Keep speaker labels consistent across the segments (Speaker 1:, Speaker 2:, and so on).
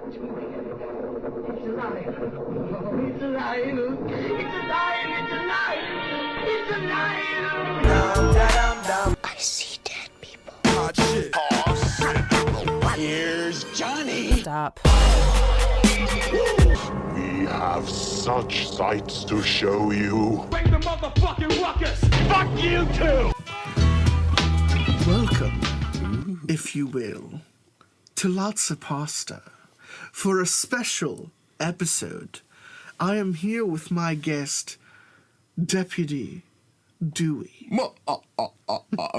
Speaker 1: It's alive. Oh, it's alive. It's alive. It's alive. It's alive.
Speaker 2: I see dead people.
Speaker 3: Hot shit. Here's Johnny.
Speaker 2: Stop.
Speaker 4: We have such sights to show you.
Speaker 3: Bring the motherfucking ruckus. Fuck you too.
Speaker 5: Welcome, if you will, to Lots of Pasta. For a special episode, I am here with my guest, Deputy Dewey.
Speaker 6: Are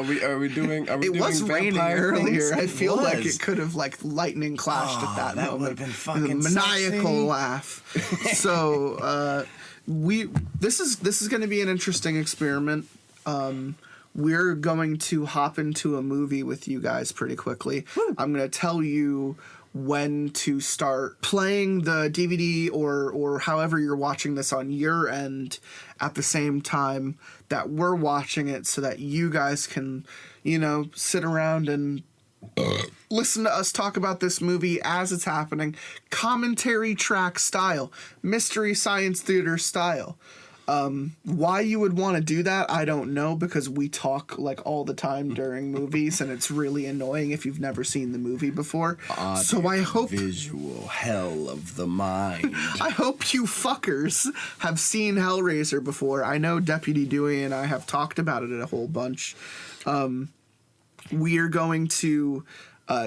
Speaker 6: we doing
Speaker 5: It was raining
Speaker 6: vampire
Speaker 5: earlier.
Speaker 6: things?
Speaker 5: I feel like
Speaker 6: was.
Speaker 5: it could have lightning clashed at that
Speaker 6: that
Speaker 5: moment.
Speaker 6: would've been fucking
Speaker 5: The maniacal
Speaker 6: sexy.
Speaker 5: laugh. So this is going to be an interesting experiment. We're going to hop into a movie with you guys pretty quickly. I'm going to tell you when to start playing the DVD or however you're watching this on your end at the same time that we're watching it, so that you guys can, sit around and listen to us talk about this movie as it's happening. Commentary track style. Mystery Science Theater style. Why you would want to do that, I don't know, because we talk all the time during movies, and it's really annoying if you've never seen the movie before. So I hope
Speaker 6: Visual hell of the mind.
Speaker 5: I hope you fuckers have seen Hellraiser before. I know Deputy Dewey and I have talked about it a whole bunch. We are going to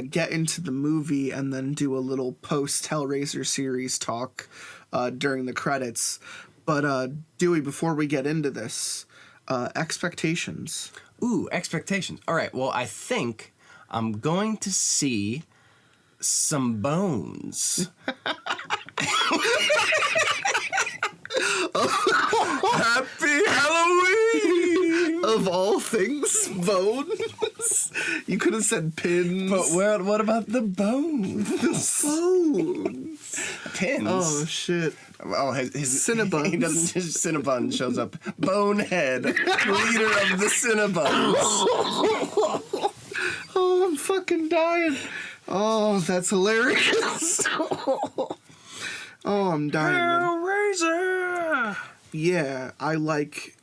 Speaker 5: get into the movie and then do a little post Hellraiser series talk during the credits. But, Dewey, before we get into this, expectations.
Speaker 6: Ooh, expectations. All right, well, I think I'm going to see some bones. Happy Halloween!
Speaker 5: Of all things, bones. You could have said pins.
Speaker 6: But what about the bones?
Speaker 5: Bones.
Speaker 6: Pins?
Speaker 5: Oh, shit.
Speaker 6: Oh, his
Speaker 5: Cinnabuns.
Speaker 6: He doesn't just Cinnabon shows up. Bonehead, leader of the Cinnabuns.
Speaker 5: Oh, I'm fucking dying. Oh, that's hilarious. Oh, I'm dying.
Speaker 6: Hellraiser.
Speaker 5: Yeah, I like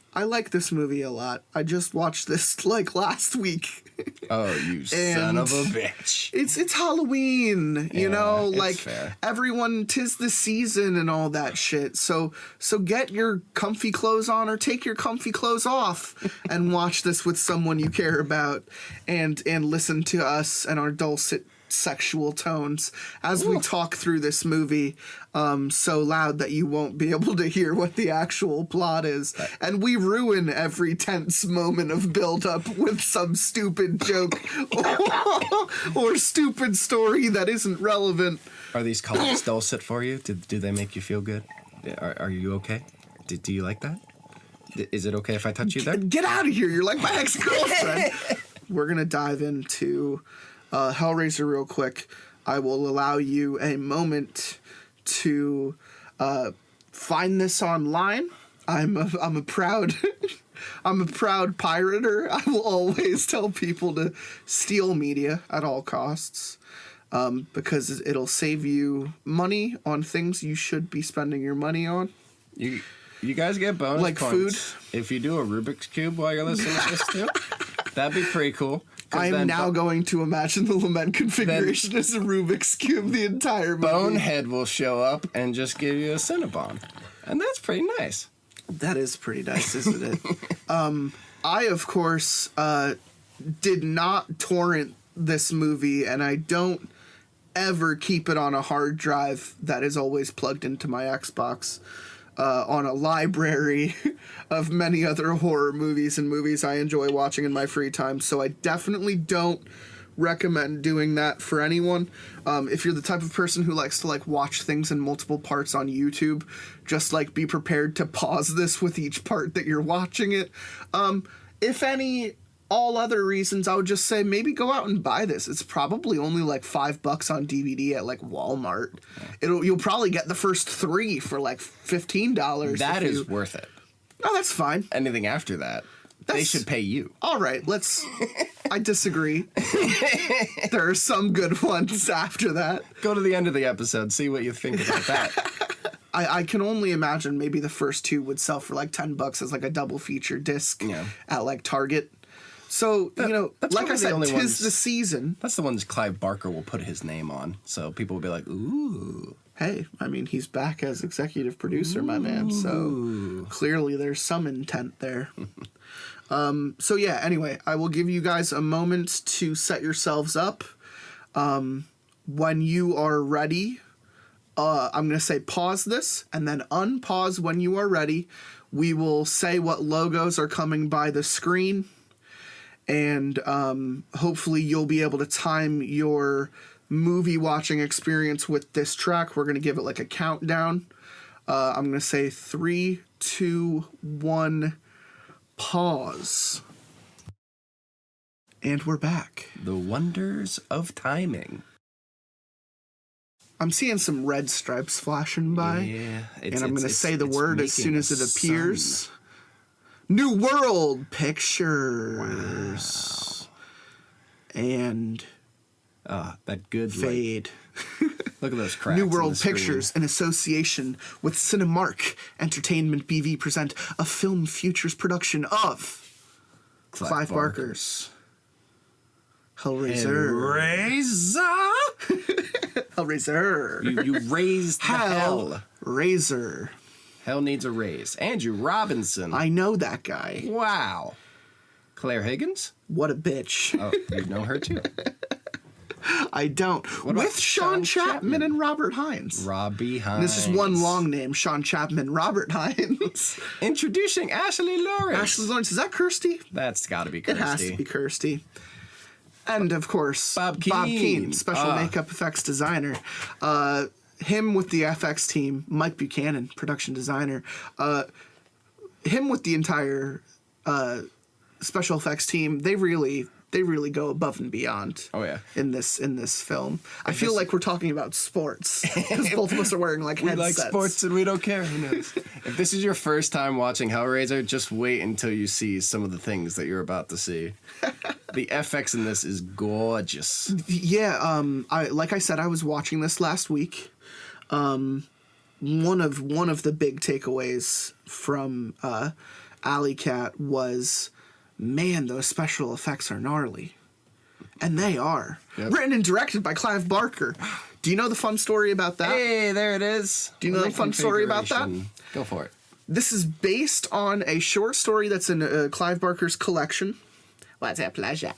Speaker 5: this movie a lot. I just watched this last week.
Speaker 6: Oh, you son of a bitch.
Speaker 5: It's Halloween,
Speaker 6: it's fair.
Speaker 5: Everyone, 'tis the season and all that shit. So get your comfy clothes on or take your comfy clothes off and watch this with someone you care about and listen to us and our dulcet sexual tones as we talk through this movie so loud that you won't be able to hear what the actual plot is. And we ruin every tense moment of build-up with some stupid joke or stupid story that isn't relevant.
Speaker 6: Are these colors dulcet for you? Do they make you feel good? Are you okay? Do you like that? Is it okay if I touch you there?
Speaker 5: Get out of here. You're like my ex-girlfriend. We're going to dive into Hellraiser real quick. I will allow you a moment to find this online. I'm a proud I'm a proud pirater. I will always tell people to steal media at all costs because it'll save you money on things you should be spending your money on.
Speaker 6: You guys get bonus
Speaker 5: Like
Speaker 6: points if you do a Rubik's Cube while you're listening to this too. That'd be pretty cool.
Speaker 5: I am now going to imagine the lament configuration as a Rubik's Cube the entire movie.
Speaker 6: Bonehead will show up and just give you a Cinnabon. And that's pretty nice.
Speaker 5: That is pretty nice, isn't it? I, of course, did not torrent this movie, and I don't ever keep it on a hard drive that is always plugged into my Xbox. On a library of many other horror movies and movies I enjoy watching in my free time. So I definitely don't recommend doing that for anyone. If you're the type of person who likes to watch things in multiple parts on YouTube, just be prepared to pause this with each part that you're watching it. If any all other reasons, I would just say maybe go out and buy this. It's probably only $5 on DVD at Walmart. You'll probably get the first 3 for $15.
Speaker 6: That is worth it.
Speaker 5: No, that's fine.
Speaker 6: Anything after that, They should pay you.
Speaker 5: All right, I disagree. There are some good ones after that.
Speaker 6: Go to the end of the episode, see what you think about that.
Speaker 5: I can only imagine maybe the first 2 would sell for like $10 as like a double feature disc at like Target. So, like I said, tis the season.
Speaker 6: That's the ones Clive Barker will put his name on. So people will be like, ooh.
Speaker 5: Hey, I mean, he's back as executive producer, my man. So clearly there's some intent there. So yeah, anyway, I will give you guys a moment to set yourselves up. When you are ready, I'm going to say pause this and then unpause when you are ready. We will say what logos are coming by the screen. And hopefully you'll be able to time your movie watching experience with this track. We're going to give it like a countdown. I'm going to say 3, 2, 1, pause. And we're back.
Speaker 6: The wonders of timing.
Speaker 5: I'm seeing some red stripes flashing by.
Speaker 6: Yeah.
Speaker 5: And I'm going to say the word as soon as it appears. New World Pictures. Wow. And
Speaker 6: that good
Speaker 5: fade.
Speaker 6: Look at those cracks.
Speaker 5: New World Pictures, in association with Cinemark Entertainment BV, present a Film Futures production of Clive Barker's Hellraiser. Hellraiser.
Speaker 6: You raised the hell.
Speaker 5: Hellraiser.
Speaker 6: Hell needs a raise. Andrew Robinson.
Speaker 5: I know that guy.
Speaker 6: Wow. Claire Higgins?
Speaker 5: What a bitch.
Speaker 6: Oh, you know her too.
Speaker 5: I don't. With Sean Chapman and Robert Hines.
Speaker 6: Robbie Hines.
Speaker 5: This is one long name. Sean Chapman, Robert Hines.
Speaker 6: Introducing Ashley Lawrence.
Speaker 5: Ashley Lawrence. Is that Kirsty?
Speaker 6: That's got to be Kirsty.
Speaker 5: It has to be Kirsty. And, of course,
Speaker 6: Bob Keane.
Speaker 5: Special makeup effects designer. Him with the FX team. Mike Buchanan, production designer. Him with the entire special effects team. They really go above and beyond.
Speaker 6: Oh yeah.
Speaker 5: In this film, I feel like we're talking about sports because both of us are wearing like headsets.
Speaker 6: We like sports and we don't care. Who knows? If this is your first time watching Hellraiser, just wait until you see some of the things that you're about to see. The FX in this is gorgeous.
Speaker 5: Yeah. Like I said, I was watching this last week. One of the big takeaways from Alley Cat was, man, those special effects are gnarly. And they are. Yep. Written and directed by Clive Barker. Do you know the fun story about that?
Speaker 6: Hey, there it is.
Speaker 5: Do you know the fun story about that?
Speaker 6: Go for it.
Speaker 5: This is based on a short story that's in Clive Barker's collection. What's a pleasure.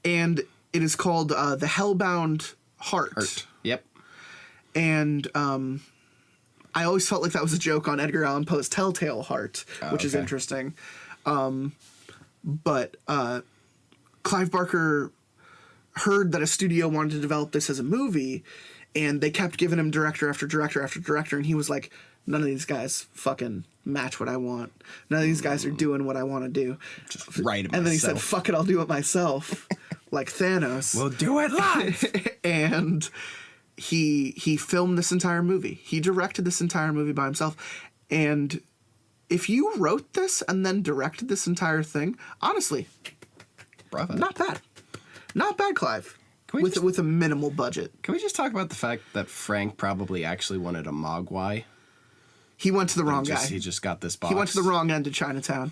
Speaker 5: And it is called The Hellbound Heart.
Speaker 6: Yep.
Speaker 5: And I always felt like that was a joke on Edgar Allan Poe's Telltale Heart, which is interesting. But Clive Barker heard that a studio wanted to develop this as a movie, and they kept giving him director after director after director, and he was like, none of these guys fucking match what I want. None of these guys are doing what I want to do.
Speaker 6: Just write it myself.
Speaker 5: And then he said, fuck it, I'll do it myself. Like Thanos.
Speaker 6: We'll do it live.
Speaker 5: And he filmed this entire movie. He directed this entire movie by himself. And if you wrote this and then directed this entire thing, honestly,
Speaker 6: bravo.
Speaker 5: Not bad. Not bad, Clive. With a minimal budget.
Speaker 6: Can we just talk about the fact that Frank probably actually wanted a Mogwai?
Speaker 5: He went to the wrong guy.
Speaker 6: He just got this box.
Speaker 5: He went to the wrong end of Chinatown.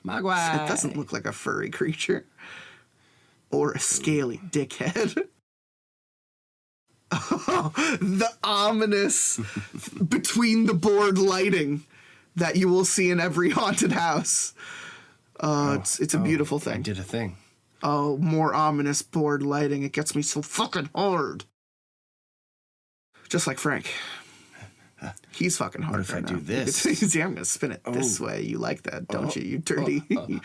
Speaker 6: Mogwai.
Speaker 5: It doesn't look like a furry creature. Or a scaly dickhead. Oh, the ominous between the board lighting that you will see in every haunted house. It's a beautiful thing.
Speaker 6: I did a thing.
Speaker 5: Oh, more ominous board lighting. It gets me so fucking hard. Just like Frank. He's fucking hard.
Speaker 6: What if
Speaker 5: right
Speaker 6: I do
Speaker 5: now.
Speaker 6: this?
Speaker 5: See, I'm gonna spin it this way. You like that, don't you? You dirty, you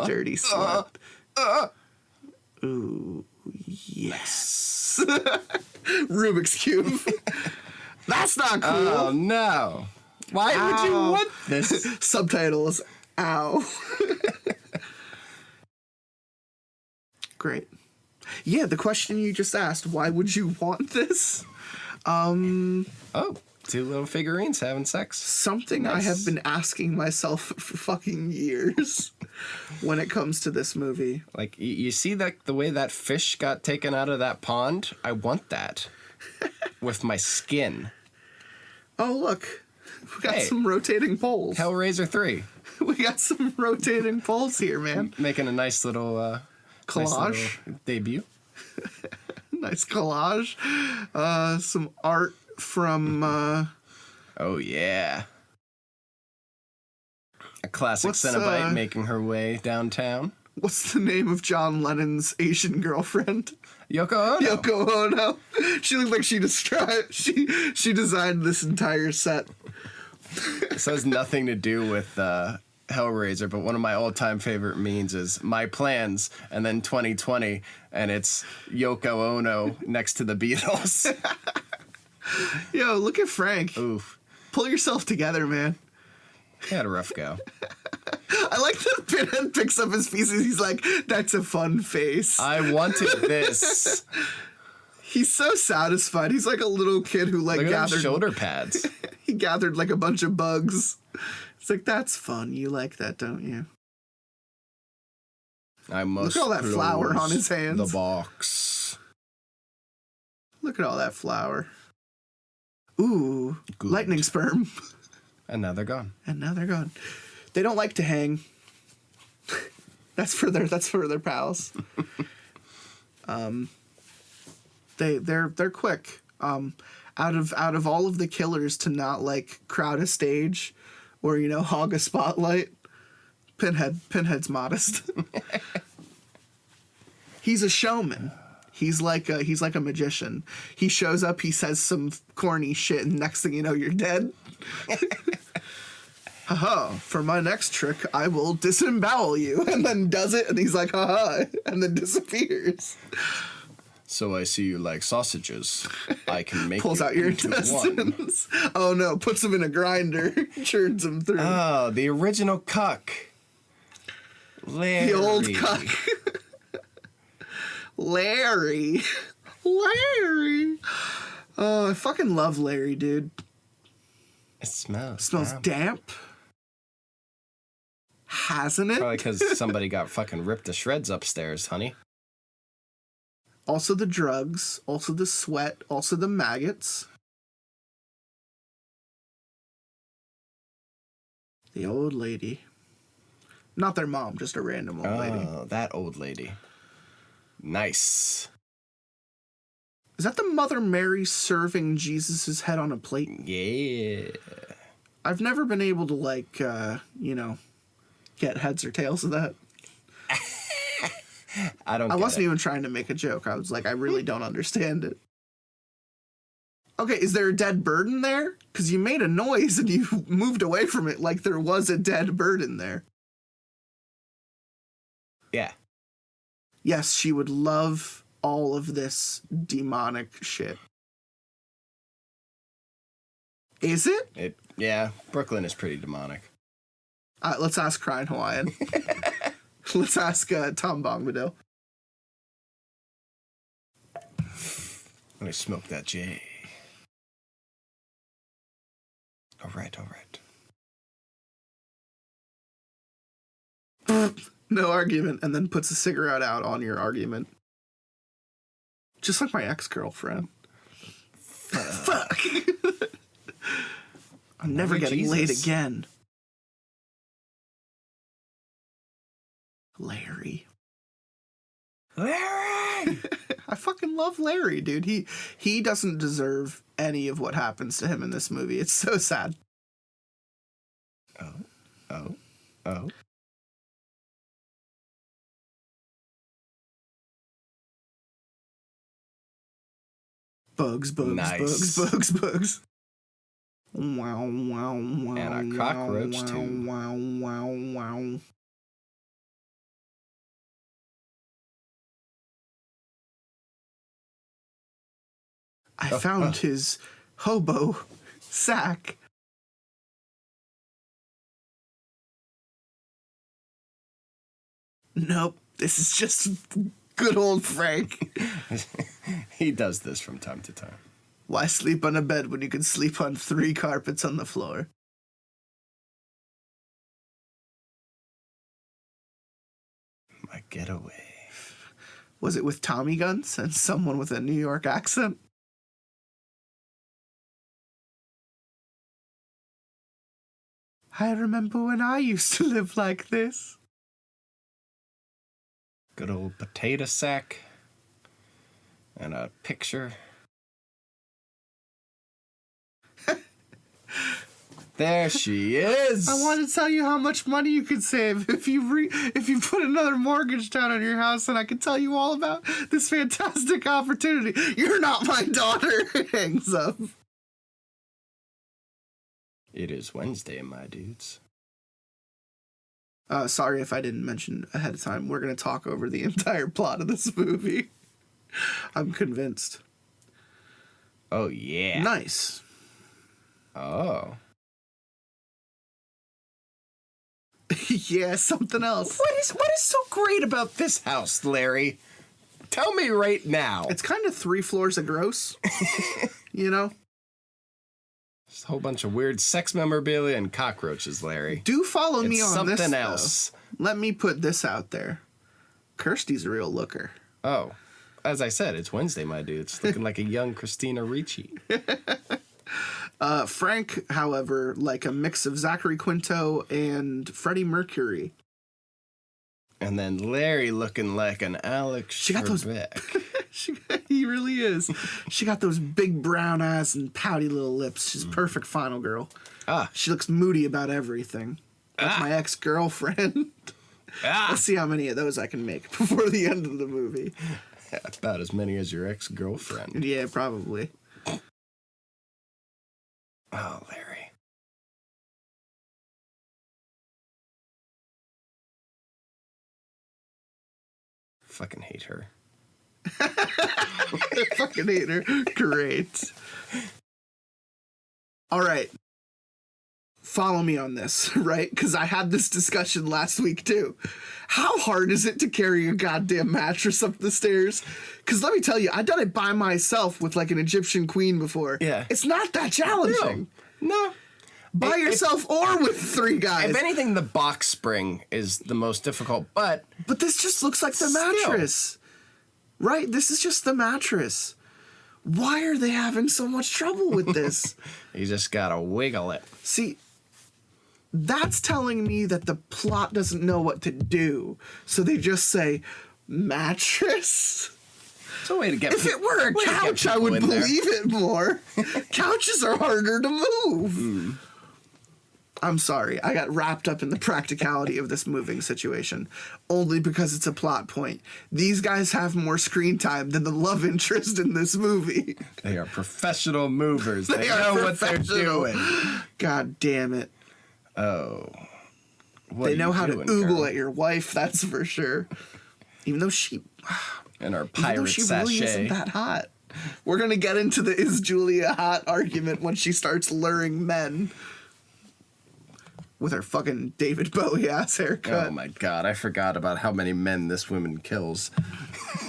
Speaker 5: dirty slut. Ooh, yes. Rubik's Cube. That's not cool.
Speaker 6: Oh no! Why would you want this?
Speaker 5: Subtitles. Ow. Great. Yeah, the question you just asked, why would you want this?
Speaker 6: Two little figurines having sex.
Speaker 5: Something I
Speaker 6: Nice.
Speaker 5: have been asking myself for fucking years when it comes to this movie.
Speaker 6: Like, you see that the way that fish got taken out of that pond? I want that. With my skin.
Speaker 5: Oh, look. We got
Speaker 6: Hey.
Speaker 5: some rotating poles.
Speaker 6: Hellraiser 3.
Speaker 5: We got some rotating poles here, man.
Speaker 6: Making a nice little...
Speaker 5: Collage.
Speaker 6: Debut.
Speaker 5: Nice collage. Some art from...
Speaker 6: Oh, yeah. A classic
Speaker 5: What's,
Speaker 6: Cenobite making her way downtown.
Speaker 5: what's the name of John Lennon's Asian girlfriend?
Speaker 6: Yoko Ono.
Speaker 5: Yoko Ono. She looked like she designed this entire set.
Speaker 6: This has nothing to do with Hellraiser, but one of my all-time favorite memes is my plans, and then 2020, and it's Yoko Ono next to the Beatles.
Speaker 5: Yo, look at Frank.
Speaker 6: Oof.
Speaker 5: Pull yourself together, man.
Speaker 6: He had a rough go.
Speaker 5: I like that Pinhead picks up his pieces. He's like, that's a fun face.
Speaker 6: I wanted this.
Speaker 5: He's so satisfied. He's like a little kid who like
Speaker 6: Look at
Speaker 5: gathered
Speaker 6: those shoulder pads.
Speaker 5: He gathered like a bunch of bugs. It's like, that's fun. You like that, don't you?
Speaker 6: I must
Speaker 5: Look at all that flour
Speaker 6: close
Speaker 5: on his hands.
Speaker 6: The box.
Speaker 5: Look at all that flour. Ooh,
Speaker 6: Good.
Speaker 5: lightning sperm.
Speaker 6: And now they're gone.
Speaker 5: And now they're gone. They don't like to hang. That's for their pals. They're quick. Out of all of the killers to not like crowd a stage or hog a spotlight, Pinhead's modest. He's a showman. He's like a magician. He shows up, he says some corny shit, and next thing you know, you're dead. Haha, for my next trick, I will disembowel you. And then does it, and he's like, haha, and then disappears.
Speaker 6: So I see you like sausages. I can make
Speaker 5: Pulls
Speaker 6: you
Speaker 5: out your
Speaker 6: into one.
Speaker 5: intestines. Oh no, puts them in a grinder, churns them through.
Speaker 6: Oh, the original cuck. Larry.
Speaker 5: The old cuck. Larry. Oh, I fucking love Larry, dude.
Speaker 6: It smells.
Speaker 5: Smells damp. Hasn't it?
Speaker 6: Probably because somebody got fucking ripped to shreds upstairs, honey.
Speaker 5: Also the drugs, also the sweat, also the maggots. The old lady. Not their mom, just a random old lady.
Speaker 6: Oh, that old lady. Nice.
Speaker 5: Is that the Mother Mary serving Jesus' head on a plate?
Speaker 6: Yeah.
Speaker 5: I've never been able to, get heads or tails of that.
Speaker 6: I
Speaker 5: wasn't even trying to make a joke. I was like, I really don't understand it. Okay, is there a dead bird in there? Because you made a noise and you moved away from it like there was a dead bird in there.
Speaker 6: Yeah.
Speaker 5: Yes, she would love all of this demonic shit. Is it?
Speaker 6: Yeah, Brooklyn is pretty demonic.
Speaker 5: Let's ask Crying Hawaiian. Let's ask Tom Bombadil.
Speaker 6: Let me smoke that J. All right.
Speaker 5: No argument, and then puts a cigarette out on your argument. Just like my ex-girlfriend. Fuck. I'm never getting laid again. Larry. I fucking love Larry, dude. He doesn't deserve any of what happens to him in this movie. It's so sad.
Speaker 6: Oh.
Speaker 5: Bugs.
Speaker 6: Nice.
Speaker 5: Bugs. Wow.
Speaker 6: And a cockroach, too.
Speaker 5: Wow. I found his hobo sack. Nope, this is just good old Frank.
Speaker 6: He does this from time to time.
Speaker 5: Why sleep on a bed when you can sleep on 3 carpets on the floor?
Speaker 6: My getaway.
Speaker 5: Was it with Tommy guns and someone with a New York accent? I remember when I used to live like this.
Speaker 6: Good old potato sack. And a picture. There she is.
Speaker 5: I want to tell you how much money you could save if you put another mortgage down on your house, and I can tell you all about this fantastic opportunity. You're not my daughter. Hangs up.
Speaker 6: It is Wednesday, my dudes.
Speaker 5: Sorry if I didn't mention ahead of time. We're going to talk over the entire plot of this movie. I'm convinced.
Speaker 6: Oh, yeah.
Speaker 5: Nice.
Speaker 6: Oh.
Speaker 5: Yeah, something else.
Speaker 6: What is so great about this house, Larry? Tell me right now.
Speaker 5: It's kind of 3 floors of gross. You know?
Speaker 6: Just a whole bunch of weird sex memorabilia and cockroaches, Larry.
Speaker 5: Do follow me on this,
Speaker 6: something else.
Speaker 5: Though. Let me put this out there. Kirsty's a real looker.
Speaker 6: Oh. As I said, it's Wednesday, my dude. It's looking like a young Christina Ricci.
Speaker 5: Frank, however, like a mix of Zachary Quinto and Freddie Mercury.
Speaker 6: And then Larry looking like an Alex
Speaker 5: She got those.
Speaker 6: Trebek.
Speaker 5: He really is. She got those big brown eyes and pouty little lips. She's perfect final girl. She looks moody about everything. Like my ex-girlfriend. Let's see how many of those I can make before the end of the movie.
Speaker 6: Yeah, about as many as your ex-girlfriend.
Speaker 5: Yeah, probably.
Speaker 6: Oh, Larry. Fucking hate her.
Speaker 5: I fucking hate her. Great. All right. Follow me on this, right? Because I had this discussion last week, too. How hard is it to carry a goddamn mattress up the stairs? Because let me tell you, I've done it by myself with like an Egyptian queen before.
Speaker 6: Yeah.
Speaker 5: It's not that challenging.
Speaker 6: No.
Speaker 5: By yourself or with 3 guys.
Speaker 6: If anything, the box spring is the most difficult, but
Speaker 5: This just looks like the
Speaker 6: Still.
Speaker 5: mattress. Right? This is just the mattress. Why are they having so much trouble with this?
Speaker 6: you just gotta wiggle it.
Speaker 5: See, that's telling me that the plot doesn't know what to do. So they just say, mattress?
Speaker 6: It's a way to get
Speaker 5: If it were a couch, I would believe it more. Couches are harder to move. I'm sorry. I got wrapped up in the practicality of this moving situation. Only because it's a plot point. These guys have more screen time than the love interest in this movie.
Speaker 6: They are professional movers. They know what they're doing.
Speaker 5: God damn it.
Speaker 6: Oh.
Speaker 5: They know how to oogle at your wife, that's for sure. Even though she...
Speaker 6: And our
Speaker 5: Even
Speaker 6: pirate
Speaker 5: though she really
Speaker 6: sachet.
Speaker 5: isn't that hot. We're going to get into the is Julia hot argument when she starts luring men. With her fucking David Bowie ass haircut.
Speaker 6: Oh my god, I forgot about how many men this woman kills.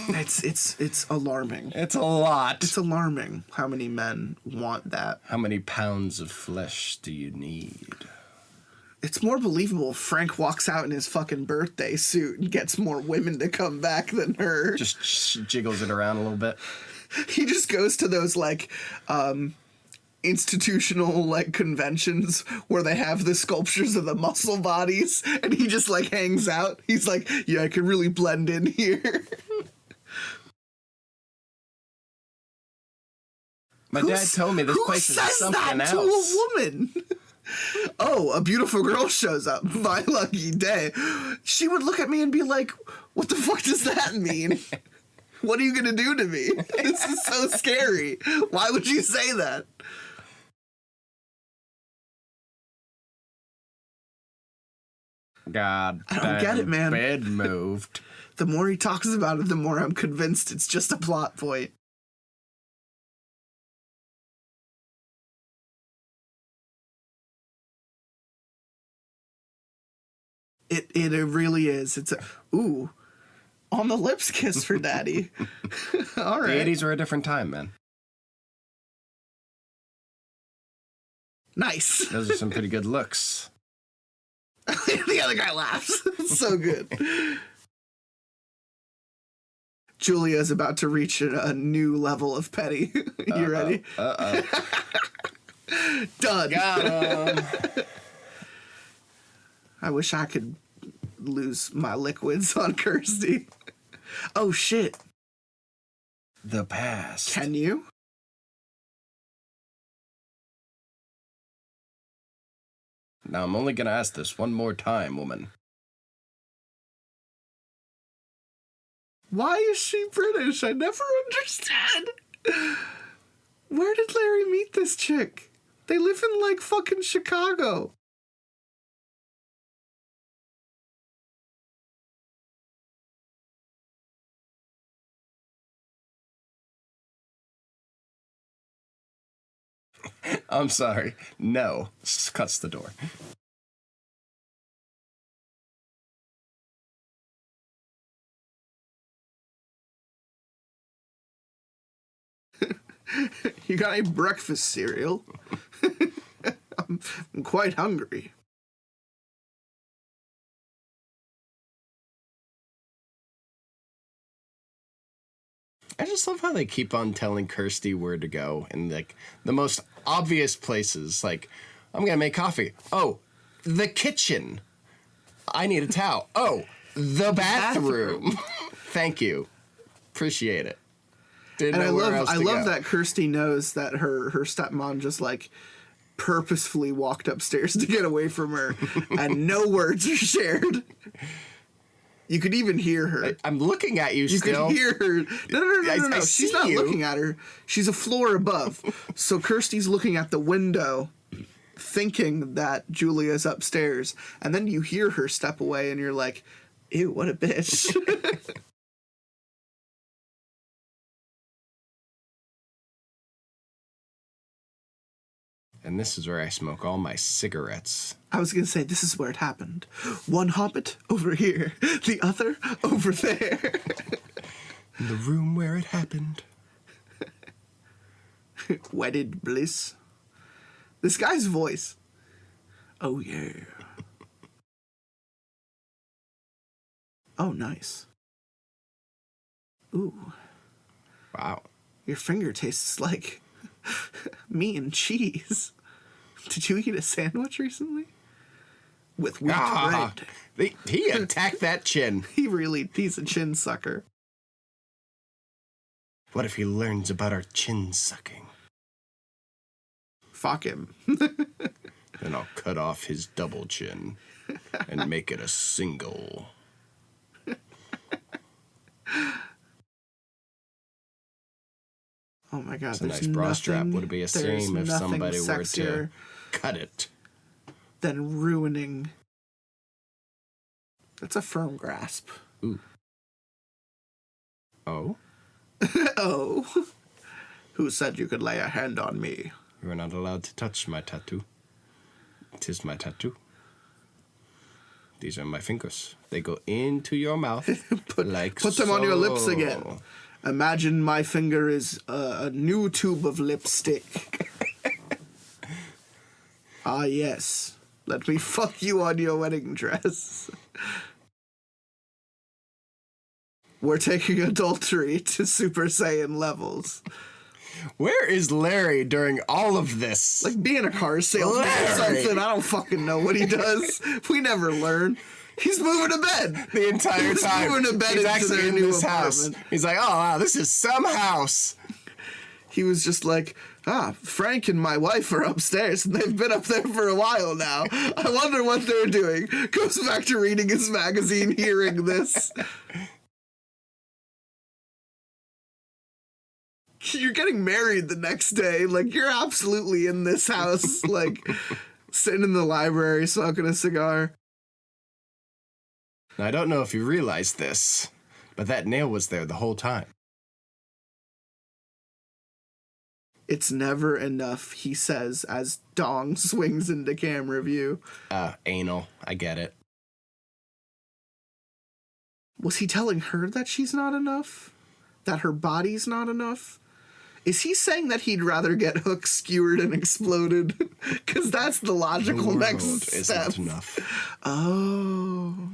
Speaker 5: It's alarming.
Speaker 6: It's a lot.
Speaker 5: It's alarming how many men want that.
Speaker 6: How many pounds of flesh do you need?
Speaker 5: It's more believable if Frank walks out in his fucking birthday suit and gets more women to come back than her.
Speaker 6: Just jiggles it around a little bit.
Speaker 5: He just goes to those like institutional like conventions where they have the sculptures of the muscle bodies and he just like hangs out. He's like, yeah, I can really blend in here.
Speaker 6: My dad told me this place is something
Speaker 5: Who says that
Speaker 6: else.
Speaker 5: to a woman? Oh, a beautiful girl shows up. My lucky day. She would look at me and be like, what the fuck does that mean? What are you going to do to me? This is so scary. Why would you say that?
Speaker 6: God,
Speaker 5: I don't get it, man.
Speaker 6: Bed moved.
Speaker 5: The more he talks about it, the more I'm convinced it's just a plot point. It really is. It's a ooh, on the lips kiss for daddy. All right.
Speaker 6: The 80s were a different time, man.
Speaker 5: Nice.
Speaker 6: Those are some pretty good looks.
Speaker 5: The other guy laughs. It's so good. Julia's about to reach a new level of petty. You ready? Done.
Speaker 6: Got him.
Speaker 5: I wish I could lose my liquids on Kirsty. Oh, shit.
Speaker 6: The past.
Speaker 5: Can you?
Speaker 6: Now, I'm only going to ask this one more time, woman.
Speaker 5: Why is she British? I never understood. Where did Larry meet this chick? They live in, like, fucking Chicago.
Speaker 6: I'm sorry. No. Cuts the door.
Speaker 5: You got any breakfast cereal? I'm quite hungry.
Speaker 6: I just love how they keep on telling Kirsty where to go in like the most obvious places. Like, I'm gonna make coffee. Oh, the kitchen. I need a towel. Oh, the bathroom. Thank you. Appreciate it. Didn't
Speaker 5: And
Speaker 6: know where else
Speaker 5: I
Speaker 6: to
Speaker 5: love
Speaker 6: go.
Speaker 5: that Kirsty knows that her stepmom just like purposefully walked upstairs to get away from her, and no words are shared. You could even hear her.
Speaker 6: I'm looking at you
Speaker 5: You
Speaker 6: still.
Speaker 5: could hear her. No.
Speaker 6: I
Speaker 5: She's
Speaker 6: see
Speaker 5: not
Speaker 6: you.
Speaker 5: looking at her. She's a floor above. So Kirsty's looking at the window, thinking that Julia's upstairs, and then you hear her step away, and you're like, "Ew, what a bitch."
Speaker 6: And this is where I smoke all my cigarettes.
Speaker 5: I was gonna say, this is where it happened. One hobbit over here, the other over there.
Speaker 6: In the room where it happened.
Speaker 5: Wedded bliss. This guy's voice. Oh, yeah. Oh, nice. Ooh,
Speaker 6: Wow.
Speaker 5: your finger tastes like meat and cheese. Did you eat a sandwich recently? With wheat bread.
Speaker 6: He attacked that chin.
Speaker 5: He's a chin sucker.
Speaker 6: What if he learns about our chin sucking?
Speaker 5: Fuck him.
Speaker 6: Then I'll cut off his double chin and make it a single.
Speaker 5: Oh my god,
Speaker 6: It's a
Speaker 5: there's
Speaker 6: nice bra strap.
Speaker 5: nothing-
Speaker 6: Would it be a
Speaker 5: there's
Speaker 6: shame if
Speaker 5: nothing
Speaker 6: somebody were to
Speaker 5: sexier
Speaker 6: cut it?
Speaker 5: than ruining. That's a firm grasp.
Speaker 6: Ooh. Oh?
Speaker 5: Oh. Who said you could lay a hand on me?
Speaker 6: You're not allowed to touch my tattoo. 'Tis my tattoo. These are my fingers. They go into your mouth.
Speaker 5: Put them on your lips again. Imagine my finger is a new tube of lipstick. Ah, yes. Let me fuck you on your wedding dress. We're taking adultery to Super Saiyan levels.
Speaker 6: Where is Larry during all of this?
Speaker 5: Like being a car salesman or
Speaker 6: Larry.
Speaker 5: something. I don't fucking know what he does. We never learn. He's moving to bed.
Speaker 6: The entire
Speaker 5: He's
Speaker 6: time.
Speaker 5: moving to bed
Speaker 6: He's
Speaker 5: into
Speaker 6: actually
Speaker 5: their
Speaker 6: in
Speaker 5: new
Speaker 6: this house.
Speaker 5: apartment.
Speaker 6: He's like, oh wow, this is some house.
Speaker 5: He was just like, Frank and my wife are upstairs, and they've been up there for a while now. I wonder what they're doing. Goes back to reading his magazine, hearing this. You're getting married the next day. Like, you're absolutely in this house, like, sitting in the library, smoking a cigar.
Speaker 6: Now, I don't know if you realize this, but that nail was there the whole time.
Speaker 5: It's never enough, he says, as Dong swings into camera view.
Speaker 6: Anal. I get it.
Speaker 5: Was he telling her that she's not enough? That her body's not enough? Is he saying that he'd rather get hooked, skewered, and exploded? Because that's the logical next step.
Speaker 6: Isn't enough.
Speaker 5: Oh.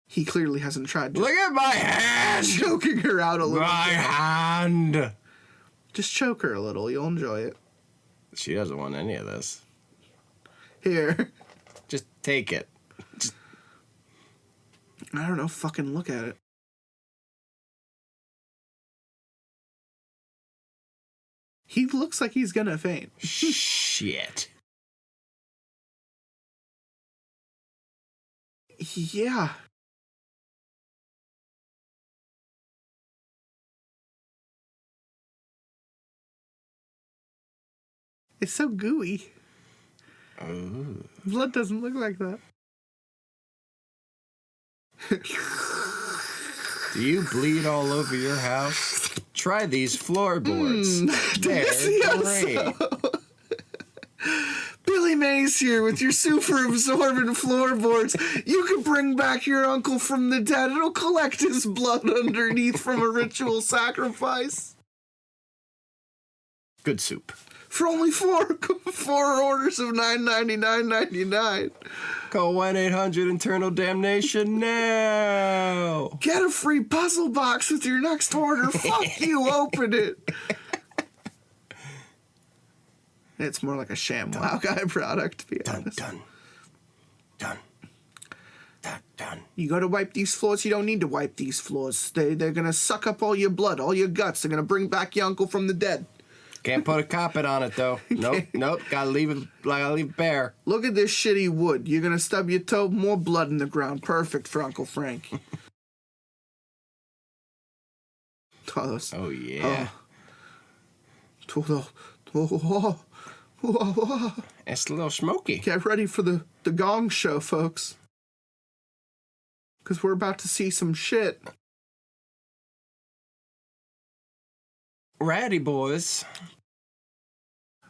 Speaker 5: He clearly hasn't tried to
Speaker 6: Look at my hand!
Speaker 5: choking her out a little
Speaker 6: My
Speaker 5: bit.
Speaker 6: hand!
Speaker 5: Just choke her a little. You'll enjoy it.
Speaker 6: She doesn't want any of this.
Speaker 5: Here.
Speaker 6: Just take it.
Speaker 5: I don't know. Fucking look at it. He looks like he's gonna faint.
Speaker 6: Shit.
Speaker 5: Yeah. It's so gooey.
Speaker 6: Ooh.
Speaker 5: Blood doesn't look like that.
Speaker 6: Do you bleed all over your house? Try these floorboards. They're great.
Speaker 5: Billy Mays here with your super absorbent floorboards. You can bring back your uncle from the dead. It'll collect his blood underneath from a ritual sacrifice.
Speaker 6: Good soup.
Speaker 5: For only four orders of $9.99.99.
Speaker 6: Call 1-800-Internal Damnation now.
Speaker 5: Get a free puzzle box with your next order. Fuck you, open it. It's more like a ShamWow Guy product, to be honest.
Speaker 6: Done.
Speaker 5: You gotta wipe these floors. You don't need to wipe these floors. They're gonna suck up all your blood, all your guts. They're gonna bring back your uncle from the dead.
Speaker 6: Can't put a carpet on it though. Nope. Gotta leave it bare.
Speaker 5: Look at this shitty wood. You're gonna stub your toe, more blood in the ground. Perfect for Uncle Frank.
Speaker 6: Oh yeah. It's a little smoky.
Speaker 5: Get ready for the gong show, folks. Because we're about to see some shit.
Speaker 6: Ratty boys.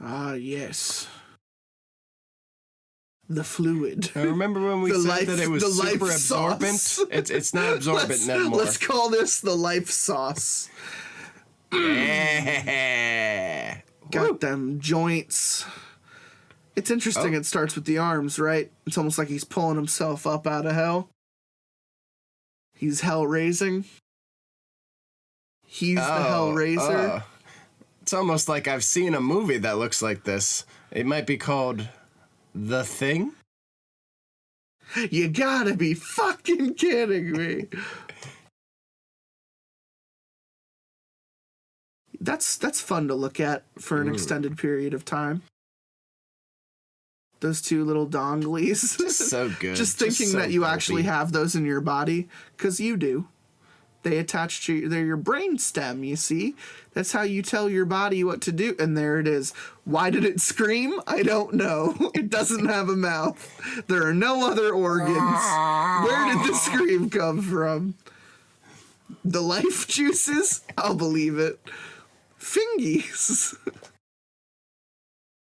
Speaker 5: Ah, yes. The fluid.
Speaker 6: I remember when we said that it was
Speaker 5: the
Speaker 6: super
Speaker 5: life
Speaker 6: absorbent?
Speaker 5: sauce.
Speaker 6: It's not absorbent anymore.
Speaker 5: Let's call this the life sauce.
Speaker 6: Yeah.
Speaker 5: Got them joints. It's interesting it starts with the arms, right? It's almost like he's pulling himself up out of hell. He's hell raising. He's the Hellraiser.
Speaker 6: It's almost like I've seen a movie that looks like this. It might be called The Thing.
Speaker 5: You gotta be fucking kidding me. That's fun to look at for an extended period of time. Those two little donglies.
Speaker 6: Just so good.
Speaker 5: Just thinking
Speaker 6: so
Speaker 5: that you
Speaker 6: pulpy.
Speaker 5: actually have those in your body, because you do. They attach to they're your brain stem, you see? That's how you tell your body what to do. And there it is. Why did it scream? I don't know. It doesn't have a mouth. There are no other organs. Where did the scream come from? The life juices? I'll believe it. Fingies.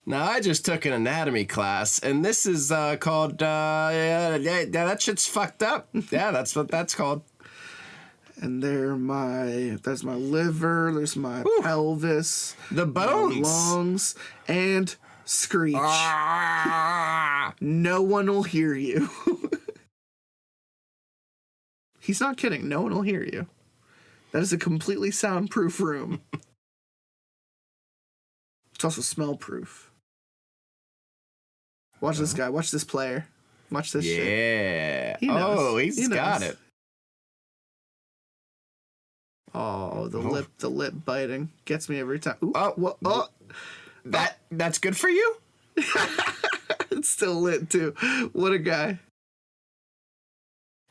Speaker 6: Now, I just took an anatomy class, and this is called, that shit's fucked up. Yeah, that's what that's called.
Speaker 5: And there's my liver, there's my pelvis,
Speaker 6: The bones.
Speaker 5: my lungs, and screech. No one will hear you. He's not kidding. No one will hear you. That is a completely soundproof room. It's also smell-proof. Watch this guy. Watch this player. Watch this shit.
Speaker 6: Yeah.
Speaker 5: He knows.
Speaker 6: Oh, he's
Speaker 5: He
Speaker 6: got
Speaker 5: knows.
Speaker 6: it.
Speaker 5: Oh, the lip biting gets me every time. Ooh,
Speaker 6: Oh,
Speaker 5: what? Oh,
Speaker 6: That's good for you?
Speaker 5: it's still lit too. What a guy.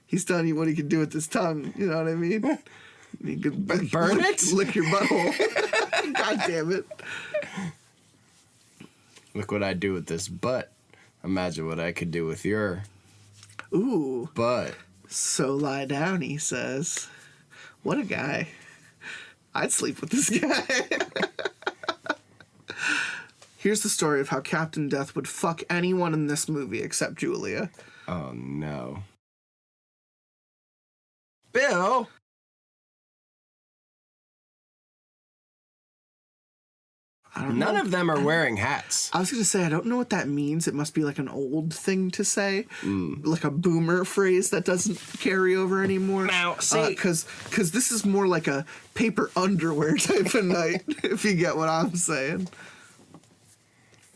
Speaker 5: He's telling you what he can do with his tongue. You know what I mean? He could
Speaker 6: Burn it?
Speaker 5: Lick your butthole. God damn it.
Speaker 6: Look what I do with this butt. Imagine what I could do with your
Speaker 5: Ooh.
Speaker 6: butt.
Speaker 5: So lie down, he says. What a guy. I'd sleep with this guy. Here's the story of how Captain Death would fuck anyone in this movie except Julia.
Speaker 6: Oh, no. Bill?
Speaker 5: don't
Speaker 6: None
Speaker 5: know.
Speaker 6: of them are wearing hats.
Speaker 5: I was going to say, I don't know what that means. It must be like an old thing to say. Like a boomer phrase that doesn't carry over anymore.
Speaker 6: Now, see...
Speaker 5: Because this is more like a paper underwear type of night, if you get what I'm saying.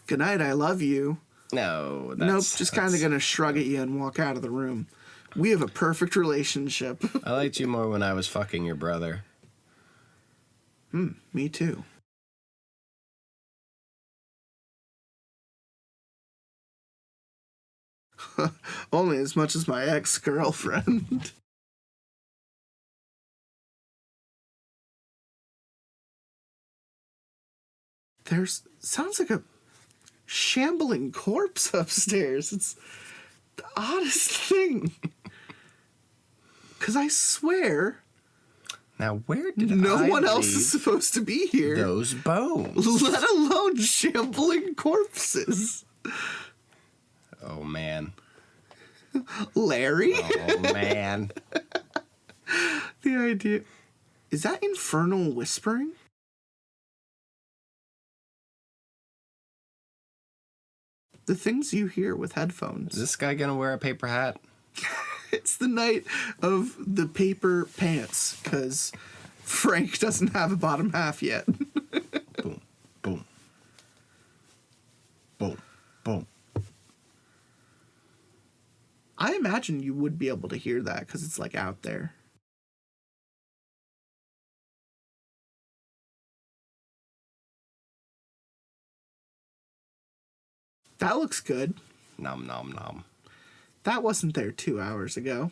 Speaker 5: Good night, I love you.
Speaker 6: No,
Speaker 5: Nope, just kind of going to shrug at you and walk out of the room. We have a perfect relationship.
Speaker 6: I liked you more when I was fucking your brother.
Speaker 5: Me too. Only as much as my ex-girlfriend. Sounds like a shambling corpse upstairs. It's the oddest thing. Because I swear,
Speaker 6: Now, where did
Speaker 5: no
Speaker 6: I
Speaker 5: one else
Speaker 6: leave
Speaker 5: is supposed to be here.
Speaker 6: those bones?
Speaker 5: Let alone shambling corpses.
Speaker 6: Oh, man.
Speaker 5: Larry?
Speaker 6: Oh, man.
Speaker 5: The idea. Is that infernal whispering? The things you hear with headphones.
Speaker 6: Is this guy gonna wear a paper hat?
Speaker 5: It's the night of the paper pants, because Frank doesn't have a bottom half yet.
Speaker 6: Boom, boom. Boom, boom.
Speaker 5: I imagine you would be able to hear that, because it's like out there. That looks good.
Speaker 6: Nom, nom, nom.
Speaker 5: That wasn't there 2 hours ago.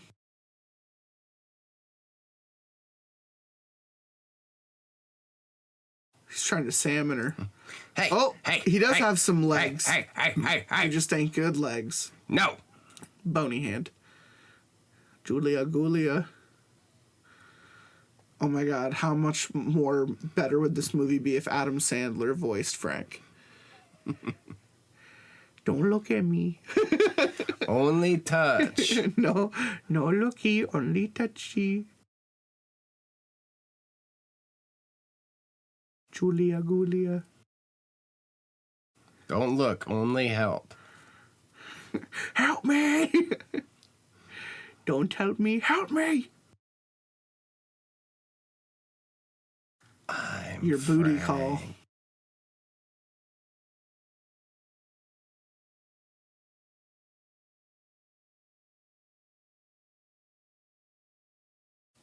Speaker 5: He's trying to salmon her.
Speaker 6: Hey,
Speaker 5: Oh,
Speaker 6: hey,
Speaker 5: he does
Speaker 6: hey,
Speaker 5: have some legs.
Speaker 6: Hey,
Speaker 5: They just ain't good legs.
Speaker 6: No.
Speaker 5: Bony hand. Julia Gulia. Oh my god, how much more better would this movie be if Adam Sandler voiced Frank? Don't look at me.
Speaker 6: Only touch.
Speaker 5: No looky, only touchy. Julia Gulia.
Speaker 6: Don't look, only help.
Speaker 5: Help me! Don't help me, help me!
Speaker 6: I'm
Speaker 5: Your booty
Speaker 6: Frank.
Speaker 5: call.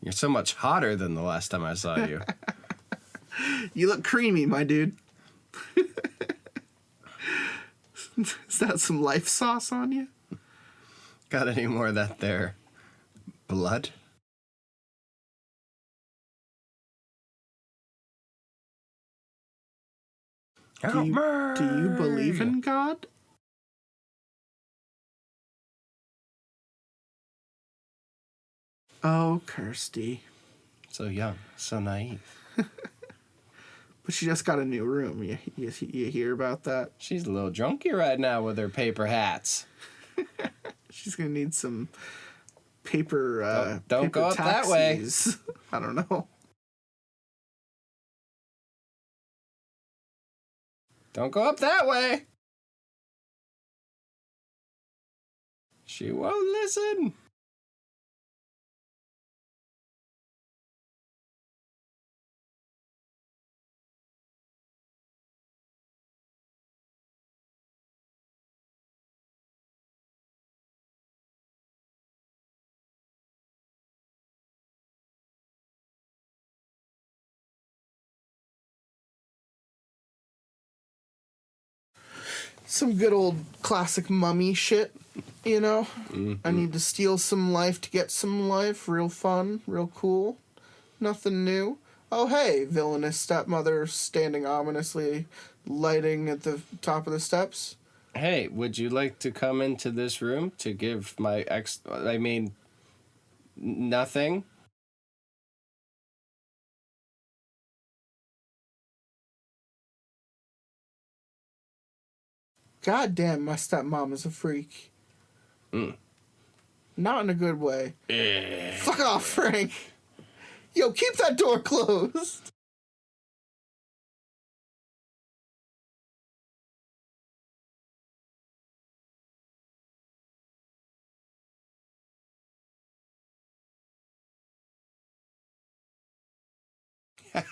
Speaker 6: You're so much hotter than the last time I saw you.
Speaker 5: You look creamy, my dude. Is that some life sauce on you?
Speaker 6: Got any more of that there blood?
Speaker 5: Do you believe in God? Oh, Kirsty.
Speaker 6: So young, so naive.
Speaker 5: But she just got a new room. You hear about that?
Speaker 6: She's a little drunky right now with her paper hats.
Speaker 5: She's gonna need some paper.
Speaker 6: Don't
Speaker 5: paper
Speaker 6: go up that way.
Speaker 5: taxis. I don't know.
Speaker 6: Don't go up that way. She won't listen.
Speaker 5: Some good old classic mummy shit, you know? Mm-hmm. I need to steal some life to get some life. Real fun, real cool. Nothing new. Oh, hey, villainous stepmother standing ominously, lighting at the top of the steps.
Speaker 6: Hey, would you like to come into this room to give my nothing?
Speaker 5: God damn, my stepmom is a freak. Not in a good way. Fuck off, Frank. Yo, keep that door closed.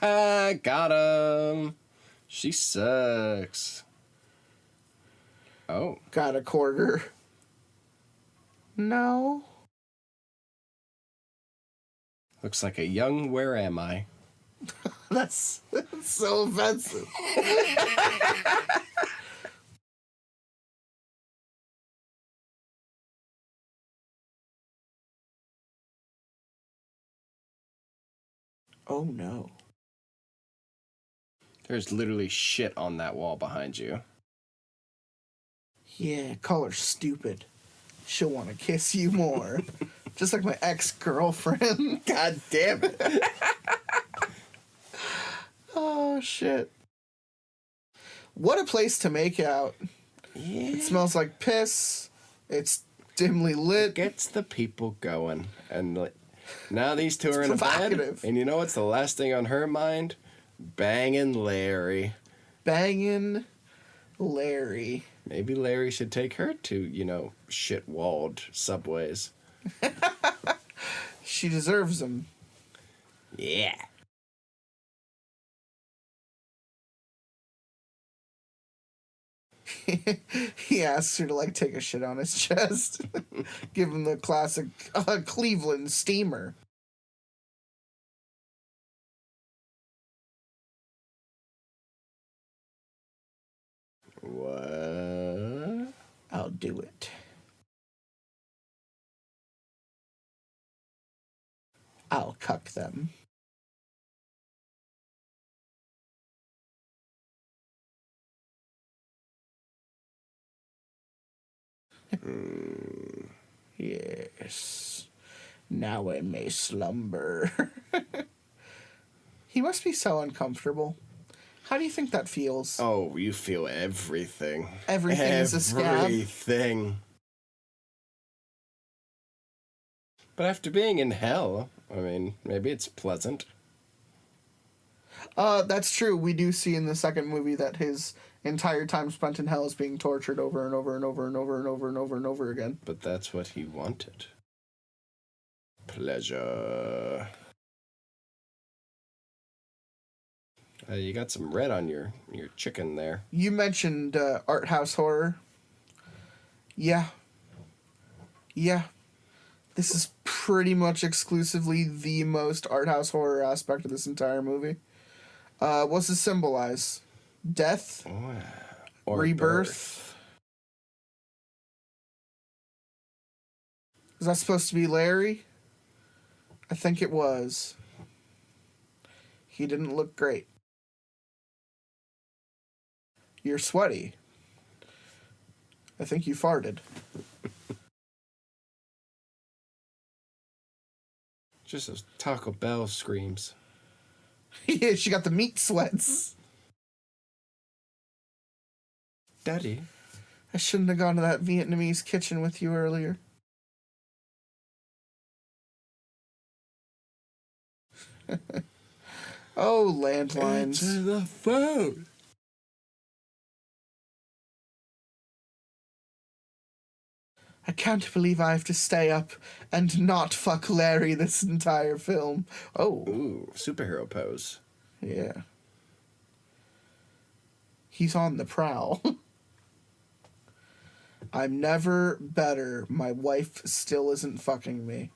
Speaker 6: Got him. She sucks. Oh.
Speaker 5: Got a quarter. No.
Speaker 6: Looks like a young Where Am I?
Speaker 5: That's so offensive. Oh no.
Speaker 6: There's literally shit on that wall behind you.
Speaker 5: Yeah, call her stupid. She'll want to kiss you more. Just like my ex-girlfriend.
Speaker 6: God damn it.
Speaker 5: Oh, shit. What a place to make out.
Speaker 6: Yeah.
Speaker 5: It smells like piss. It's dimly lit.
Speaker 6: Gets the people going. And like, now these two are in a bed.
Speaker 5: Provocative.
Speaker 6: And you know what's the last thing on her mind? Banging Larry.
Speaker 5: Banging Larry.
Speaker 6: Maybe Larry should take her to, shit-walled subways.
Speaker 5: She deserves them.
Speaker 6: Yeah.
Speaker 5: He asks her to, take a shit on his chest. Give him the classic Cleveland steamer.
Speaker 6: What?
Speaker 5: I'll do it. I'll cuck them. Yes. Now I may slumber. He must be so uncomfortable. How do you think that feels?
Speaker 6: Oh, you feel everything.
Speaker 5: Everything is a scab.
Speaker 6: Everything. But after being in hell, maybe it's pleasant.
Speaker 5: That's true. We do see in the second movie that his entire time spent in hell is being tortured over and over and over and over and over and over and over again.
Speaker 6: But that's what he wanted. Pleasure. You got some red on your chicken there.
Speaker 5: You mentioned art house horror. Yeah. This is pretty much exclusively the most art house horror aspect of this entire movie. What's it symbolize? Death?
Speaker 6: Or
Speaker 5: rebirth?
Speaker 6: birth.
Speaker 5: Is that supposed to be Larry? I think it was. He didn't look great. You're sweaty. I think you farted.
Speaker 6: Just those Taco Bell screams.
Speaker 5: Yeah, she got the meat sweats.
Speaker 6: Daddy.
Speaker 5: I shouldn't have gone to that Vietnamese kitchen with you earlier. Oh, landlines.
Speaker 6: Answer the phone.
Speaker 5: I can't believe I have to stay up and not fuck Larry this entire film. Oh.
Speaker 6: Ooh, superhero pose.
Speaker 5: Yeah. He's on the prowl. I'm never better. My wife still isn't fucking me.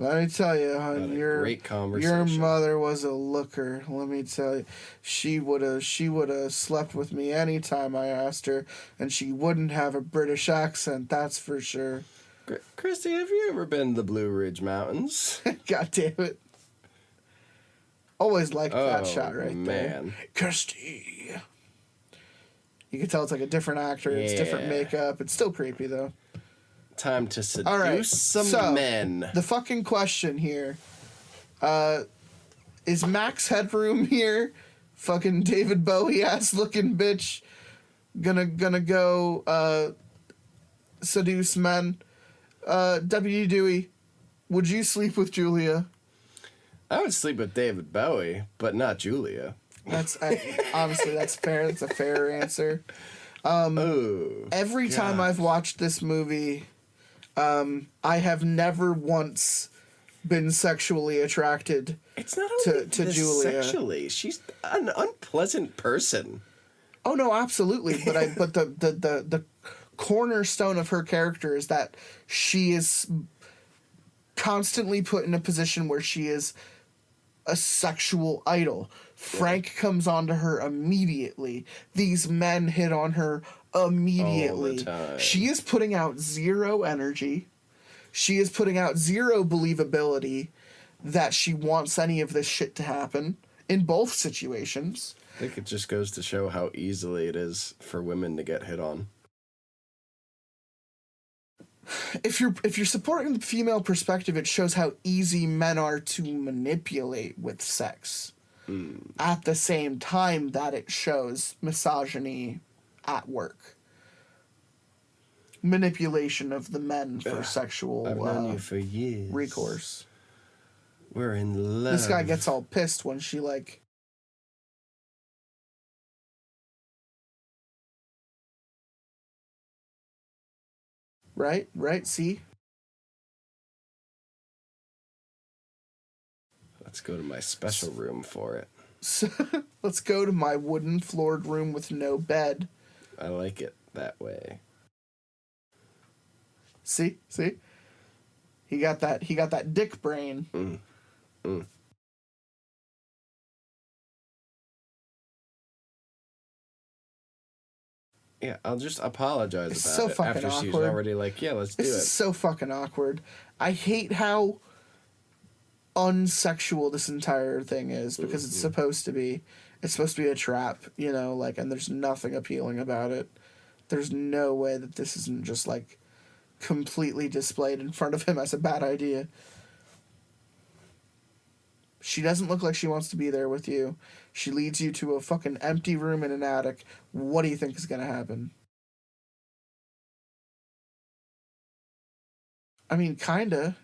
Speaker 5: Let me tell you, hon,
Speaker 6: great conversation.
Speaker 5: your mother was a looker. Let me tell you, she would have slept with me anytime I asked her, and she wouldn't have a British accent. That's for sure.
Speaker 6: Christy, have you ever been to the Blue Ridge Mountains?
Speaker 5: God damn it! Always liked that shot right there.
Speaker 6: Man.
Speaker 5: Kirsty. You can tell it's like a different actor. It's different makeup. It's still creepy though.
Speaker 6: Time to seduce some men.
Speaker 5: The fucking question here. Is Max Headroom here? Fucking David Bowie ass looking bitch. Gonna go seduce men. Deputy Dewey, would you sleep with Julia?
Speaker 6: I would sleep with David Bowie, but not Julia.
Speaker 5: Obviously that's fair. That's a fair answer. Every time I've watched this movie, I have never once been sexually attracted.
Speaker 6: It's not
Speaker 5: to
Speaker 6: only
Speaker 5: Julia.
Speaker 6: sexually. She's an unpleasant person.
Speaker 5: Oh no, absolutely. But the cornerstone of her character is that she is constantly put in a position where she is a sexual idol. Frank comes onto her immediately. These men hit on her immediately.
Speaker 6: All the time.
Speaker 5: She is putting out zero energy. She is putting out zero believability that she wants any of this shit to happen in both situations.
Speaker 6: I think it just goes to show how easily it is for women to get hit on.
Speaker 5: If you're supporting the female perspective, it shows how easy men are to manipulate with sex. At the same time that it shows misogyny at work. Manipulation of the men for sexual
Speaker 6: I've known you for years.
Speaker 5: recourse.
Speaker 6: We're in love.
Speaker 5: This guy gets all pissed when she like... Right, see?
Speaker 6: Let's go to my special room for it.
Speaker 5: So, let's go to my wooden floored room with no bed.
Speaker 6: I like it that way.
Speaker 5: See? He got that dick brain.
Speaker 6: Yeah, I'll just apologize
Speaker 5: It's
Speaker 6: about
Speaker 5: so
Speaker 6: it
Speaker 5: fucking
Speaker 6: after she's
Speaker 5: awkward.
Speaker 6: already like, yeah, let's do
Speaker 5: This
Speaker 6: it.
Speaker 5: is so fucking awkward. I hate how unsexual this entire thing is because it's supposed to be. It's supposed to be a trap, you know, like, and there's nothing appealing about it. There's no way that this isn't just like completely displayed in front of him as a bad idea. She doesn't look like she wants to be there with you. She leads you to a fucking empty room in an attic. What do you think is going to happen? I mean, kinda.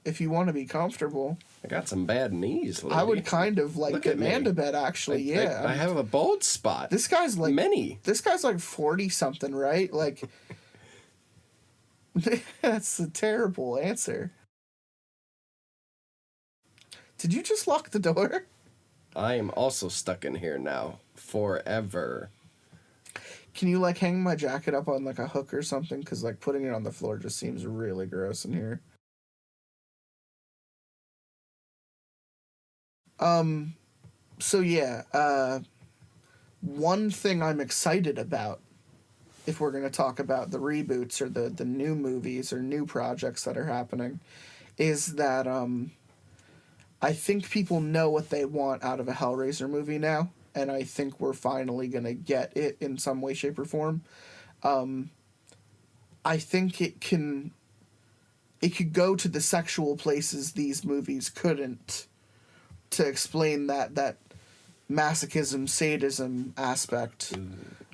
Speaker 5: If you want to be comfortable.
Speaker 6: I got some bad knees, lady.
Speaker 5: I would kind of like
Speaker 6: Look
Speaker 5: get
Speaker 6: at me.
Speaker 5: man to bed, actually, yeah.
Speaker 6: I have a bald spot.
Speaker 5: This guy's like...
Speaker 6: Many.
Speaker 5: This guy's like 40-something, right? Like... That's a terrible answer. Did you just lock the door?
Speaker 6: I am also stuck in here now. Forever.
Speaker 5: Can you, like, hang my jacket up on, like, a hook or something? Because, like, putting it on the floor just seems really gross in here. So, yeah, one thing I'm excited about, if we're going to talk about the reboots or the new movies or new projects that are happening, is that, I think people know what they want out of a Hellraiser movie now, and I think we're finally going to get it in some way, shape, or form. I think it could go to the sexual places these movies couldn't to explain that masochism, sadism aspect.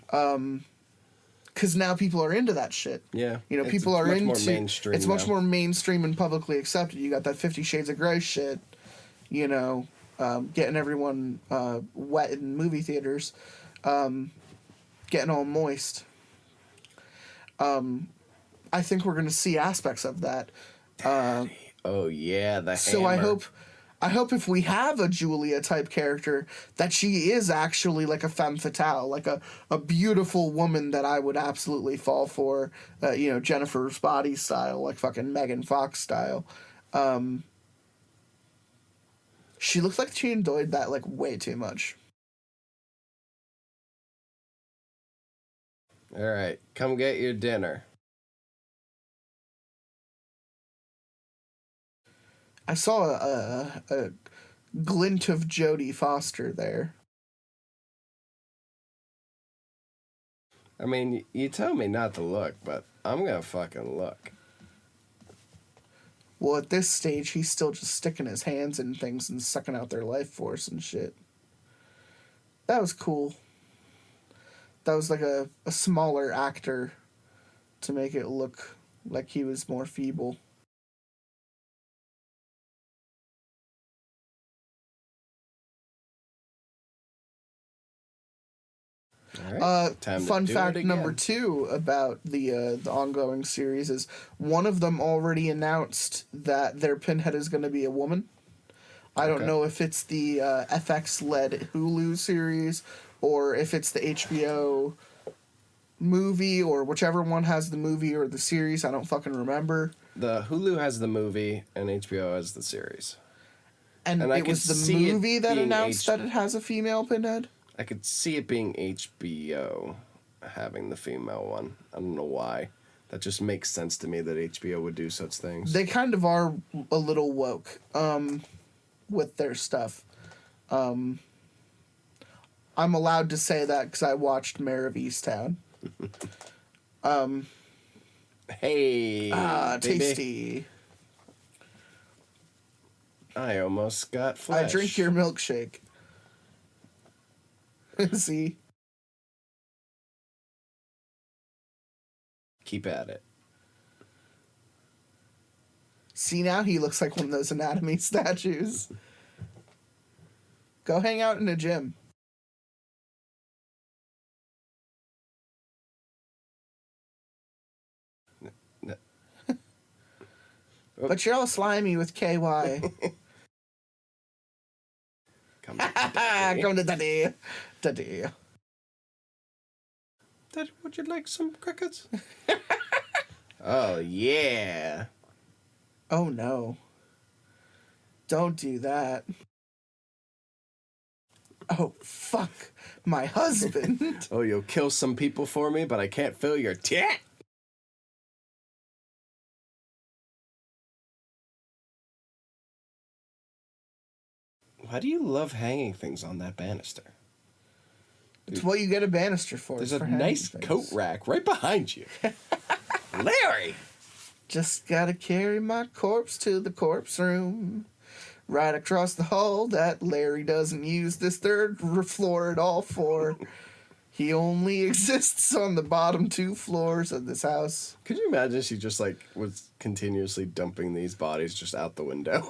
Speaker 5: Because now people are into that shit.
Speaker 6: Yeah.
Speaker 5: You know,
Speaker 6: it's
Speaker 5: people are
Speaker 6: much
Speaker 5: into...
Speaker 6: more mainstream
Speaker 5: It's much
Speaker 6: now.
Speaker 5: more mainstream and publicly accepted. You got that 50 Shades of Grey shit, you know, getting everyone wet in movie theaters, getting all moist. I think we're going to see aspects of that.
Speaker 6: Oh, yeah, the
Speaker 5: So
Speaker 6: hammer.
Speaker 5: I hope if we have a Julia type character that she is actually like a femme fatale, like a beautiful woman that I would absolutely fall for, you know, Jennifer's Body style, like fucking Megan Fox style. She looks like she enjoyed that like way too much.
Speaker 6: All right, come get your dinner.
Speaker 5: I saw a glint of Jodie Foster there.
Speaker 6: I mean, you tell me not to look, but I'm gonna fucking look.
Speaker 5: Well, at this stage, he's still just sticking his hands in things and sucking out their life force and shit. That was cool. That was like a smaller actor to make it look like he was more feeble.
Speaker 6: right. Time to
Speaker 5: Fun
Speaker 6: do
Speaker 5: fact
Speaker 6: it
Speaker 5: number
Speaker 6: again.
Speaker 5: 2 about the ongoing series is one of them already announced that their Pinhead is going to be a woman. I don't
Speaker 6: Okay.
Speaker 5: know if it's the FX-led Hulu series or if it's the HBO movie or whichever one has the movie or the series. I don't fucking remember.
Speaker 6: The Hulu has the movie and HBO has the series.
Speaker 5: And
Speaker 6: And I
Speaker 5: it
Speaker 6: could
Speaker 5: was the
Speaker 6: see it
Speaker 5: movie that
Speaker 6: being
Speaker 5: announced that it has a female Pinhead?
Speaker 6: I could see it being HBO having the female one. I don't know why. That just makes sense to me that HBO would do such things.
Speaker 5: They kind of are a little woke with their stuff. I'm allowed to say that because I watched Mayor of Easttown.
Speaker 6: Hey, baby.
Speaker 5: Tasty.
Speaker 6: I almost got flesh.
Speaker 5: I drink your milkshake. See?
Speaker 6: Keep at it.
Speaker 5: See, now he looks like one of those anatomy statues. Go hang out in a gym. But you're all slimy with KY.
Speaker 6: Come to daddy.
Speaker 5: Come to daddy. Daddy.
Speaker 6: Dad, would you like some crickets? Oh, yeah.
Speaker 5: Oh no. Don't do that. Oh, fuck. My husband.
Speaker 6: Oh, you'll kill some people for me, but I can't fill your tit. Why do you love hanging things on that banister?
Speaker 5: It's what you get a banister for.
Speaker 6: There's
Speaker 5: is
Speaker 6: a
Speaker 5: for hanging
Speaker 6: nice
Speaker 5: things.
Speaker 6: coat rack right behind you. Larry!
Speaker 5: Just gotta carry my corpse to the corpse room. Right across the hall that Larry doesn't use this third floor at all for. He only exists on the bottom 2 floors of this house.
Speaker 6: Could you imagine she just like was continuously dumping these bodies just out the window?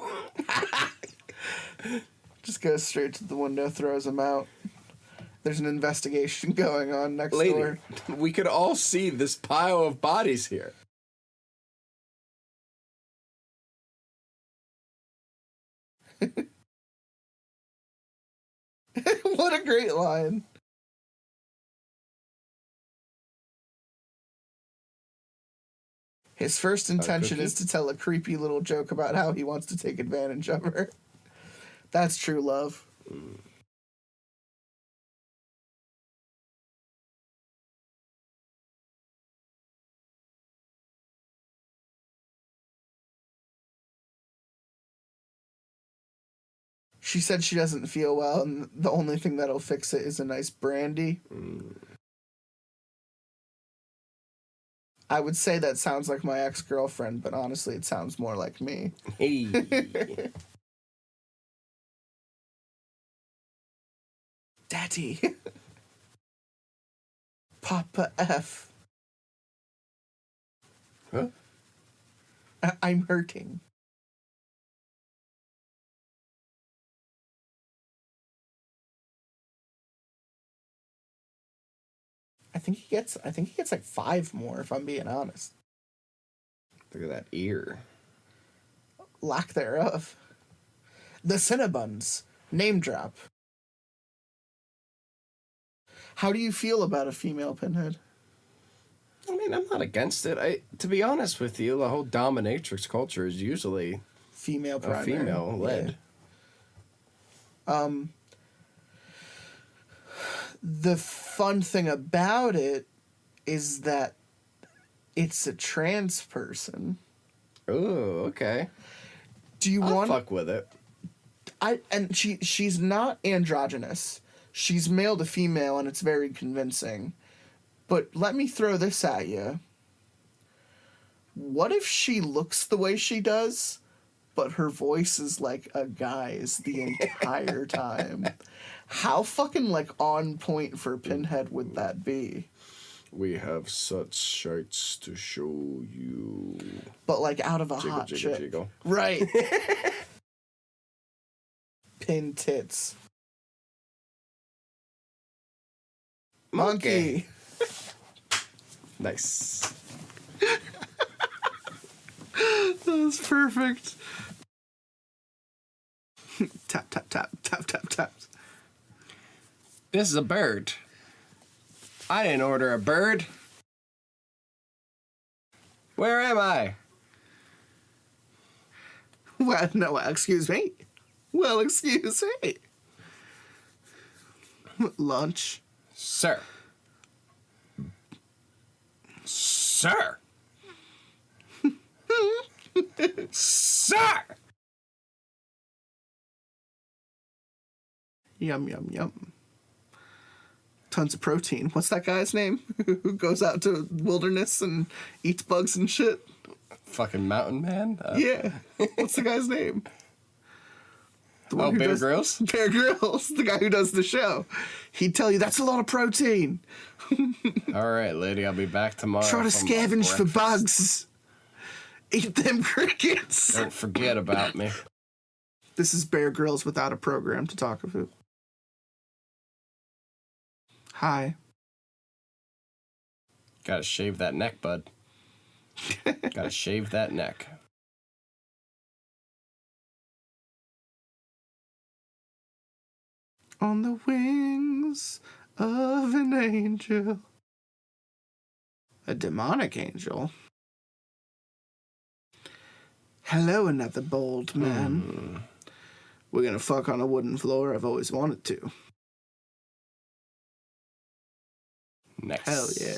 Speaker 5: Just goes straight to the window, throws them out. There's an investigation going on next
Speaker 6: Lady,
Speaker 5: door.
Speaker 6: we could all see this pile of bodies here.
Speaker 5: What a great line. His first intention
Speaker 6: Cookie?
Speaker 5: is to tell a creepy little joke about how he wants to take advantage of her. That's true love. She said she doesn't feel well, and the only thing that'll fix it is a nice brandy. I would say that sounds like my ex-girlfriend, but honestly, it sounds more like me.
Speaker 6: Hey.
Speaker 5: Daddy. Papa F.
Speaker 6: Huh?
Speaker 5: I'm hurting. I think he gets like 5 more, if I'm being honest.
Speaker 6: Look at that ear.
Speaker 5: Lack thereof. The Cinnabons. Name drop. How do you feel about a female Pinhead?
Speaker 6: I mean, I'm not against it. To be honest with you, the whole dominatrix culture is usually
Speaker 5: Female
Speaker 6: a
Speaker 5: primary.
Speaker 6: female led.
Speaker 5: Yeah. The fun thing about it is that it's a trans person.
Speaker 6: Oh, okay.
Speaker 5: Do you
Speaker 6: I'll
Speaker 5: want?
Speaker 6: fuck with it.
Speaker 5: She's not androgynous. She's male to female, and it's very convincing. But let me throw this at you. What if she looks the way she does, but her voice is like a guy's the entire time? How fucking like on point for Pinhead would that be?
Speaker 6: We have such sights to show you.
Speaker 5: But like out of a
Speaker 6: Jiggle,
Speaker 5: hot
Speaker 6: jiggle,
Speaker 5: chick.
Speaker 6: jiggle.
Speaker 5: Right. Pin tits. Monkey.
Speaker 6: Nice.
Speaker 5: That was perfect. Tap, tap, tap, tap, tap, tap.
Speaker 6: This is a bird. I didn't order a bird. Where am I?
Speaker 5: Well, no, excuse me. Well, excuse me. Lunch.
Speaker 6: Sir. Sir. Sir.
Speaker 5: Yum, yum, yum. Tons of protein. What's that guy's name? Who goes out to wilderness and eats bugs and shit?
Speaker 6: Fucking mountain man?
Speaker 5: Yeah. What's the guy's name? The one who
Speaker 6: Bear
Speaker 5: does-
Speaker 6: Grylls?
Speaker 5: Bear Grylls, the guy who does the show. He'd tell you that's a lot of protein.
Speaker 6: All right, lady, I'll be back tomorrow.
Speaker 5: Try to
Speaker 6: for my
Speaker 5: scavenge for
Speaker 6: breakfast.
Speaker 5: bugs. Eat them crickets.
Speaker 6: Don't forget about me.
Speaker 5: This is Bear Grylls without a program to talk about. Hi.
Speaker 6: Gotta shave that neck, bud. Gotta shave that neck.
Speaker 5: On the wings of an angel. A demonic angel. Hello, another bold man. We're gonna fuck on a wooden floor. I've always wanted to.
Speaker 6: Nice.
Speaker 5: Hell yeah.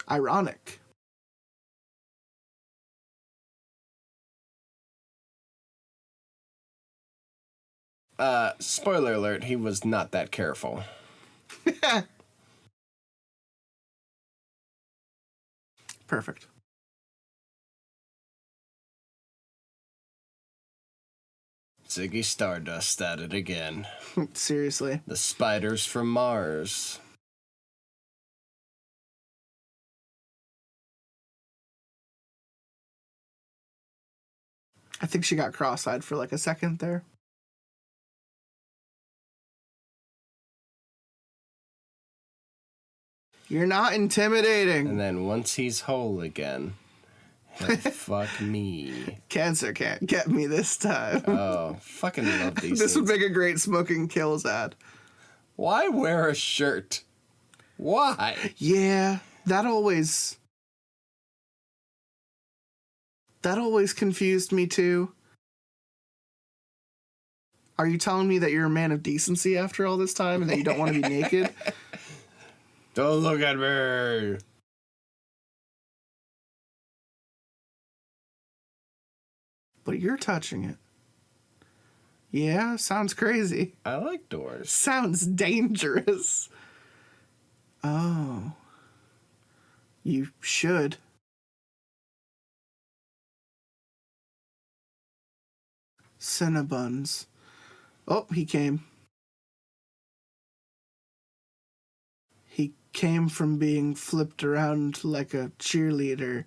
Speaker 5: Ironic.
Speaker 6: Spoiler alert, he was not that careful.
Speaker 5: Perfect.
Speaker 6: Ziggy Stardust at it again.
Speaker 5: Seriously.
Speaker 6: The spiders from Mars.
Speaker 5: I think she got cross-eyed for like a second there. You're not intimidating.
Speaker 6: And then once he's whole again, he'll fuck me.
Speaker 5: Cancer can't get me this time.
Speaker 6: Oh, fucking love these
Speaker 5: This would
Speaker 6: things.
Speaker 5: make a great smoking kills ad.
Speaker 6: Why wear a shirt? Why?
Speaker 5: Yeah, that always confused me too. Are you telling me that you're a man of decency after all this time and that you don't want to be naked?
Speaker 6: Don't look at me.
Speaker 5: But you're touching it. Yeah, sounds crazy.
Speaker 6: I like doors.
Speaker 5: Sounds dangerous. Oh. You should. Cinnabuns. Oh, he came. He came from being flipped around like a cheerleader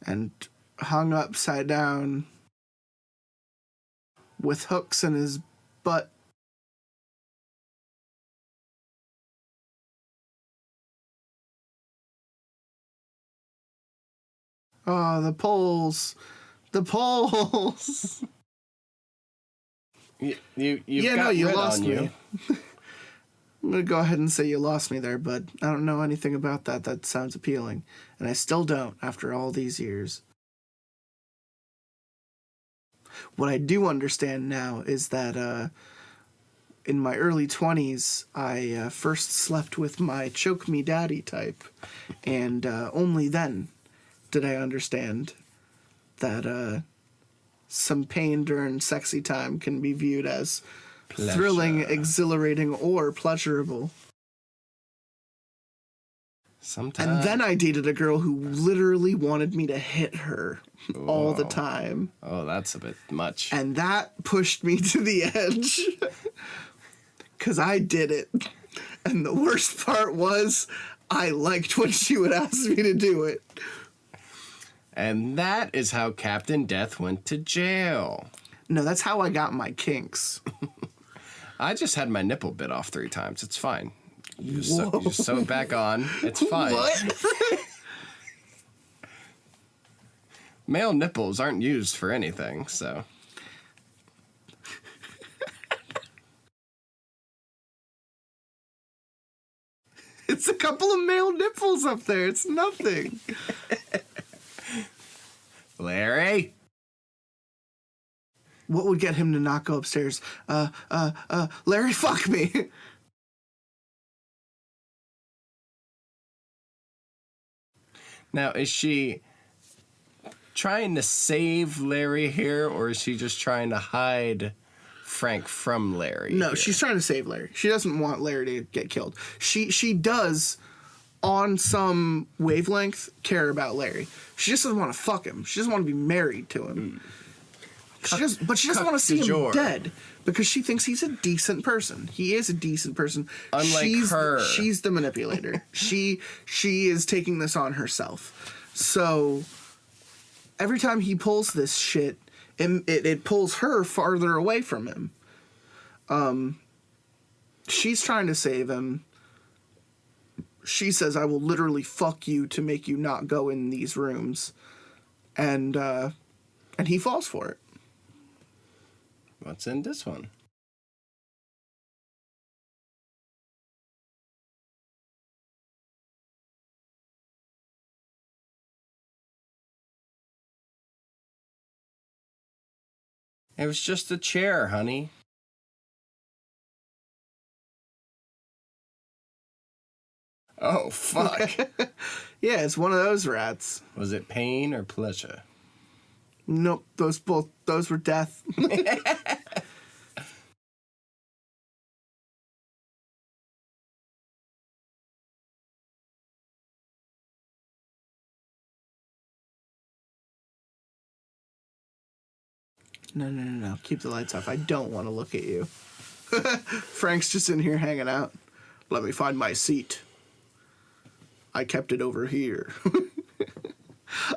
Speaker 5: and hung upside down with hooks in his butt. Oh, the poles. The poles.
Speaker 6: You've
Speaker 5: Yeah,
Speaker 6: got
Speaker 5: no, you
Speaker 6: red
Speaker 5: lost
Speaker 6: on
Speaker 5: me.
Speaker 6: you.
Speaker 5: I'm going to go ahead and say you lost me there, bud. I don't know anything about that. That sounds appealing. And I still don't after all these years. What I do understand now is that in my early 20s, I first slept with my choke me daddy type. And only then did I understand that some pain during sexy time can be viewed as thrilling, exhilarating, or pleasurable.
Speaker 6: Sometimes.
Speaker 5: And then I dated a girl who literally wanted me to hit her all the
Speaker 6: Whoa.
Speaker 5: time.
Speaker 6: Oh, that's a bit much.
Speaker 5: And that pushed me to the edge. Because I did it. And the worst part was, I liked when she would ask me to do it.
Speaker 6: And that is how Captain Death went to jail.
Speaker 5: No, that's how I got my kinks.
Speaker 6: I just had my nipple bit off 3 times. It's fine. You just sew it back on. It's fine.
Speaker 5: What?
Speaker 6: Male nipples aren't used for anything, so.
Speaker 5: It's a couple of male nipples up there. It's nothing.
Speaker 6: Larry?
Speaker 5: What would get him to not go upstairs? Larry, fuck me.
Speaker 6: Now, is she trying to save Larry here, or is she just trying to hide Frank from Larry?
Speaker 5: No,
Speaker 6: here?
Speaker 5: she's trying to save Larry. She doesn't want Larry to get killed. She does, on some wavelength, care about Larry. She just doesn't want to fuck him. She doesn't want to be married to him. She doesn't want to see him dead because she thinks he's a decent person. He is a decent person.
Speaker 6: Unlike her.
Speaker 5: She's the manipulator. she is taking this on herself. So every time he pulls this shit, it pulls her farther away from him. She's trying to save him. She says, "I will literally fuck you to make you not go in these rooms," and he falls for it.
Speaker 6: What's in this one? It was just a chair, honey. Oh, fuck.
Speaker 5: Yeah, it's one of those rats.
Speaker 6: Was it pain or pleasure?
Speaker 5: Nope, those were death. No. Keep the lights off. I don't want to look at you. Frank's just in here hanging out. Let me find my seat. I kept it over here.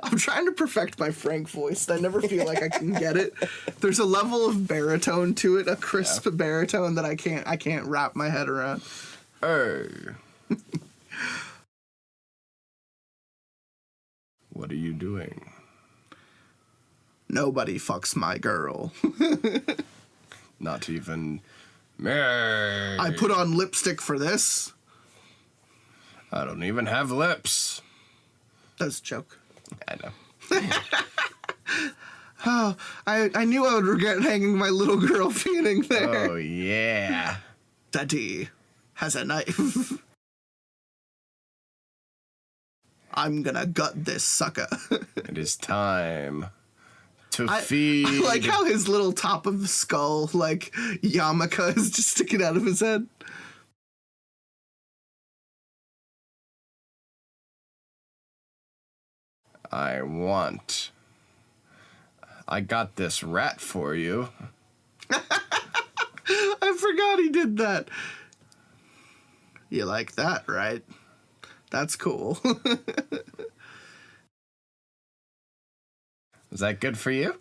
Speaker 5: I'm trying to perfect my Frank voice. I never feel like I can get it. There's a level of baritone to it, a crisp baritone that I can't wrap my head around.
Speaker 6: What are you doing?
Speaker 5: Nobody fucks my girl.
Speaker 6: Not even me.
Speaker 5: I put on lipstick for this.
Speaker 6: I don't even have lips.
Speaker 5: That's a joke.
Speaker 6: I know.
Speaker 5: Oh, I knew I would regret hanging my little girl feeling there.
Speaker 6: Oh, yeah.
Speaker 5: Daddy has a knife. I'm gonna gut this sucker.
Speaker 6: It is time to feed.
Speaker 5: I like how his little top of the skull, like, yarmulke is just sticking out of his head.
Speaker 6: I got this rat for you.
Speaker 5: I forgot he did that. You like that, right? That's cool.
Speaker 6: Was that good for you?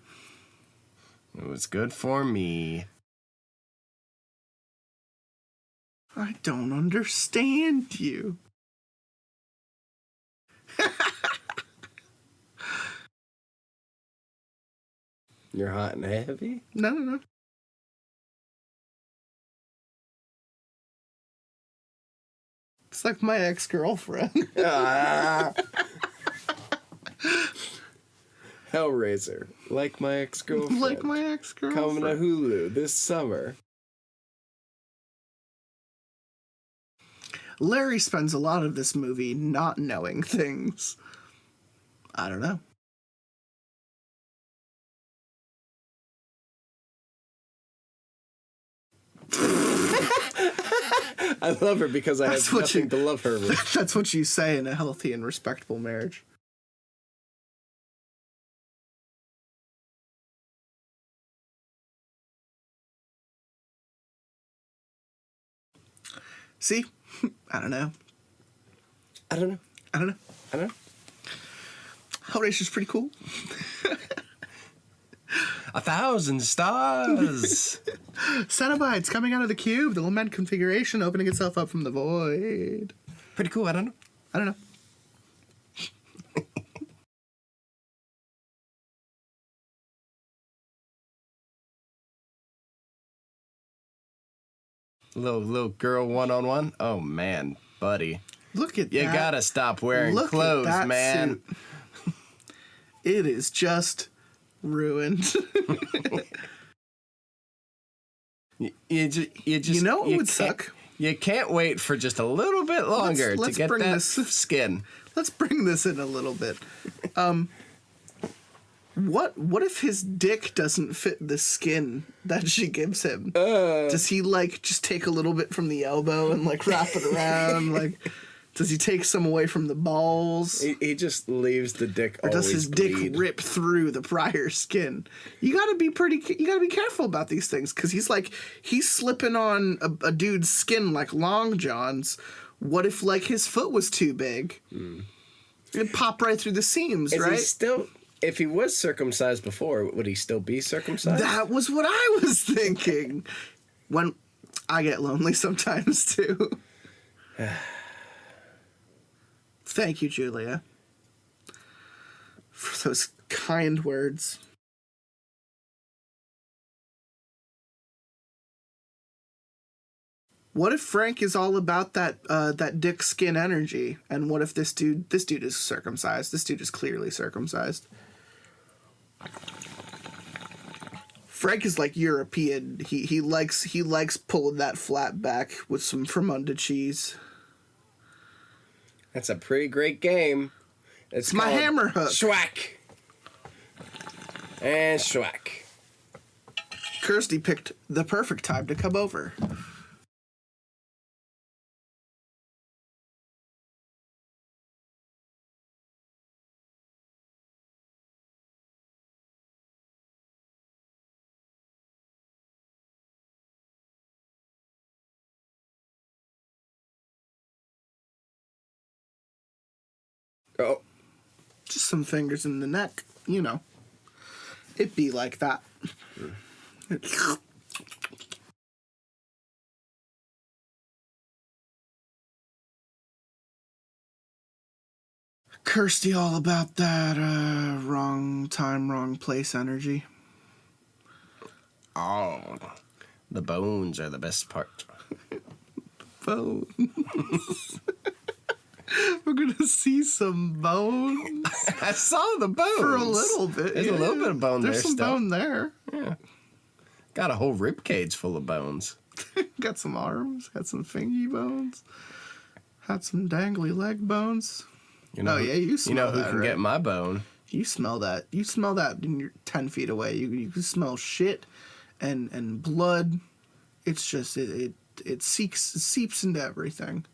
Speaker 6: It was good for me.
Speaker 5: I don't understand you.
Speaker 6: You're hot and heavy?
Speaker 5: No. It's like my ex-girlfriend.
Speaker 6: Hellraiser, like my ex-girlfriend.
Speaker 5: Like my ex-girlfriend.
Speaker 6: Coming to Hulu this summer.
Speaker 5: Larry spends a lot of this movie not knowing things. I don't know.
Speaker 6: I love her because I have nothing to love her with.
Speaker 5: That's what you say in a healthy and respectable marriage. See? I don't know. Hellraiser's pretty cool.
Speaker 6: 1,000 stars.
Speaker 5: Cenobites coming out of the cube, the lament configuration opening itself up from the void.
Speaker 6: Pretty cool. I don't know. Little girl one-on-one. Oh man, buddy.
Speaker 5: Look at
Speaker 6: You
Speaker 5: that.
Speaker 6: gotta stop wearing
Speaker 5: Look
Speaker 6: clothes,
Speaker 5: at that
Speaker 6: man.
Speaker 5: suit. It is just ruined.
Speaker 6: You just
Speaker 5: You know what
Speaker 6: you
Speaker 5: would
Speaker 6: can't-
Speaker 5: suck?
Speaker 6: You can't wait for just a little bit longer
Speaker 5: Let's
Speaker 6: to get
Speaker 5: bring
Speaker 6: that
Speaker 5: this-
Speaker 6: skin.
Speaker 5: Let's bring this in a little bit. What if his dick doesn't fit the skin that she gives him? Does he like just take a little bit from the elbow and like wrap it around? Like, does he take some away from the balls?
Speaker 6: He just leaves the dick.
Speaker 5: Or does
Speaker 6: always
Speaker 5: his dick
Speaker 6: bleed.
Speaker 5: rip through the prior skin? You gotta be careful about these things, because he's slipping on a dude's skin like Long John's. What if like his foot was too big? It'd pop right through the seams,
Speaker 6: Is
Speaker 5: right?
Speaker 6: he still? If he was circumcised before, would he still be circumcised?
Speaker 5: That was what I was thinking. When I get lonely sometimes too. Thank you, Julia, for those kind words. What if Frank is all about that dick skin energy? And what if this dude is circumcised? This dude is clearly circumcised. Frank is like European. He likes pulling that flat back with some Fremunda cheese.
Speaker 6: That's a pretty great game. It's
Speaker 5: my
Speaker 6: called
Speaker 5: hammer hook.
Speaker 6: Schwack. And schwack.
Speaker 5: Kirsty picked the perfect time to come over.
Speaker 6: Oh,
Speaker 5: Just some fingers in the neck, you know. It be like that. Kirsty all about that wrong time, wrong place energy.
Speaker 6: oh, the bones are the best part.
Speaker 5: Bones. We're gonna see some bones
Speaker 6: I saw the bones
Speaker 5: for a little bit.
Speaker 6: There's a little bit of bone
Speaker 5: There's
Speaker 6: there
Speaker 5: some
Speaker 6: still.
Speaker 5: bone there.
Speaker 6: Got a whole rib cage full of bones.
Speaker 5: Got some arms, got some fingy bones, had some dangly leg bones.
Speaker 6: You know,
Speaker 5: Oh, yeah, you smell
Speaker 6: who
Speaker 5: that,
Speaker 6: can
Speaker 5: right?
Speaker 6: get my bone?
Speaker 5: You smell that. You smell that when you're 10 feet away. You can smell shit and blood. It's just it seeps into everything.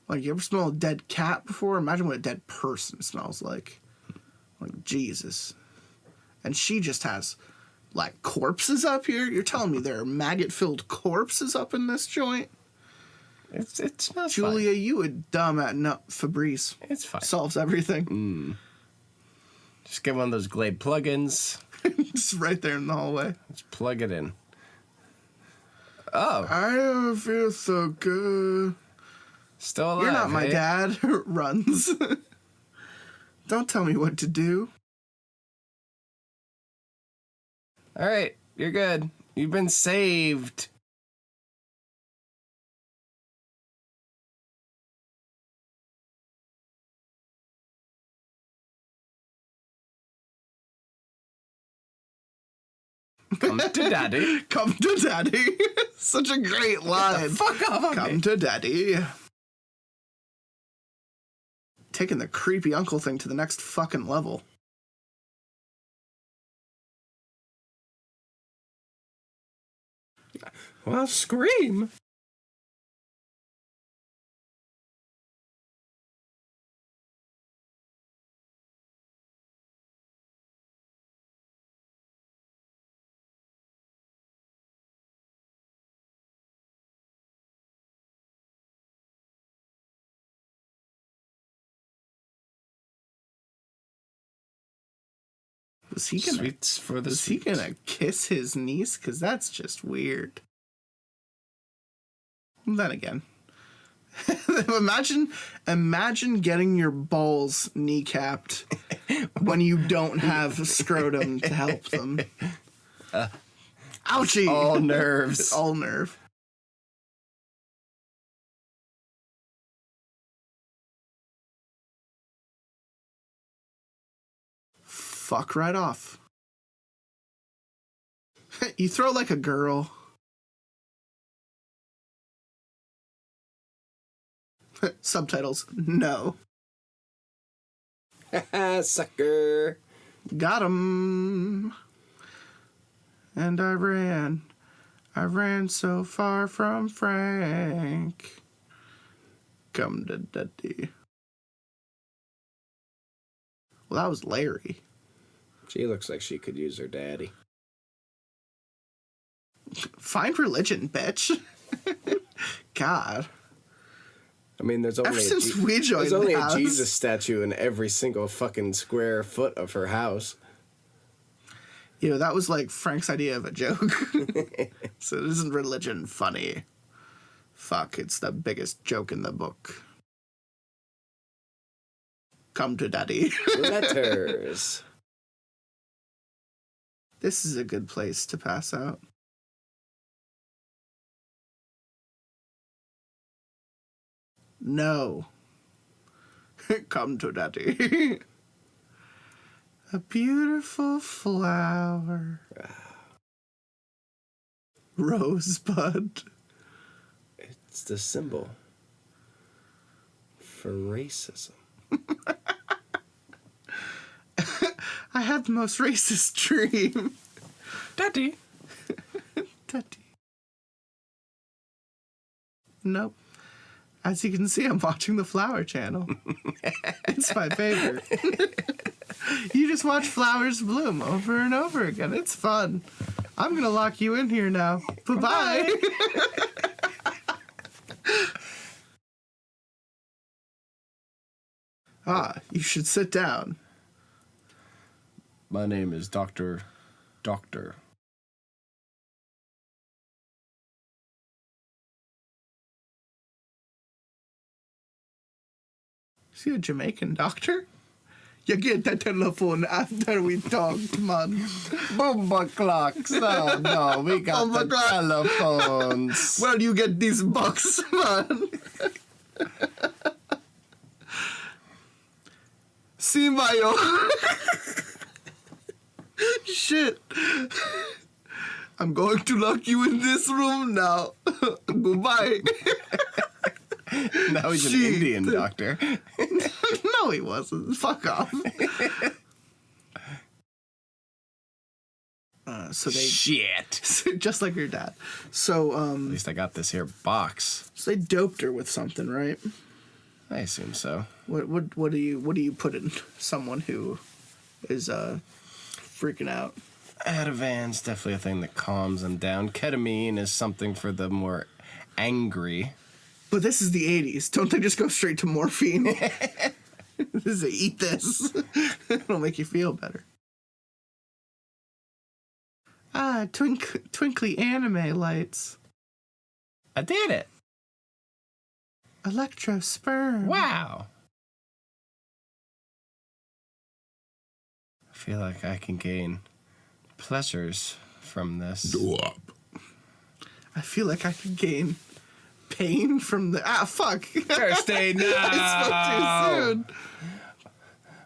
Speaker 5: Like, you ever smell a dead cat before? Imagine what a dead person smells like. Like, Jesus. And she just has, like, corpses up here? You're telling me there are maggot-filled corpses up in this joint?
Speaker 6: It smells
Speaker 5: Julia, you would dumb at no, Febreze.
Speaker 6: fine. It's fine.
Speaker 5: Solves everything.
Speaker 6: Just get one of those Glade plugins.
Speaker 5: Just right there in the hallway.
Speaker 6: Just plug it in. Oh,
Speaker 5: I feel so good.
Speaker 6: still alive.
Speaker 5: You're not my
Speaker 6: hey?
Speaker 5: dad. Runs. Don't tell me what to do.
Speaker 6: All right, you're good. You've been saved. Come to daddy.
Speaker 5: Come to daddy. Such a great line.
Speaker 6: Fuck off of
Speaker 5: Come
Speaker 6: me.
Speaker 5: to daddy. Taking the creepy uncle thing to the next fucking level.
Speaker 6: Well, scream.
Speaker 5: Was he gonna?
Speaker 6: Sweets for the
Speaker 5: Was he
Speaker 6: sweet.
Speaker 5: gonna kiss his niece? Because that's just weird. Then again, imagine getting your balls kneecapped when you don't have scrotum to help them. Ouchie!
Speaker 6: All nerves.
Speaker 5: All nerve. Fuck right off. You throw like a girl. Subtitles, no.
Speaker 6: Sucker.
Speaker 5: Got him. And I ran so far from Frank. Come to daddy. Well, that was Larry.
Speaker 6: She looks like she could use her daddy.
Speaker 5: Find religion, bitch. God.
Speaker 6: I mean, there's only
Speaker 5: Ever since we joined
Speaker 6: there's only
Speaker 5: the
Speaker 6: a
Speaker 5: house.
Speaker 6: Jesus statue in every single fucking square foot of her house.
Speaker 5: You know, that was like Frank's idea of a joke. So it isn't religion funny. Fuck, it's the biggest joke in the book. Come to daddy.
Speaker 6: Letters.
Speaker 5: This is a good place to pass out. No. Come to daddy. A beautiful flower. Rosebud.
Speaker 6: It's the symbol for racism.
Speaker 5: I had the most racist dream.
Speaker 6: Daddy.
Speaker 5: Daddy. Nope. As you can see, I'm watching the Flower Channel. It's my favorite. You just watch flowers bloom over and over again. It's fun. I'm going to lock you in here now. Bye-bye. You should sit down.
Speaker 6: My name is Doctor.
Speaker 5: Is he a Jamaican doctor? You get the telephone after we talked, man.
Speaker 6: Boomba clocks. Oh, no, we got
Speaker 5: Boomba
Speaker 6: the
Speaker 5: clock.
Speaker 6: telephones.
Speaker 5: Well, you get these bucks, man. See, Mayo. Shit. I'm going to lock you in this room now. Goodbye.
Speaker 6: Now he's an
Speaker 5: Shit.
Speaker 6: Indian doctor.
Speaker 5: No, he wasn't. Fuck off. So they
Speaker 6: Shit.
Speaker 5: just like your dad. So
Speaker 6: At least I got this here box.
Speaker 5: so they doped her with something, right?
Speaker 6: I assume so.
Speaker 5: What do you put in someone who is freaking out?
Speaker 6: Ativan's definitely a thing that calms them down. Ketamine is something for the more angry.
Speaker 5: But this is the 80s. Don't they just go straight to morphine? This is eat this. It'll make you feel better. Twinkly anime lights.
Speaker 6: I did it.
Speaker 5: Electrosperm.
Speaker 6: Wow. I feel like I can gain pleasures from this.
Speaker 5: I feel like I could gain pain from the... fuck.
Speaker 6: Kirsty, no!
Speaker 5: I spoke too soon.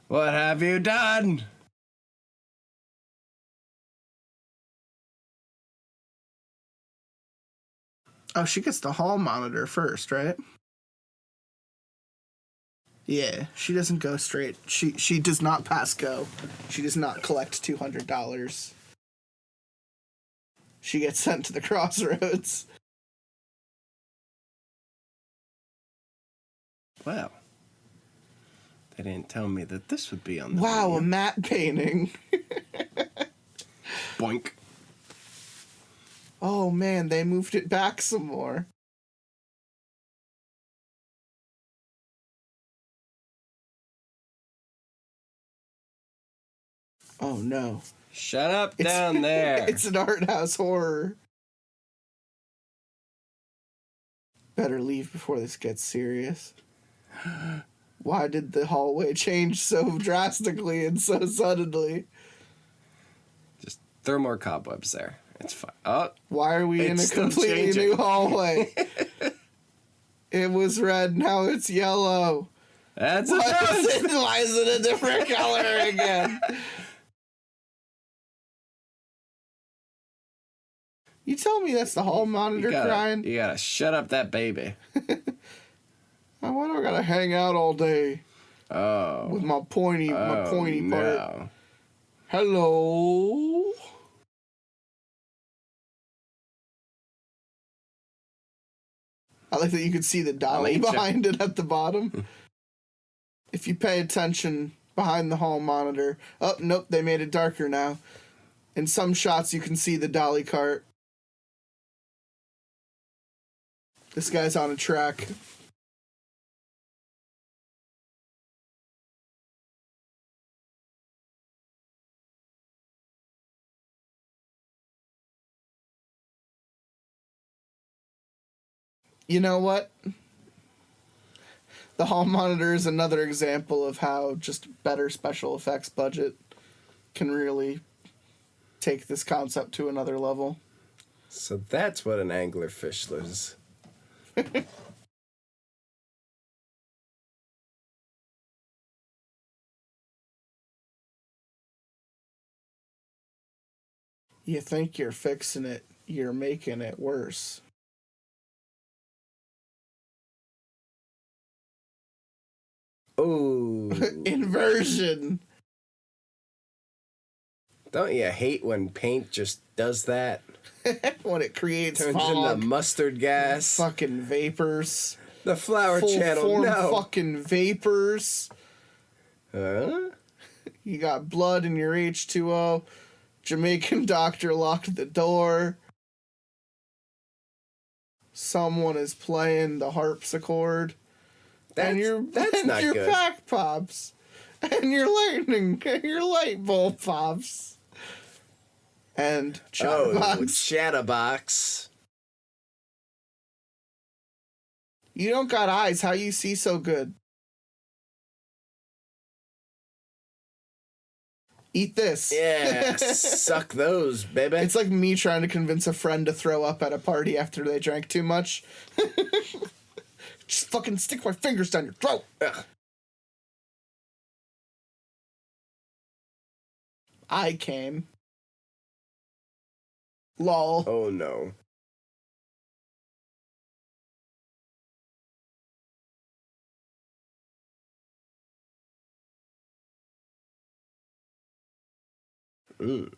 Speaker 6: What have you done?
Speaker 5: Oh, she gets the hall monitor first, right? Yeah, she doesn't go straight. She does not pass go. She does not collect $200. She gets sent to the crossroads.
Speaker 6: Well, they didn't tell me that this would be on the
Speaker 5: Wow, a
Speaker 6: menu.
Speaker 5: matte painting.
Speaker 6: Boink.
Speaker 5: Oh man, they moved it back some more. Oh no.
Speaker 6: Shut up down there.
Speaker 5: It's an art house horror. Better leave before this gets serious. Why did the hallway change so drastically and so suddenly?
Speaker 6: Just throw more cobwebs there. It's fine. Oh,
Speaker 5: Why are we in a
Speaker 6: It's still
Speaker 5: completely
Speaker 6: changing.
Speaker 5: new hallway? It was red, now it's yellow.
Speaker 6: that's
Speaker 5: Why is
Speaker 6: enough.
Speaker 5: why is it a different color again? You tell me that's the hall monitor crying?
Speaker 6: You gotta shut up that baby.
Speaker 5: Why do I gotta hang out all day
Speaker 6: Oh.
Speaker 5: with my pointy part?
Speaker 6: No.
Speaker 5: Hello? I like that you can see the dolly
Speaker 6: Nature.
Speaker 5: behind it at the bottom. If you pay attention behind the hall monitor. Oh, nope, they made it darker now. In some shots, you can see the dolly cart. This guy's on a track. You know what? The hall monitor is another example of how just better special effects budget can really take this concept to another level.
Speaker 6: So that's what an anglerfish is.
Speaker 5: You think you're fixing it, you're making it worse.
Speaker 6: Oh.
Speaker 5: Inversion.
Speaker 6: Don't you hate when paint just does that?
Speaker 5: When it creates
Speaker 6: Turns
Speaker 5: fog,
Speaker 6: into mustard gas.
Speaker 5: fucking vapors.
Speaker 6: The flower
Speaker 5: Full
Speaker 6: channel,
Speaker 5: form
Speaker 6: no.
Speaker 5: fucking vapors.
Speaker 6: Huh?
Speaker 5: You got blood in your H2O. Jamaican doctor locked the door. Someone is playing the harpsichord. And
Speaker 6: That's not
Speaker 5: your
Speaker 6: good.
Speaker 5: back pops. And your light bulb pops. And
Speaker 6: Oh,
Speaker 5: chatterbox.
Speaker 6: Chatterbox.
Speaker 5: You don't got eyes. How you see so good? Eat this.
Speaker 6: Yeah, suck those, baby.
Speaker 5: It's like me trying to convince a friend to throw up at a party after they drank too much. Just fucking stick my fingers down your throat.
Speaker 6: Ugh.
Speaker 5: I came. Lol.
Speaker 6: Oh no. Mm.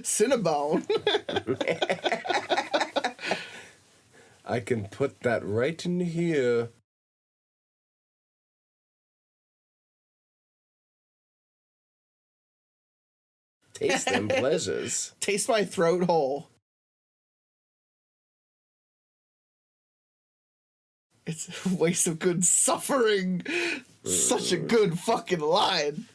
Speaker 5: Cinnabone.
Speaker 6: I can put that right in here. Taste them pleasures.
Speaker 5: Taste my throat hole. It's a waste of good suffering. Such a good fucking line.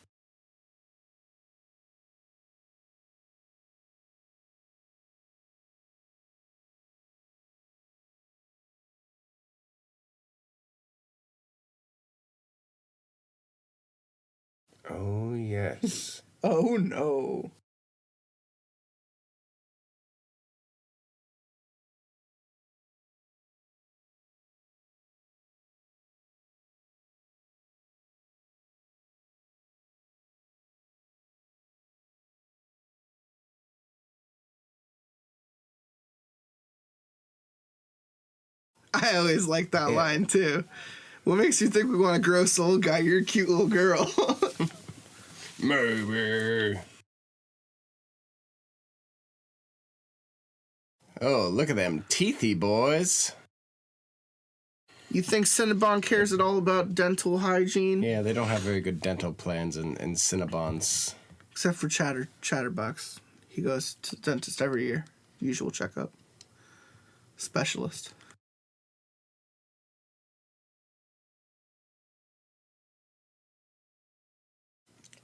Speaker 6: Oh yes.
Speaker 5: Oh no. I always like that
Speaker 6: Yeah.
Speaker 5: line too. What makes you think we want a gross old guy? You're a cute little girl.
Speaker 6: Maybe. Oh, look at them teethy boys.
Speaker 5: You think Cinnabon cares at all about dental hygiene?
Speaker 6: Yeah, they don't have very good dental plans in Cinnabons.
Speaker 5: Except for Chatterbox. He goes to the dentist every year. Usual checkup. Specialist.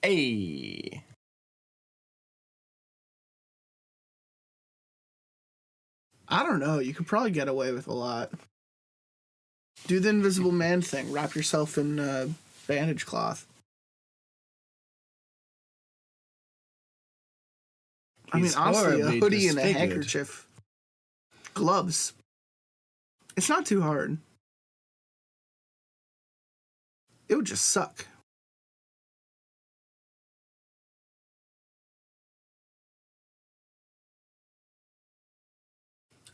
Speaker 6: Hey.
Speaker 5: I don't know. You could probably get away with a lot. Do the Invisible Man thing. Wrap yourself in bandage cloth. I mean,
Speaker 6: He's
Speaker 5: honestly, a
Speaker 6: horribly
Speaker 5: hoodie and a
Speaker 6: disfigured.
Speaker 5: handkerchief. Gloves. It's not too hard. It would just suck.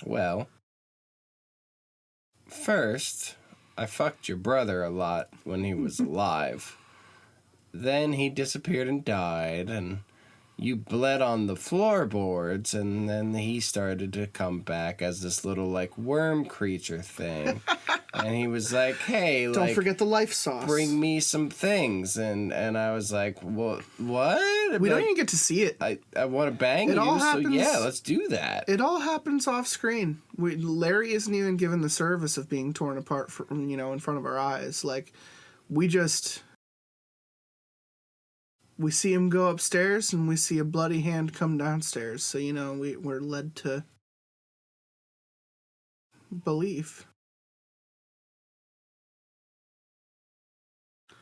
Speaker 6: Well, first, I fucked your brother a lot when he was alive. Then he disappeared and died, and you bled on the floorboards, and then he started to come back as this little, like, worm creature thing. And he was like, hey,
Speaker 5: Don't
Speaker 6: like,
Speaker 5: forget the life sauce.
Speaker 6: bring me some things. And I was like, well, what?
Speaker 5: We don't
Speaker 6: Like,
Speaker 5: even get to see it.
Speaker 6: I want to bang
Speaker 5: It
Speaker 6: you,
Speaker 5: all
Speaker 6: so
Speaker 5: happens-
Speaker 6: yeah, let's do that.
Speaker 5: It all happens off screen. Larry isn't even given the service of being torn apart from, in front of our eyes. Like, we see him go upstairs and we see a bloody hand come downstairs. So, we're led to believe.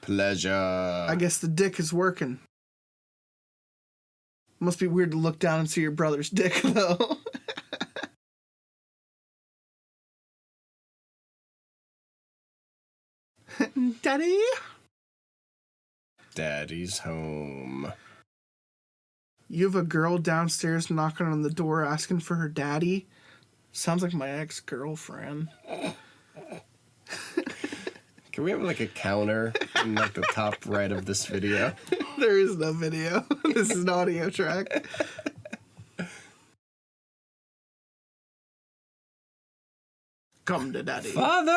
Speaker 6: Pleasure.
Speaker 5: I guess the dick is working. Must be weird to look down and see your brother's dick, though. Daddy?
Speaker 6: Daddy's home.
Speaker 5: You have a girl downstairs knocking on the door asking for her daddy? Sounds like my ex-girlfriend.
Speaker 6: Can we have like a counter in like the top right of this video?
Speaker 5: There is no video. This is an audio track. Come to daddy.
Speaker 6: Father!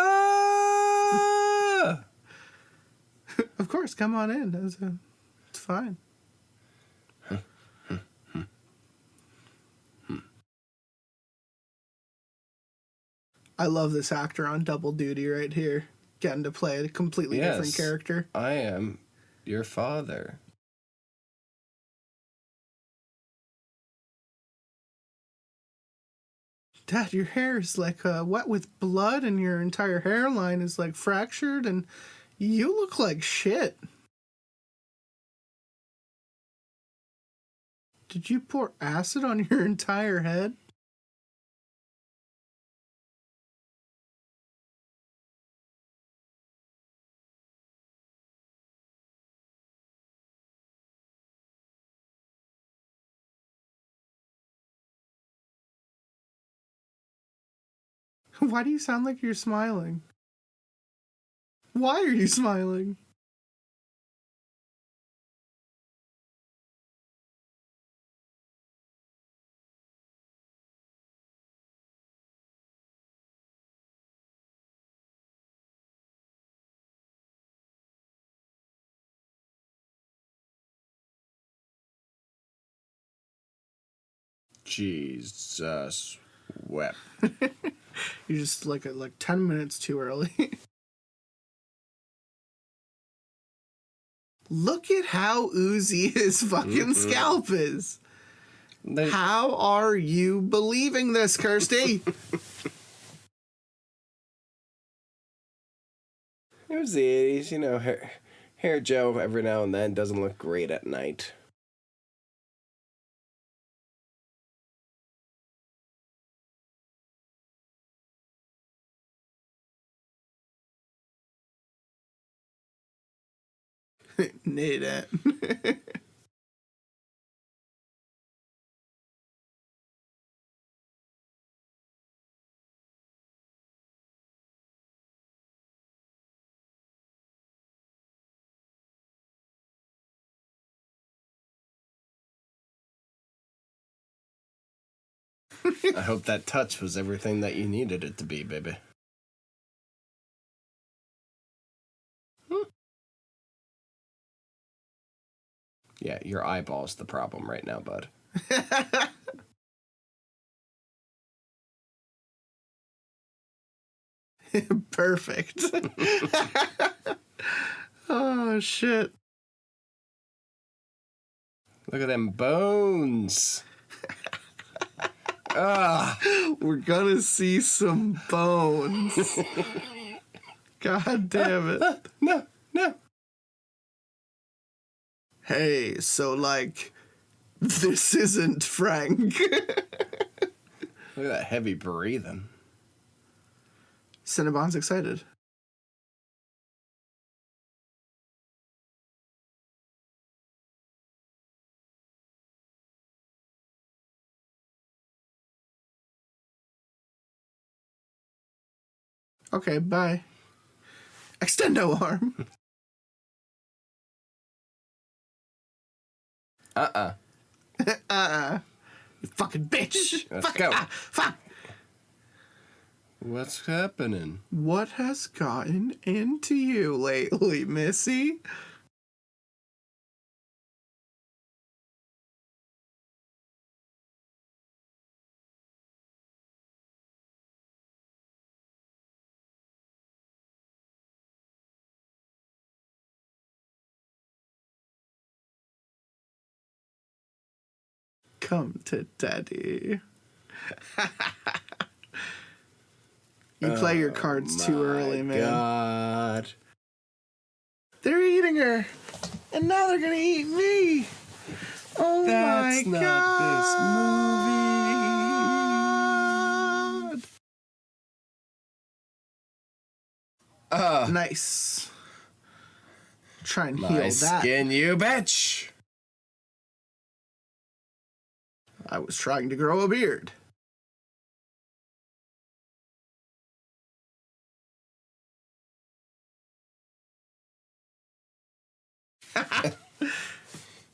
Speaker 5: Of course, come on in. It's fine. I love this actor on double duty right here. Getting to play a completely different
Speaker 6: Yes.
Speaker 5: character.
Speaker 6: I am your father.
Speaker 5: Dad, your hair is like wet with blood and your entire hairline is like fractured and you look like shit. Did you pour acid on your entire head? Why do you sound like you're smiling? Why are you smiling?
Speaker 6: Jesus wept.
Speaker 5: You're just like 10 minutes too early. Look at how oozy his fucking scalp is. How are you believing this, Kirsty?
Speaker 6: It was the 80s, you know, hair Joe every now and then doesn't look great at night.
Speaker 5: Need it.
Speaker 6: I hope that touch was everything that you needed it to be, baby. Yeah, your eyeball's the problem right now, bud.
Speaker 5: Perfect. Oh, shit.
Speaker 6: Look at them bones.
Speaker 5: We're gonna see some bones. God damn it.
Speaker 6: No.
Speaker 5: Hey, so like, this isn't Frank.
Speaker 6: Look at that heavy breathing.
Speaker 5: Cinnabon's excited. Okay, bye. Extendo arm. You fucking bitch.
Speaker 6: Let's
Speaker 5: Fuck.
Speaker 6: go.
Speaker 5: Fuck.
Speaker 6: What's happening?
Speaker 5: What has gotten into you lately, Missy? Come to daddy. You play your cards too early, man.
Speaker 6: God.
Speaker 5: They're eating her. And now they're gonna eat me. Oh
Speaker 6: That's
Speaker 5: my
Speaker 6: not
Speaker 5: god. Nice. Try and heal
Speaker 6: My
Speaker 5: that.
Speaker 6: skin, you bitch.
Speaker 5: I was trying to grow a beard.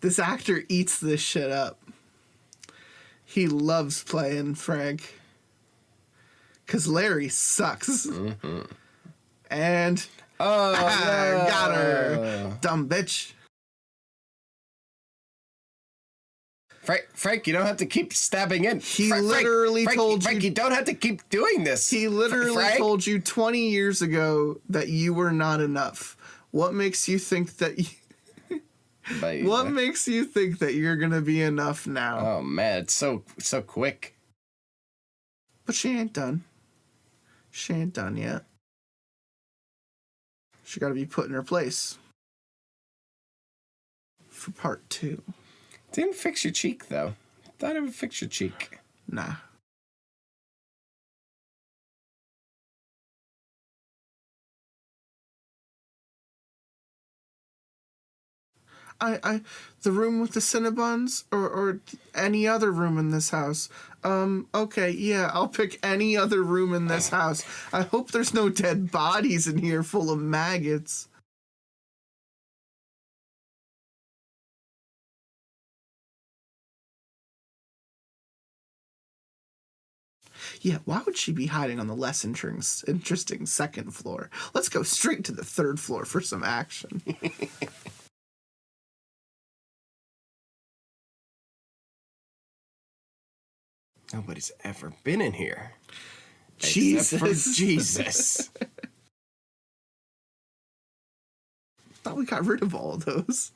Speaker 5: This actor eats this shit up. He loves playing Frank. Because Larry sucks.
Speaker 6: Mm-hmm.
Speaker 5: And got her. Dumb bitch.
Speaker 6: Frank, you don't have to keep stabbing in.
Speaker 5: He literally told you.
Speaker 6: Frank, you don't have to keep doing this.
Speaker 5: He literally
Speaker 6: Frank?
Speaker 5: told you 20 years ago that you were not enough. What makes you think that What makes you think that you're gonna be enough now?
Speaker 6: Oh man, it's so quick.
Speaker 5: But she ain't done. She ain't done yet. She gotta be put in her place. For part 2.
Speaker 6: Didn't fix your cheek though. Thought it would fix your cheek.
Speaker 5: Nah. The room with the Cinnabons or any other room in this house. Okay, yeah, I'll pick any other room in this house. I hope there's no dead bodies in here full of maggots. Yeah, why would she be hiding on the less interesting second floor? Let's go straight to the third floor for some action.
Speaker 6: Nobody's ever been in here.
Speaker 5: Jesus.
Speaker 6: Except for Jesus.
Speaker 5: Thought we got rid of all of those.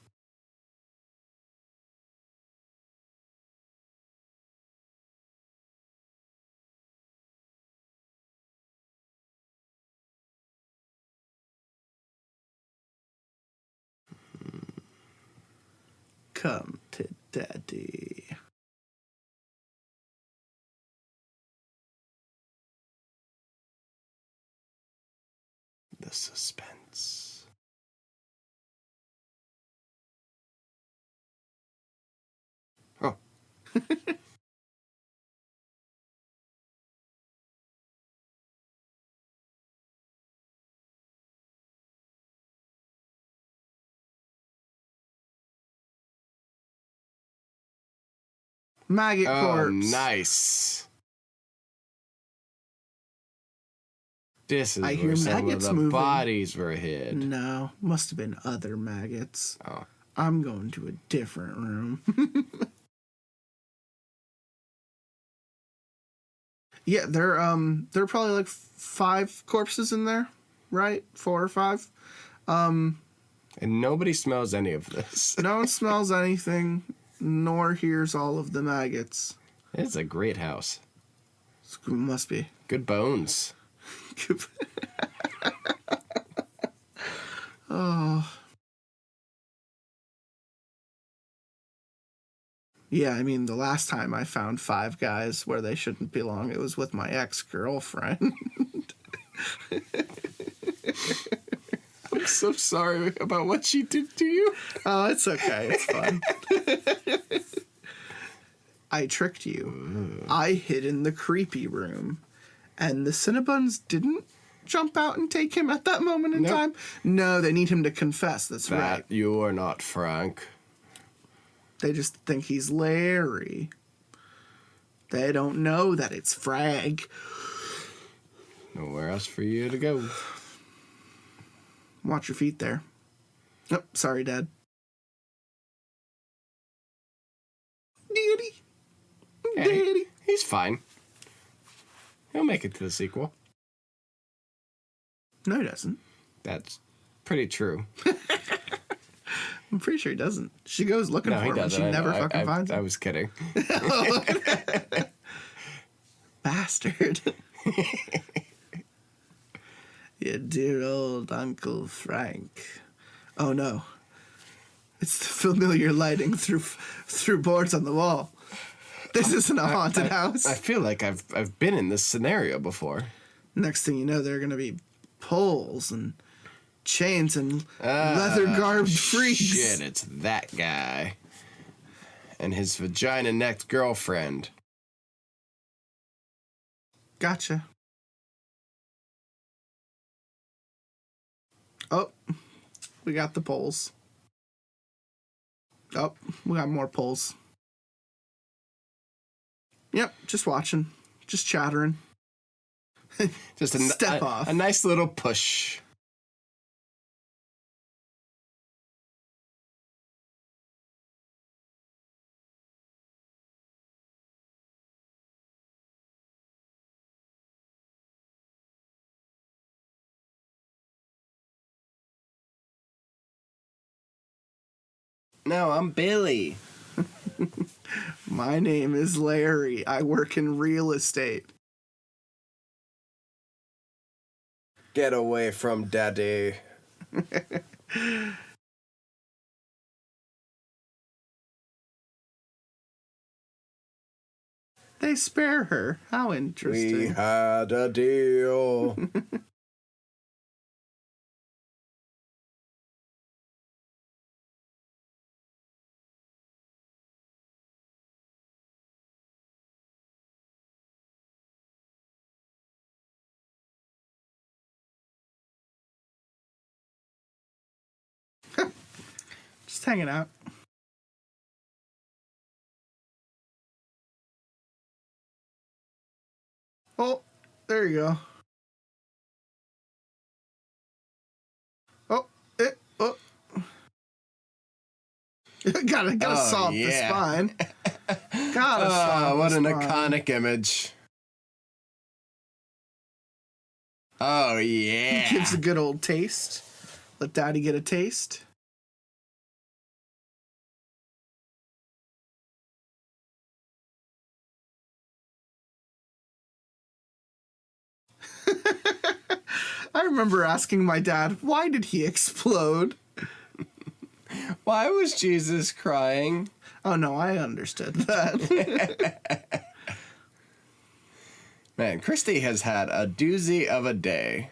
Speaker 5: Come to daddy.
Speaker 6: The suspense. Oh.
Speaker 5: Maggot corpse.
Speaker 6: Nice. This is
Speaker 5: I
Speaker 6: where
Speaker 5: hear
Speaker 6: some
Speaker 5: maggots
Speaker 6: of the
Speaker 5: moving.
Speaker 6: bodies were hid.
Speaker 5: No, must have been other maggots.
Speaker 6: Oh.
Speaker 5: I'm going to a different room. Yeah, there are probably like 5 corpses in there, right? 4 or 5.
Speaker 6: And nobody smells any of this.
Speaker 5: No one smells anything. nor hears all of the maggots.
Speaker 6: It's a great house.
Speaker 5: Must be.
Speaker 6: Good bones.
Speaker 5: Oh. Yeah, I mean, the last time I found 5 guys where they shouldn't belong, it was with my ex-girlfriend.
Speaker 6: I'm so sorry about what she did to you.
Speaker 5: Oh, it's okay. It's fun. I tricked you. I hid in the creepy room, and the Cinnabuns didn't jump out and take him at that moment in time. No, they need him to confess. That's right.
Speaker 6: You are not Frank.
Speaker 5: They just think he's Larry. They don't know that it's Frank.
Speaker 6: Nowhere else for you to go.
Speaker 5: Watch your feet there. Oh, sorry, Dad. Daddy. Daddy.
Speaker 6: He's fine. He'll make it to the sequel.
Speaker 5: No, he doesn't.
Speaker 6: That's pretty true.
Speaker 5: I'm pretty sure he doesn't. She goes looking for him and she never fucking finds him.
Speaker 6: I was kidding.
Speaker 5: Bastard. You dear old Uncle Frank. Oh no. It's the familiar lighting through boards on the wall. This isn't a haunted house.
Speaker 6: I feel like I've been in this scenario before.
Speaker 5: Next thing you know, there are going to be poles and chains and leather-garbed freaks.
Speaker 6: Shit, it's that guy. And his vagina-necked girlfriend.
Speaker 5: Gotcha. Oh, we got the poles. Oh, we got more poles. Yep, just watching. Just chattering.
Speaker 6: Just
Speaker 5: Step off.
Speaker 6: A nice little push. No, I'm Billy.
Speaker 5: My name is Larry. I work in real estate.
Speaker 6: Get away from Daddy.
Speaker 5: They spare her. How interesting.
Speaker 6: We had a deal.
Speaker 5: Just hanging out. Oh, there you go. Oh. gotta saw up the spine. Gotta saw up
Speaker 6: what
Speaker 5: the
Speaker 6: an
Speaker 5: spine.
Speaker 6: iconic image. Oh, yeah.
Speaker 5: He gives a good old taste. Let Daddy get a taste. I remember asking my dad, why did he explode?
Speaker 6: Why was Jesus crying?
Speaker 5: Oh, no, I understood that.
Speaker 6: Man, Christy has had a doozy of a day.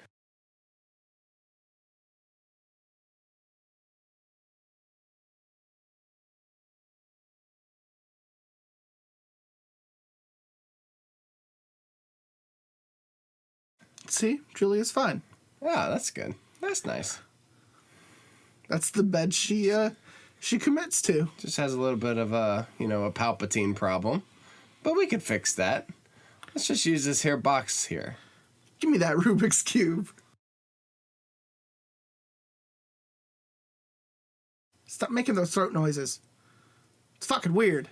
Speaker 5: See, Julia's fine.
Speaker 6: Yeah, that's good. That's nice.
Speaker 5: That's the bed she commits to.
Speaker 6: Just has a little bit of a Palpatine problem. But we could fix that. Let's just use this here box here.
Speaker 5: Give me that Rubik's Cube. Stop making those throat noises. It's fucking weird.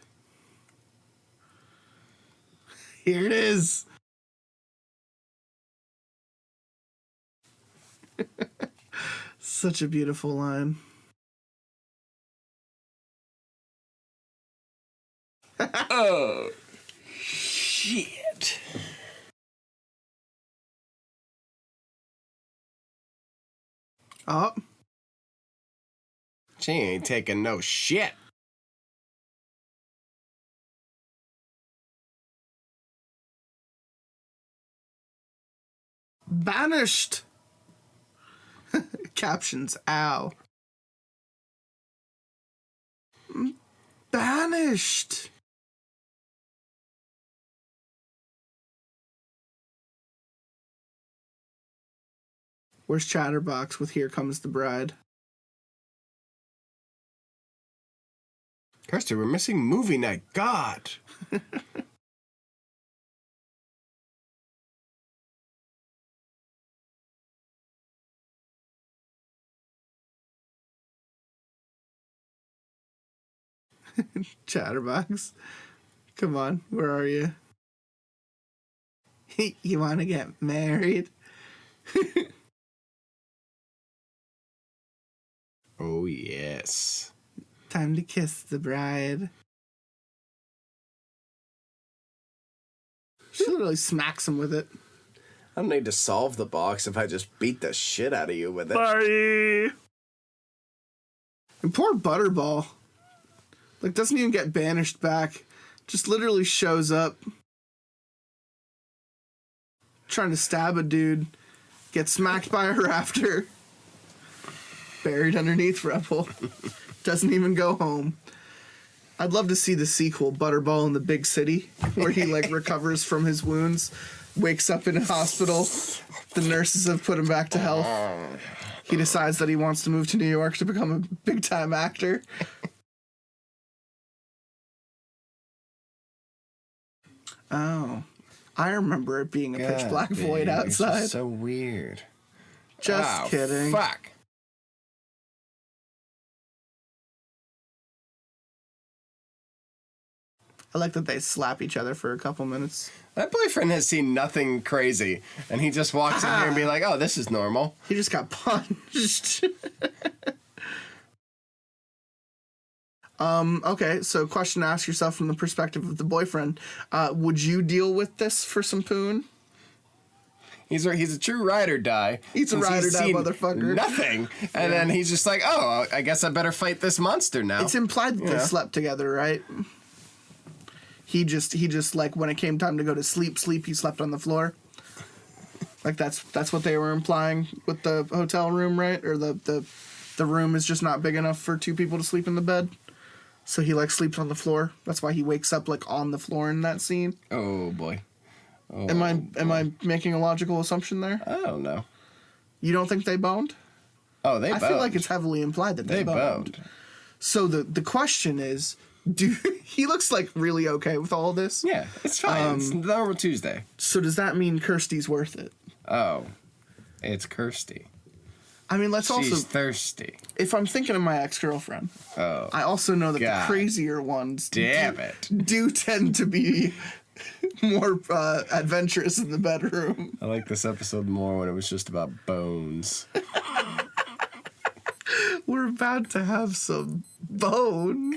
Speaker 5: Here it is. Such a beautiful line.
Speaker 6: Oh, shit.
Speaker 5: Oh,
Speaker 6: She ain't taking no shit.
Speaker 5: banished. Captions, ow. Banished. Where's Chatterbox with Here Comes the Bride?
Speaker 6: Kirsty, we're missing movie night. God.
Speaker 5: Chatterbox. Come on, where are you? You want to get married?
Speaker 6: Oh, yes.
Speaker 5: Time to kiss the bride. She literally smacks him with it.
Speaker 6: I don't need to solve the box if I just beat the shit out of you with it.
Speaker 5: Bye. And poor Butterball. Like, doesn't even get banished back. Just literally shows up. Trying to stab a dude. Gets smacked by a rafter. Buried underneath Rebel. Doesn't even go home. I'd love to see the sequel, Butterball in the Big City, where he like recovers from his wounds, wakes up in a hospital. The nurses have put him back to health. He decides that he wants to move to New York to become a big-time actor. Oh, I remember it being a pitch black void outside.
Speaker 6: So weird.
Speaker 5: Just kidding.
Speaker 6: Fuck.
Speaker 5: I like that they slap each other for a couple minutes.
Speaker 6: That boyfriend has seen nothing crazy, and he just walks in here and be like, "Oh, this is normal."
Speaker 5: He just got punched. Okay, so question to ask yourself from the perspective of the boyfriend. Would you deal with this for some poon?
Speaker 6: He's a true ride or die.
Speaker 5: He's a ride or die
Speaker 6: seen
Speaker 5: motherfucker.
Speaker 6: Nothing. And then he's just like, "Oh, I guess I better fight this monster now."
Speaker 5: It's implied that they slept together, right? He just like when it came time to go to sleep, he slept on the floor. Like that's what they were implying with the hotel room, right? Or the room is just not big enough for two people to sleep in the bed. So he like sleeps on the floor. That's why he wakes up like on the floor in that scene.
Speaker 6: Oh boy. Oh,
Speaker 5: am I making a logical assumption there?
Speaker 6: I don't know.
Speaker 5: You don't think they boned?
Speaker 6: Oh, they
Speaker 5: I
Speaker 6: boned.
Speaker 5: feel like it's heavily implied that they boned. So the question is, he looks like really okay with all of this?
Speaker 6: Yeah, it's fine. It's normal Tuesday.
Speaker 5: So does that mean Kirsty's worth it?
Speaker 6: Oh, it's Kirsty.
Speaker 5: I mean,
Speaker 6: She's thirsty.
Speaker 5: If I'm thinking of my ex-girlfriend, I also know that the crazier ones do tend to be more adventurous in the bedroom.
Speaker 6: I like this episode more when it was just about bones.
Speaker 5: We're about to have some bones.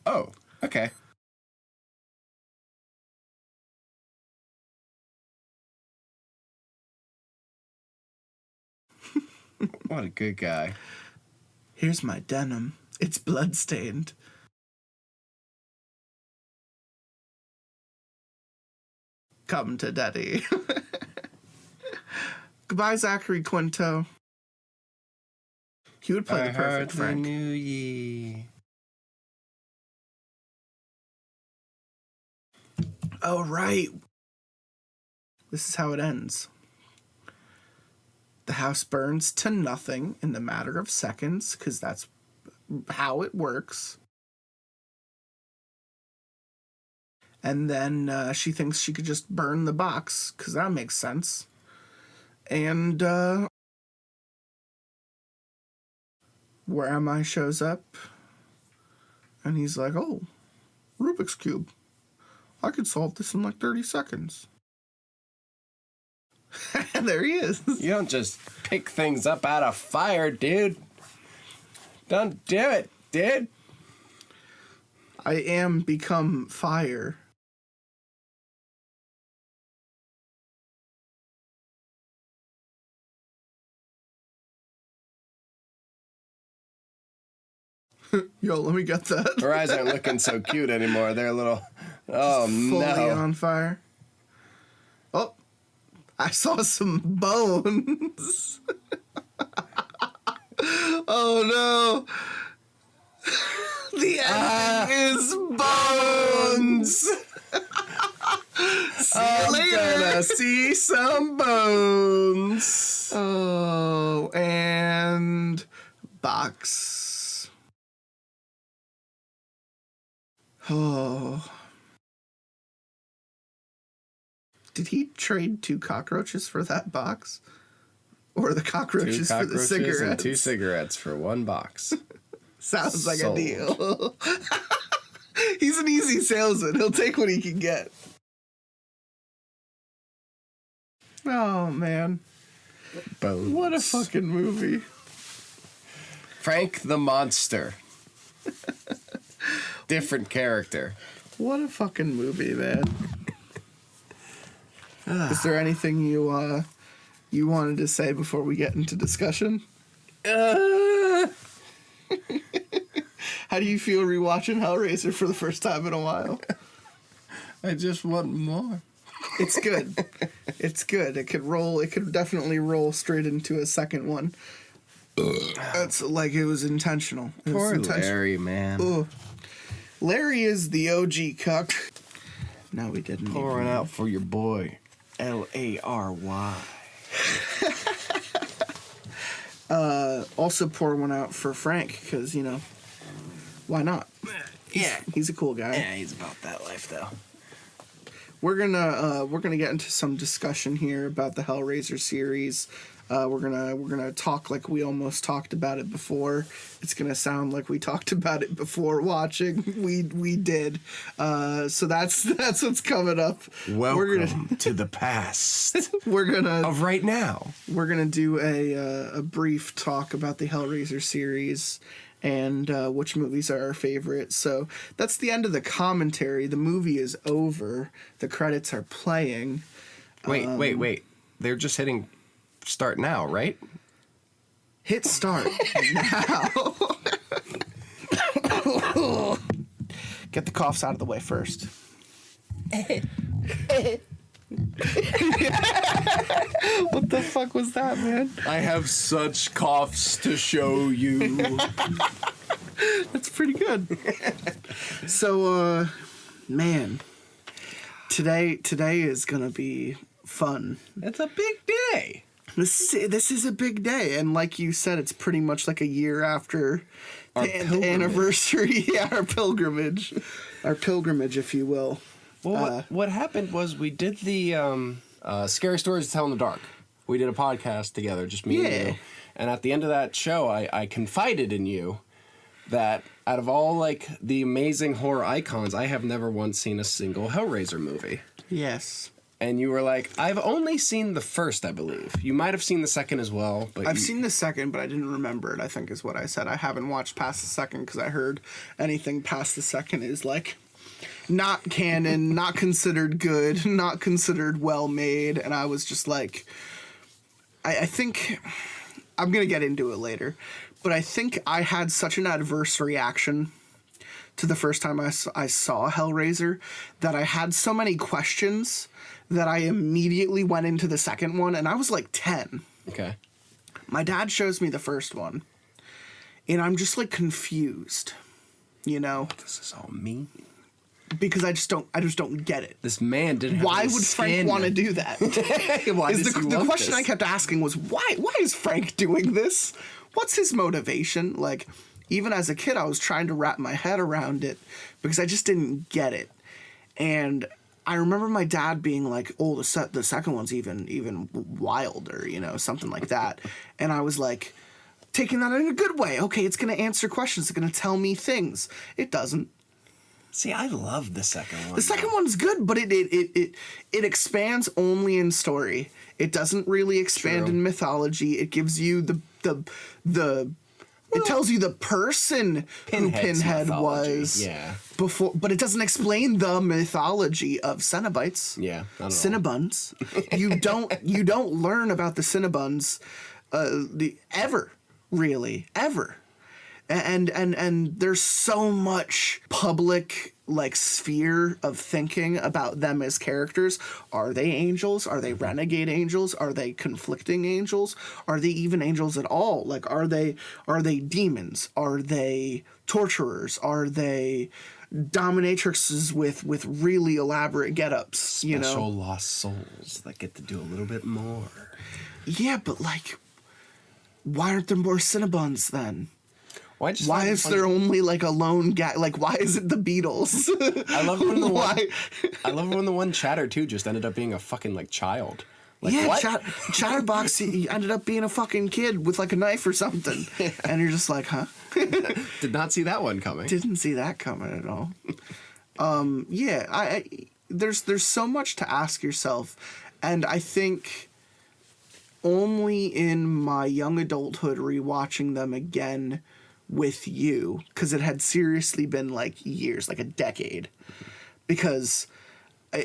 Speaker 6: Oh, okay. What a good guy.
Speaker 5: Here's my denim. It's bloodstained. Come to daddy. Goodbye, Zachary Quinto. He would play the perfect Frank.
Speaker 6: Knew ye.
Speaker 5: Oh, right. This is how it ends. The house burns to nothing in the matter of seconds, because that's how it works. And then she thinks she could just burn the box, because that makes sense. And Where Am I shows up, and he's like, "Oh, Rubik's Cube. I could solve this in like 30 seconds." And there he is.
Speaker 6: You don't just pick things up out of fire, dude. Don't do it, dude.
Speaker 5: I am become fire. Yo, let me get that.
Speaker 6: Her eyes aren't looking so cute anymore. They're a little... Oh,
Speaker 5: Fully
Speaker 6: no.
Speaker 5: on fire. Oh, I saw some bones. Oh, no. The ending is bones. See you
Speaker 6: I'm
Speaker 5: later.
Speaker 6: gonna see some bones.
Speaker 5: Oh, and box. Oh. Did he trade 2 cockroaches for that box? Or the cockroaches, for the cigarettes?
Speaker 6: And 2 cigarettes for 1 box.
Speaker 5: Sounds like
Speaker 6: Sold.
Speaker 5: a deal. He's an easy salesman. He'll take what he can get. Oh, man.
Speaker 6: Bones.
Speaker 5: What a fucking movie.
Speaker 6: Frank the Monster. Different character.
Speaker 5: What a fucking movie, man. Is there anything you wanted to say before we get into discussion? How do you feel rewatching Hellraiser for the first time in a while?
Speaker 6: I just want more.
Speaker 5: It's good. It's good. It could definitely roll straight into a second one. That's like it was intentional.
Speaker 6: Poor Larry, man.
Speaker 5: Ugh. Larry is the OG cuck. No, we didn't.
Speaker 6: Pouring out for your boy, Lary.
Speaker 5: Also pour one out for Frank, because, why not? He's a cool guy.
Speaker 6: Yeah, he's about that life, though.
Speaker 5: We're gonna get into some discussion here about the Hellraiser series. We're gonna talk like we almost talked about it before. It's gonna sound like we talked about it before watching. We did. So that's what's coming up.
Speaker 6: Welcome to the past
Speaker 5: We're gonna
Speaker 6: of right now.
Speaker 5: We're gonna do a brief talk about the Hellraiser series and which movies are our favorite. So that's the end of the commentary. The movie is over. The credits are playing.
Speaker 6: Wait. They're just hitting start now, right?
Speaker 5: Hit start now. Get the coughs out of the way first. What the fuck was that, man?
Speaker 6: I have such coughs to show you.
Speaker 5: That's pretty good. So, man, today is gonna be fun.
Speaker 6: It's a big day.
Speaker 5: This is a big day, and like you said, it's pretty much like a year after the anniversary. Yeah, our pilgrimage, if you will.
Speaker 6: Well, what happened was we did the Scary Stories to Tell in the Dark. We did a podcast together, just me and you. And at the end of that show, I confided in you that out of all like the amazing horror icons, I have never once seen a single Hellraiser movie.
Speaker 5: Yes.
Speaker 6: And you were like, I've only seen the first, I believe. You might have seen the second as well. But
Speaker 5: I've seen the second, but I didn't remember it, I think is what I said. I haven't watched past the second because I heard anything past the second is like not canon, not considered good, not considered well made. And I was just like, I think I'm going to get into it later, but I think I had such an adverse reaction to the first time I saw Hellraiser that I had so many questions that I immediately went into the second one, and I was like 10.
Speaker 6: Okay.
Speaker 5: My dad shows me the first one, and I'm just like confused,
Speaker 6: This is all me.
Speaker 5: because I just don't get it.
Speaker 6: This man didn't have
Speaker 5: Why
Speaker 6: any
Speaker 5: would Frank
Speaker 6: skin.
Speaker 5: want to do that?
Speaker 6: Why
Speaker 5: Is
Speaker 6: does he
Speaker 5: the
Speaker 6: want
Speaker 5: question
Speaker 6: this?
Speaker 5: I kept asking was why is Frank doing this? What's his motivation? Like, even as a kid, I was trying to wrap my head around it because I just didn't get it. And I remember my dad being like, "Oh, the second one's even wilder," something like that. And I was like, taking that in a good way. Okay, it's going to answer questions. It's going to tell me things. It doesn't.
Speaker 6: See, I love the second one.
Speaker 5: The second one's good, but it expands only in story. It doesn't really expand
Speaker 6: True.
Speaker 5: in mythology. It gives you the It tells you the person who Pinhead
Speaker 6: mythology.
Speaker 5: was
Speaker 6: Yeah.
Speaker 5: before, but it doesn't explain the mythology of Cenobites.
Speaker 6: Yeah, not at all.
Speaker 5: Cinnabons. you don't learn about the Cinnabons ever, really, ever. And there's so much public like sphere of thinking about them as characters. Are they angels? Are they renegade angels? Are they conflicting angels? Are they even angels at all? Like are they demons? Are they torturers? Are they dominatrixes with really elaborate get-ups, you know?
Speaker 6: Special lost souls that get to do a little bit more.
Speaker 5: Yeah, but like why aren't there more Cinnabons then?
Speaker 6: Why
Speaker 5: is there only like a lone guy? Like, why is it the Beatles?
Speaker 6: I love when the one. I love when the one Chatter too just ended up being a fucking like child. Like,
Speaker 5: yeah,
Speaker 6: what?
Speaker 5: Chatterbox he ended up being a fucking kid with like a knife or something, and you're just like, huh?
Speaker 6: Did not see that one coming.
Speaker 5: Didn't see that coming at all. Yeah, I there's so much to ask yourself, and I think only in my young adulthood rewatching them again with you, because it had seriously been like years, like a decade, because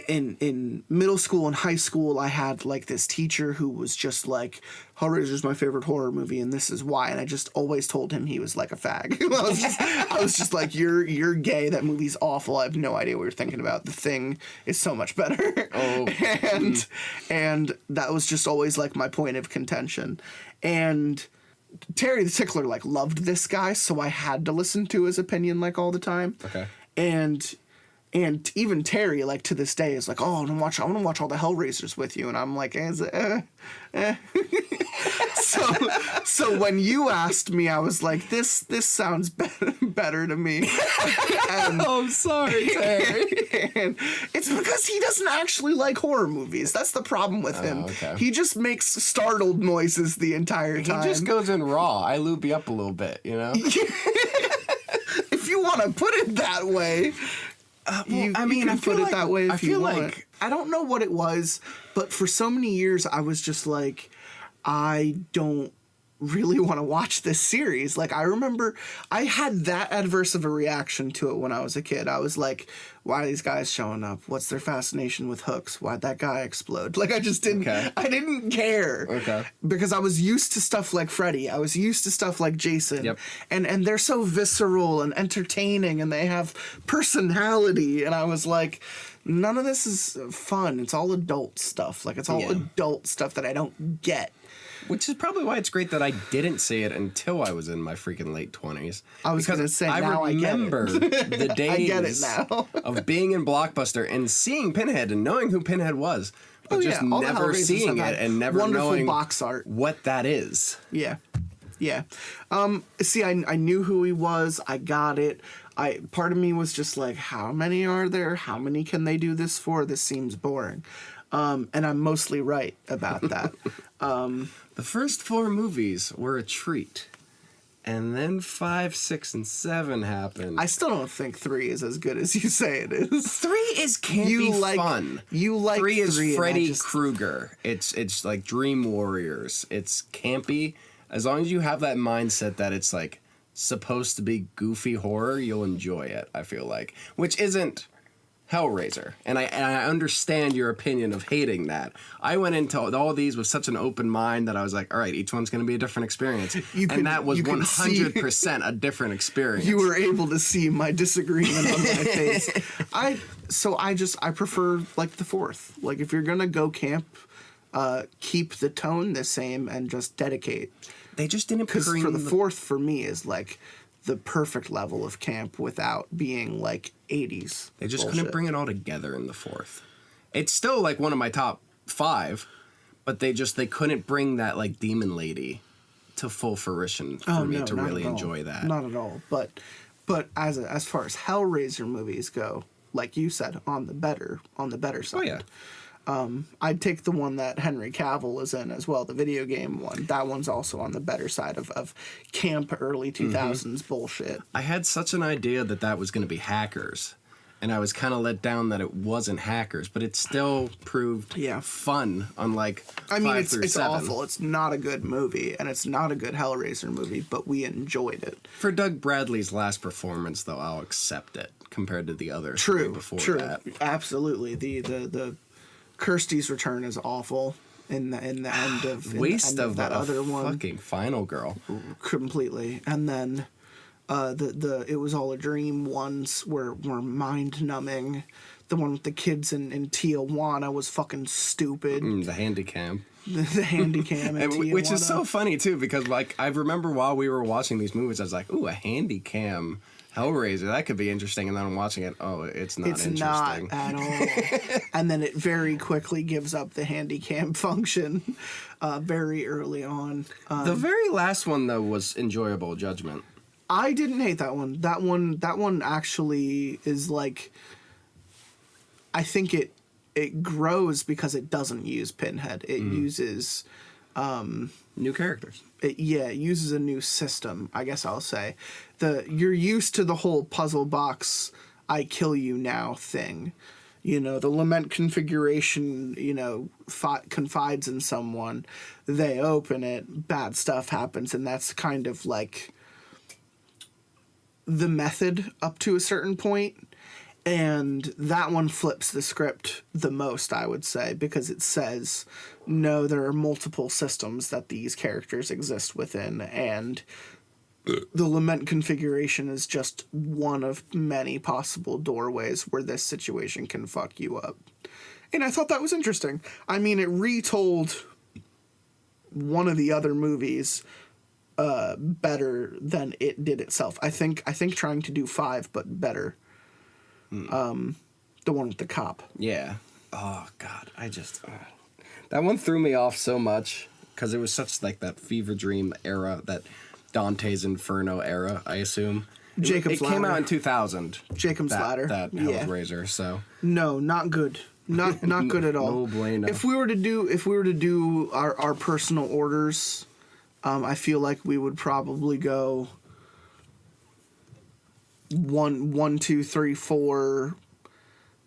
Speaker 5: in middle school and high school I had like this teacher who was just like, Hellraiser's my favorite horror movie and this is why, and I just always told him he was like a fag. I was just like, you're gay, that movie's awful, I have no idea what you're thinking about, The Thing is so much better. And that was just always like my point of contention. And Terry the Tickler like loved this guy, so I had to listen to his opinion like all the time.
Speaker 6: Okay. And
Speaker 5: even Terry like to this day is like, oh, I want to watch all the Hellraisers with you, and I'm like, So when you asked me, I was like, this sounds better to me.
Speaker 6: I'm sorry, Terry.
Speaker 5: And it's because he doesn't actually like horror movies. That's the problem with him.
Speaker 6: Okay.
Speaker 5: He just makes startled noises the entire time.
Speaker 6: He just goes in raw. I lube you up a little bit, you know?
Speaker 5: If you want to put it that way.
Speaker 6: I feel
Speaker 5: put it that way if you want.
Speaker 6: like
Speaker 5: I don't know what it was, but for so many years I was just like, I don't really want to watch this series. Like, I remember I had that adverse of a reaction to it when I was a kid. I was like, why are these guys showing up? What's their fascination with hooks? Why'd that guy explode? Like, I just didn't, I didn't care.
Speaker 6: Okay.
Speaker 5: Because I was used to stuff like Freddy. I was used to stuff like Jason.
Speaker 6: Yep.
Speaker 5: And they're so visceral and entertaining and they have personality. And I was like, none of this is fun. It's all adult stuff. Like, it's all adult stuff that I don't get.
Speaker 6: Which is probably why it's great that I didn't see it until I was in my freaking late 20s.
Speaker 5: I was going to say,
Speaker 6: I
Speaker 5: now
Speaker 6: remember
Speaker 5: I get it.
Speaker 6: the days
Speaker 5: I get it now.
Speaker 6: of being in Blockbuster and seeing Pinhead and knowing who Pinhead was, but just
Speaker 5: all the
Speaker 6: never
Speaker 5: Hellraisers
Speaker 6: seeing
Speaker 5: have
Speaker 6: it
Speaker 5: had
Speaker 6: and never
Speaker 5: wonderful
Speaker 6: knowing
Speaker 5: box art.
Speaker 6: what that is.
Speaker 5: Yeah. Yeah. See, I knew who he was. I got it. Part of me was just like, how many are there? How many can they do this for? This seems boring. And I'm mostly right about that.
Speaker 6: The first 4 movies were a treat. And then 5, 6, and 7 happened.
Speaker 5: I still don't think 3 is as good as you say it is.
Speaker 6: 3 is campy fun.
Speaker 5: You like
Speaker 6: 3 is Freddy
Speaker 5: just...
Speaker 6: Krueger. It's like Dream Warriors. It's campy. As long as you have that mindset that it's like supposed to be goofy horror, you'll enjoy it, I feel like. Which isn't Hellraiser. And I understand your opinion of hating that. I went into all these with such an open mind that I was like, all right, each one's going to be a different experience. And that was 100% a different experience.
Speaker 5: You were able to see my disagreement on my face. I prefer like the 4th. Like, if you're going to go camp, keep the tone the same and just dedicate.
Speaker 6: They just didn't
Speaker 5: Because for the 4th, for me, is like the perfect level of camp without being like 80s.
Speaker 6: They just
Speaker 5: bullshit.
Speaker 6: couldn't bring it all together in the 4th. It's still like one of my top 5, but they couldn't bring that like demon lady to full fruition for me to really enjoy that.
Speaker 5: Not at all. But as far as Hellraiser movies go, like you said, on the better side.
Speaker 6: Oh yeah.
Speaker 5: I'd take the one that Henry Cavill is in as well, the video game one. That one's also on the better side of camp early 2000s bullshit.
Speaker 6: I had such an idea that was going to be Hackers, and I was kind of let down that it wasn't hackers, but it still proved fun. Unlike
Speaker 5: it's awful. It's not a good movie, and it's not a good Hellraiser movie, but we enjoyed it.
Speaker 6: For Doug Bradley's last performance, though, I'll accept it compared to the other three before that.
Speaker 5: Absolutely. The Kirsty's Return is awful. In the end of
Speaker 6: waste of
Speaker 5: that other one,
Speaker 6: fucking final girl,
Speaker 5: completely. And then the It Was All a Dream ones were mind numbing. The one with the kids in Tijuana was fucking stupid.
Speaker 6: The Handycam.
Speaker 5: The Handycam in Tijuana.
Speaker 6: Which is so funny too, because like I remember while we were watching these movies, I was like, "Ooh, a Handycam Hellraiser, that could be interesting." And then I'm watching it. Oh, it's not interesting. It's not
Speaker 5: at all. And then it very quickly gives up the Handycam function very early on.
Speaker 6: The very last one though was enjoyable. Judgment. I
Speaker 5: didn't hate that one. That one actually is like, I think it grows because it doesn't use Pinhead. It uses
Speaker 6: new characters.
Speaker 5: It uses a new system, I guess I'll say. You're used to the whole puzzle box, I kill you now thing. You know, the lament configuration, you know, confides in someone. They open it, bad stuff happens, and that's kind of like the method up to a certain point. And that one flips the script the most, I would say, because it says, no, there are multiple systems that these characters exist within, and the lament configuration is just one of many possible doorways where this situation can fuck you up. And I thought that was interesting. I mean, it retold one of the other movies better than it did itself. I think trying to do 5, but better. The one with the cop.
Speaker 6: Yeah. Oh God, that one threw me off so much because it was such like that fever dream era, that Dante's Inferno era, I assume.
Speaker 5: Jacob's Ladder.
Speaker 6: It came out in 2000.
Speaker 5: Jacob's Ladder.
Speaker 6: That Hellraiser. So
Speaker 5: no, not good. Not good at all.
Speaker 6: No bueno.
Speaker 5: If we were to do our personal orders, I feel like we would probably go 1, 2, 3, 4,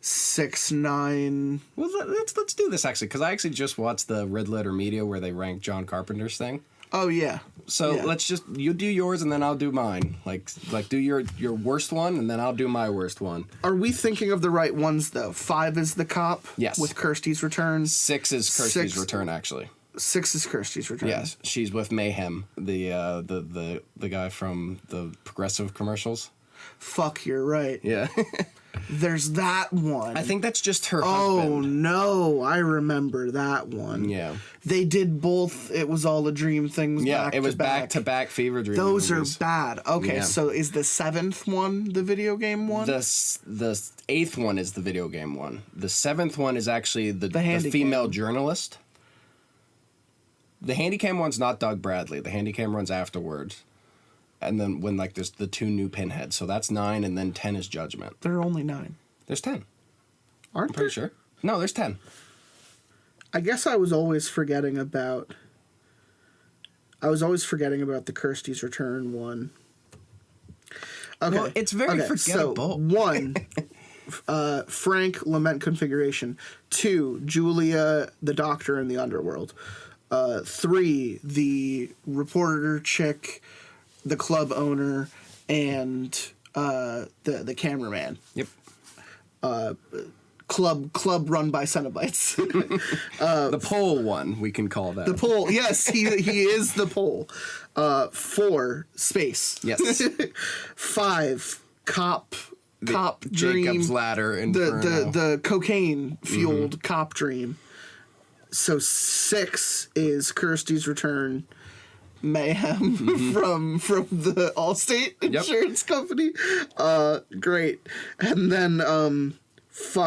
Speaker 5: 6, 9.
Speaker 6: Well, let's do this actually, because I actually just watched the Red Letter Media where they ranked John Carpenter's thing.
Speaker 5: Oh yeah.
Speaker 6: So let's just, you do yours and then I'll do mine. Like do your worst one and then I'll do my worst one.
Speaker 5: Are we thinking of the right ones though? 5 is the cop.
Speaker 6: Yes.
Speaker 5: With Kirsty's Return.
Speaker 6: 6 is Kirsty's Return actually.
Speaker 5: 6 is Kirsty's Return.
Speaker 6: Yes, she's with Mayhem, the guy from the Progressive commercials.
Speaker 5: Fuck, you're right.
Speaker 6: Yeah.
Speaker 5: There's that one.
Speaker 6: I think that's just her husband.
Speaker 5: Oh, no. I remember that one.
Speaker 6: Yeah.
Speaker 5: They did both It Was All a Dream things back to back.
Speaker 6: Yeah, it was back-to-back fever dream
Speaker 5: Those
Speaker 6: movies.
Speaker 5: are bad. Okay, so is the 7th one the video game one?
Speaker 6: The 8th one is the video game one. The 7th one is actually the female journalist. The Handycam one's not Doug Bradley. The Handycam runs afterwards. And then when like there's the 2 new Pinheads. So that's 9 and then 10 is Judgment.
Speaker 5: There are only 9.
Speaker 6: There's 10.
Speaker 5: Aren't
Speaker 6: I'm pretty sure. No, there's 10.
Speaker 5: I guess I was always forgetting about the Kirsty's Return one. Okay.
Speaker 6: Well, it's very forgettable.
Speaker 5: So 1, Frank lament configuration. 2, Julia, the doctor in the underworld. 3, the reporter chick, the club owner, and the cameraman.
Speaker 6: Yep.
Speaker 5: Club run by Cenobites.
Speaker 6: The pole one, we can call that.
Speaker 5: The pole, yes, he is the pole. 4, space.
Speaker 6: Yes.
Speaker 5: 5, cop dream.
Speaker 6: Jacob's Ladder Inferno.
Speaker 5: The cocaine fueled cop dream. So 6 is Kirsty's Return. Mayhem from the Allstate insurance company. Great. And then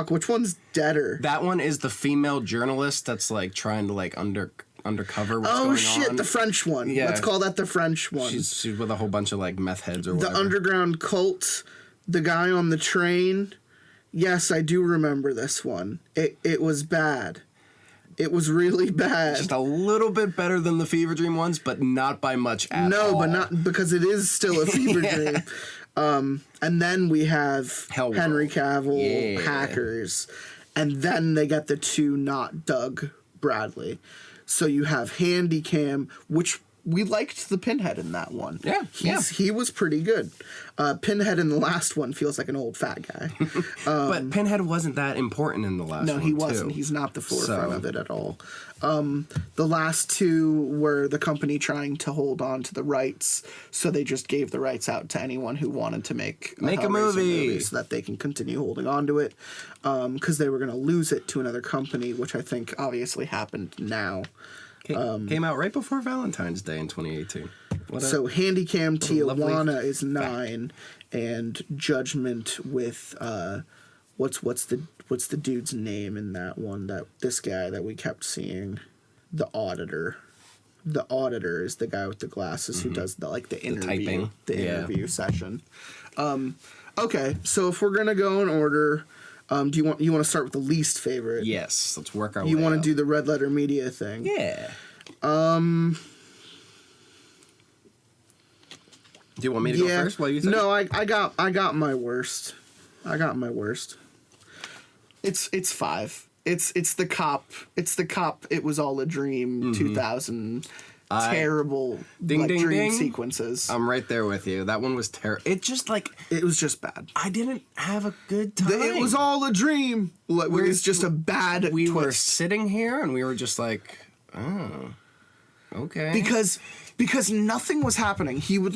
Speaker 5: which one's deader?
Speaker 6: That one is the female journalist that's like trying to like undercover what's going on.
Speaker 5: Oh shit, the French one.
Speaker 6: Yeah.
Speaker 5: Let's call that the French one.
Speaker 6: She's with a whole bunch of like meth heads or whatever.
Speaker 5: The underground cult, the guy on the train. Yes, I do remember this one. It was bad. It was really bad.
Speaker 6: Just a little bit better than the Fever Dream ones, but not by much at all.
Speaker 5: No, but not because it is still a fever dream. And then we have
Speaker 6: Hellworld.
Speaker 5: Henry Cavill,
Speaker 6: Yeah.
Speaker 5: Hackers, and then they get the two not Doug Bradley. So you have Handycam, which we liked the Pinhead in that one.
Speaker 6: Yeah,
Speaker 5: He was pretty good. Pinhead in the last one feels like an old fat guy.
Speaker 6: But Pinhead wasn't that important in the last one,
Speaker 5: No, he wasn't.
Speaker 6: too.
Speaker 5: He's not the forefront
Speaker 6: So-
Speaker 5: of it at all. The last two were the company trying to hold on to the rights, so they just gave the rights out to anyone who wanted to make a
Speaker 6: Make a
Speaker 5: Hellraiser
Speaker 6: movie.
Speaker 5: so that they can continue holding on to it, because they were going to lose it to another company, which I think obviously happened now.
Speaker 6: Came out right before Valentine's Day in 2018.
Speaker 5: So Handycam
Speaker 6: a lovely
Speaker 5: Tijuana is 9, and Judgment with what's the dude's name in that one? This guy that we kept seeing, the Auditor. The Auditor is the guy with the glasses who does the interview,
Speaker 6: typing. Yeah.
Speaker 5: interview session. Okay, so if we're gonna go in order, do you want to start with the least favorite?
Speaker 6: Yes, let's work our way
Speaker 5: You want to
Speaker 6: up.
Speaker 5: do the Red Letter Media thing?
Speaker 6: Yeah. Do you want me to go first? What do you think?
Speaker 5: No, I got my worst. I got my worst. It's 5. It's the cop. It's the cop. It was all a dream. 2000 terrible
Speaker 6: Ding, ding,
Speaker 5: dream
Speaker 6: ding.
Speaker 5: sequences.
Speaker 6: I'm right there with you. That one was terrible. It just
Speaker 5: It was just bad.
Speaker 6: I didn't have a good time.
Speaker 5: It was all a dream. It was just a bad
Speaker 6: We were
Speaker 5: twist.
Speaker 6: sitting here and we were just like, oh, okay.
Speaker 5: Because nothing was happening. He would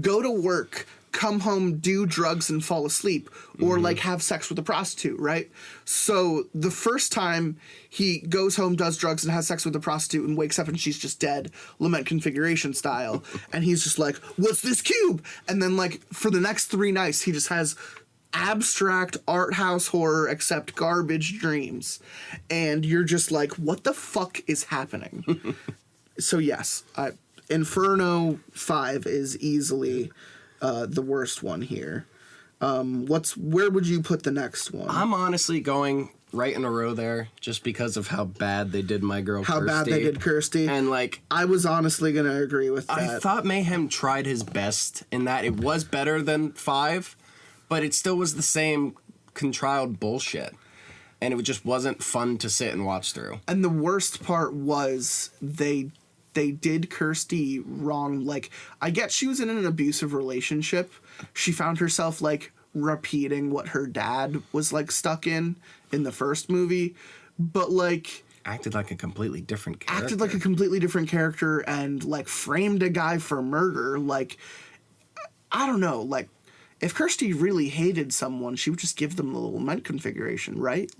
Speaker 5: go to work, come home, do drugs, and fall asleep, or have sex with a prostitute, right? So the first time he goes home, does drugs, and has sex with a prostitute, and wakes up and she's just dead, Lament Configuration style, and he's just like, "What's this cube?" And then for the next 3 nights, he just has abstract art house horror except garbage dreams, and you're just like, "What the fuck is happening?" So yes, Inferno 5 is easily the worst one here. Where would you put the next one?
Speaker 6: I'm honestly going right in a row there just because of how bad they did my girl
Speaker 5: How
Speaker 6: Kirsty.
Speaker 5: bad they did Kirsty.
Speaker 6: And
Speaker 5: I was honestly going to agree with that.
Speaker 6: I thought Mayhem tried his best in that it was better than 5, but it still was the same contrived bullshit. And it just wasn't fun to sit and watch through.
Speaker 5: And the worst part was they did Kirsty wrong. I get she was in an abusive relationship. She found herself repeating what her dad was stuck in the first movie, but
Speaker 6: Acted like a completely different character.
Speaker 5: acted like a completely different character and framed a guy for murder. I don't know. If Kirsty really hated someone, she would just give them the little Lament Configuration, right?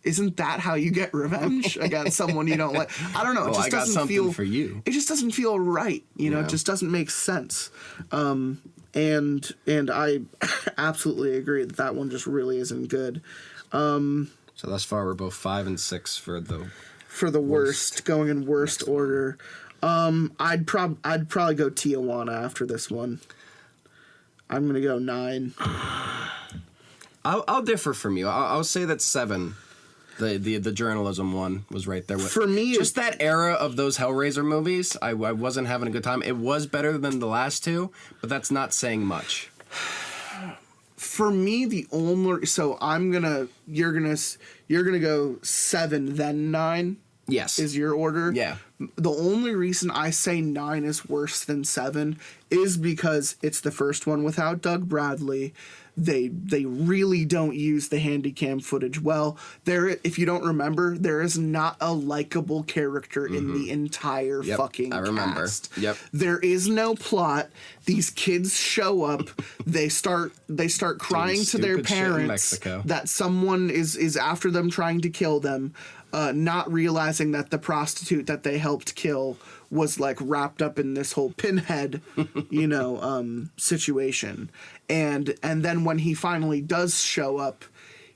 Speaker 5: Isn't that how you get revenge against someone you don't like? I don't know. It just
Speaker 6: I got
Speaker 5: doesn't
Speaker 6: something
Speaker 5: feel
Speaker 6: for you.
Speaker 5: It just doesn't feel right.
Speaker 6: Yeah.
Speaker 5: It just doesn't make sense. And I absolutely agree that one just really isn't good.
Speaker 6: So thus far, we're both 5 and 6 for the
Speaker 5: Worst, going in worst order. I'd probably go Tijuana after this one. I'm gonna go 9.
Speaker 6: I'll differ from you. I'll say that 7. The journalism one was right there with
Speaker 5: For me,
Speaker 6: just that era of those Hellraiser movies. I wasn't having a good time. It was better than the last 2, but that's not saying much.
Speaker 5: For me, the only you're gonna go 7 then 9.
Speaker 6: Yes,
Speaker 5: Is your order?
Speaker 6: Yeah.
Speaker 5: The only reason I say 9 is worse than 7 is because it's the first one without Doug Bradley. They really don't use the Handycam footage well. If you don't remember, there is not a likable character in the entire fucking
Speaker 6: I remember.
Speaker 5: cast.
Speaker 6: Yep.
Speaker 5: There is no plot. These kids show up. They start crying to their
Speaker 6: stupid shit in
Speaker 5: parents
Speaker 6: Mexico.
Speaker 5: that someone is after them trying to kill them, not realizing that the prostitute that they helped kill was wrapped up in this whole Pinhead, situation. And then when he finally does show up,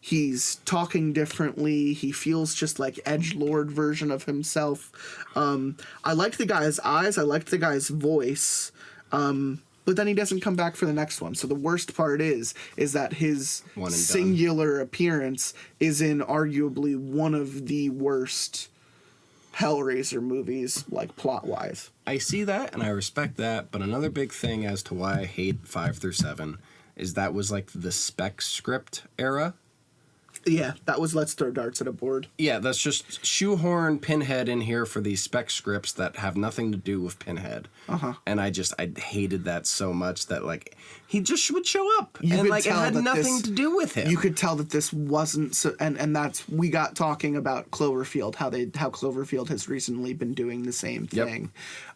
Speaker 5: he's talking differently. He feels just like edgelord version of himself. I liked the guy's eyes. I liked the guy's voice. But then he doesn't come back for the next one. So the worst part is that his
Speaker 6: One and done.
Speaker 5: singular appearance is in arguably one of the worst Hellraiser movies, like plot-wise.
Speaker 6: I see that and I respect that, but another big thing as to why I hate 5 through 7 is that was like the spec script era.
Speaker 5: Yeah, that was let's throw darts at a board.
Speaker 6: Yeah, that's just shoehorn Pinhead in here for these spec scripts that have nothing to do with Pinhead. And I hated that so much that, like, he just would show up. And, like, it had nothing to do with him.
Speaker 5: You could tell that this wasn't... So, and that's... We got talking about Cloverfield, how Cloverfield has recently been doing the same thing.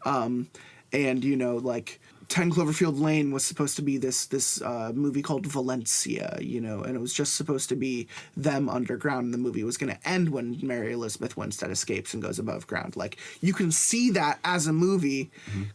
Speaker 5: And, you know, like... 10 Cloverfield Lane was supposed to be this movie called Valencia, you know, and it was just supposed to be them underground, and the movie was going to end when Mary Elizabeth Winstead escapes and goes above ground. Like, you can see that as a movie,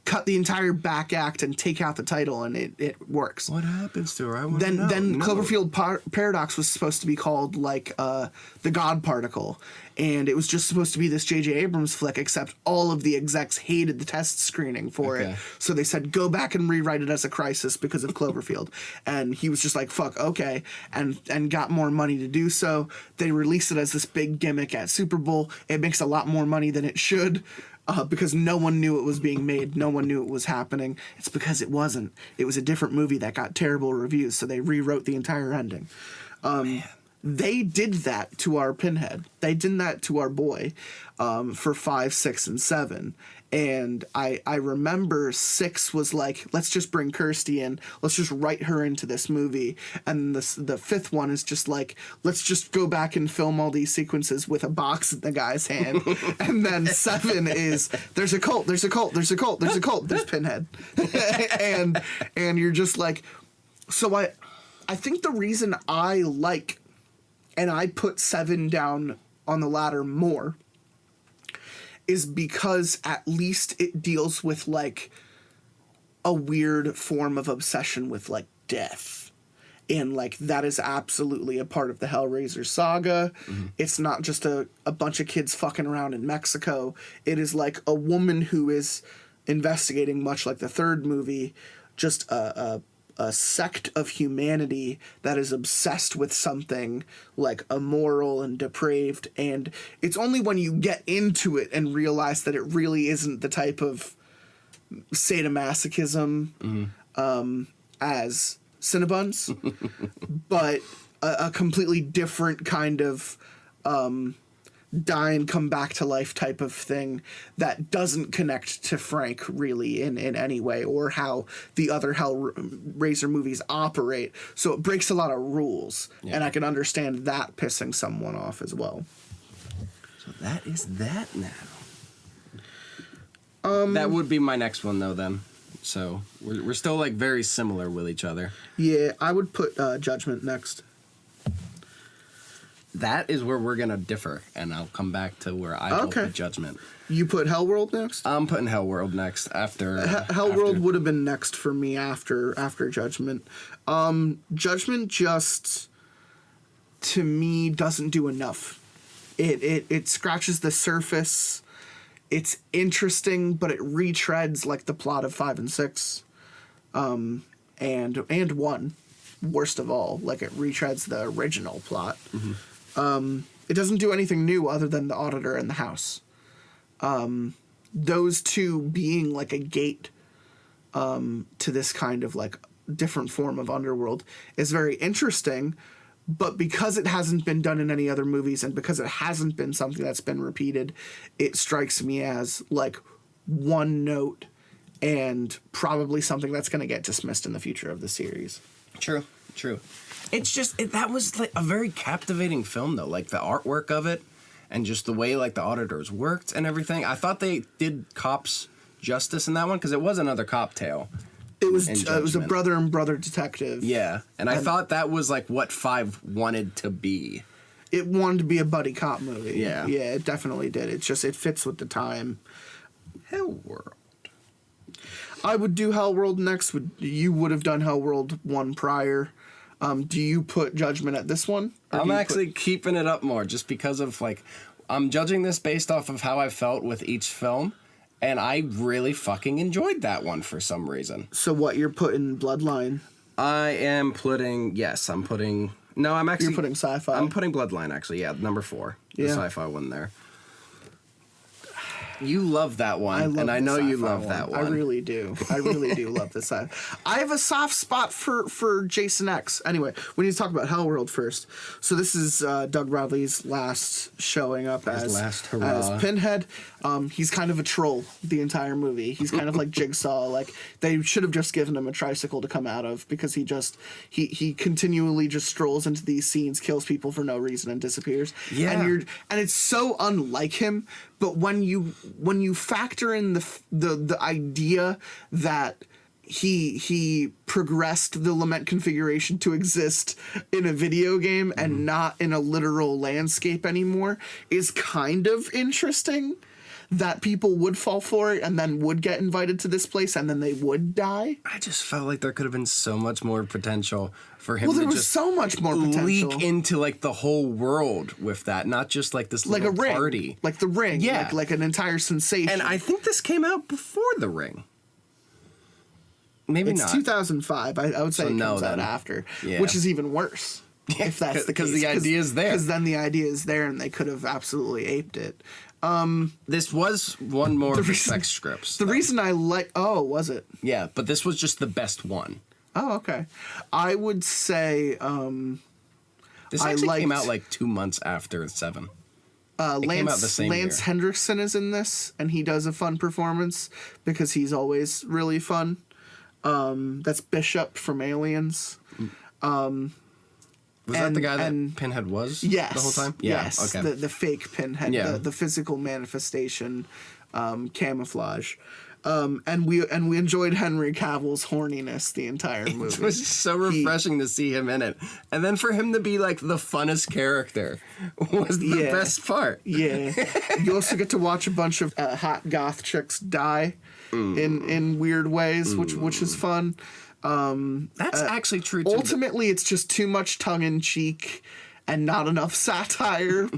Speaker 5: cut the entire back act and take out the title, and it works.
Speaker 6: What happens to her? I want
Speaker 5: Then
Speaker 6: to know.
Speaker 5: Cloverfield Paradox was supposed to be called, like, The God Particle, and it was just supposed to be this J.J. Abrams flick, except all of the execs hated the test screening for it, so they said, go back and rewrite it as a crisis because of Cloverfield. And he was just like, fuck, okay, and got more money to do so. They released it as this big gimmick at Super Bowl. It makes a lot more money than it should, because no one knew it was being made. No one knew it was happening. It's because it wasn't. It was a different movie that got terrible reviews, so they rewrote the entire ending. They did that to our Pinhead. They did that to our boy for 5, 6, and 7. And I remember 6 was like, let's just bring Kirsty in. Let's just write her into this movie. And the 5th one is just like, let's just go back and film all these sequences with a box in the guy's hand. And then 7 is, there's a cult, there's a cult, there's a cult, there's a cult, there's Pinhead. and you're just like, so I think the reason I like, and I put 7 down on the ladder more, is because at least it deals with, like, a weird form of obsession with, like, death. And, like, that is absolutely a part of the Hellraiser saga. It's not just a bunch of kids fucking around in Mexico. It is, like, a woman who is investigating, much like the 3rd movie, just a sect of humanity that is obsessed with something like immoral and depraved, and it's only when you get into it and realize that it really isn't the type of sadomasochism as Cinnabons, but a completely different kind of die and come back to life type of thing that doesn't connect to Frank really in any way, or how the other Hellraiser movies operate. So it breaks a lot of rules, and I can understand that pissing someone off as well.
Speaker 6: So that is that now. That would be my next one though then. So we're still like very similar with each other.
Speaker 5: Yeah, I would put Judgment next.
Speaker 6: That is where we're going to differ, and I'll come back to where I will put Judgment.
Speaker 5: You put Hellworld next?
Speaker 6: I'm putting Hellworld next after...
Speaker 5: Hellworld would have been next for me after Judgment. Judgment just, to me, doesn't do enough. It scratches the surface. It's interesting, but it retreads like the plot of 5 and 6. And 1. Worst of all, like it retreads the original plot. It doesn't do anything new other than the auditor and the house. Those two being like a gate to this kind of like different form of underworld is very interesting, but because it hasn't been done in any other movies and because it hasn't been something that's been repeated, it strikes me as like one note and probably something that's going to get dismissed in the future of the series.
Speaker 6: True. It's just, that was like a very captivating film though, like the artwork of it and just the way like the auditors worked and everything. I thought they did cops justice in that one because it was another cop tale.
Speaker 5: It was a brother and brother detective.
Speaker 6: Yeah, and I thought that was like what 5 wanted to be.
Speaker 5: It wanted to be a buddy cop movie.
Speaker 6: Yeah.
Speaker 5: Yeah, it definitely did. It's just, it fits with the time.
Speaker 6: Hellworld.
Speaker 5: I would do Hellworld next. You would have done Hellworld 1 prior. Do you put Judgment at this one?
Speaker 6: I'm actually keeping it up more just because of like, I'm judging this based off of how I felt with each film. And I really fucking enjoyed that one for some reason.
Speaker 5: So what, you're putting Bloodline?
Speaker 6: I am putting, yes, I'm putting, no, I'm actually.
Speaker 5: You're putting Sci-Fi?
Speaker 6: I'm putting Bloodline, actually, yeah, number 4. The
Speaker 5: Yeah.
Speaker 6: Sci-Fi one there. You love that one, and I know you love that one.
Speaker 5: I really do. I really do love this side. I have a soft spot for Jason X. Anyway, we need to talk about Hellworld first. So this is Doug Bradley's last showing up as Pinhead. He's kind of a troll the entire movie. He's kind of like Jigsaw. Like, they should have just given him a tricycle to come out of, because he continually just strolls into these scenes, kills people for no reason, and disappears.
Speaker 6: Yeah.
Speaker 5: And it's so unlike him. But when you factor in the idea that he progressed the lament configuration to exist in a video game and not in a literal landscape anymore, is kind of interesting. That people would fall for it and then would get invited to this place and then they would die.
Speaker 6: I just felt like there could have been so much more potential for him
Speaker 5: Well, there
Speaker 6: to
Speaker 5: was
Speaker 6: just
Speaker 5: so much more potential.
Speaker 6: leak into like the whole world with that, not just like this
Speaker 5: like
Speaker 6: little
Speaker 5: a ring,
Speaker 6: party.
Speaker 5: like the Ring,
Speaker 6: Yeah.
Speaker 5: like an entire sensation.
Speaker 6: And I think this came out before The Ring. Maybe
Speaker 5: it's
Speaker 6: not.
Speaker 5: 2005. I would say
Speaker 6: So
Speaker 5: it
Speaker 6: no,
Speaker 5: comes out
Speaker 6: then.
Speaker 5: after,
Speaker 6: Yeah.
Speaker 5: which is even worse.
Speaker 6: Yeah,
Speaker 5: if that's the case,
Speaker 6: because the idea is there.
Speaker 5: Because then the idea is there, and they could have absolutely aped it.
Speaker 6: This was one more
Speaker 5: The
Speaker 6: of the
Speaker 5: reason-
Speaker 6: sex scripts.
Speaker 5: The
Speaker 6: though.
Speaker 5: reason I like, was it?
Speaker 6: Yeah, but this was just the best one.
Speaker 5: Oh, okay. I would say
Speaker 6: This
Speaker 5: I
Speaker 6: actually came
Speaker 5: liked-
Speaker 6: out like 2 months after 7. It came out the same
Speaker 5: Lance
Speaker 6: year.
Speaker 5: Henriksen is in this, and he does a fun performance because he's always really fun. That's Bishop from Aliens.
Speaker 6: Was that the guy that
Speaker 5: and-
Speaker 6: Pinhead was
Speaker 5: Yes.
Speaker 6: the whole time?
Speaker 5: Yes.
Speaker 6: Okay.
Speaker 5: The fake Pinhead,
Speaker 6: Yeah.
Speaker 5: the physical manifestation, camouflage. And we enjoyed Henry Cavill's horniness the entire movie.
Speaker 6: It was so refreshing to see him in it. And then for him to be like the funnest character was the
Speaker 5: Yeah.
Speaker 6: best part.
Speaker 5: Yeah. You also get to watch a bunch of hot goth chicks die in weird ways, which is fun.
Speaker 6: That's actually true too.
Speaker 5: Ultimately, it's just too much tongue-in-cheek and not enough satire.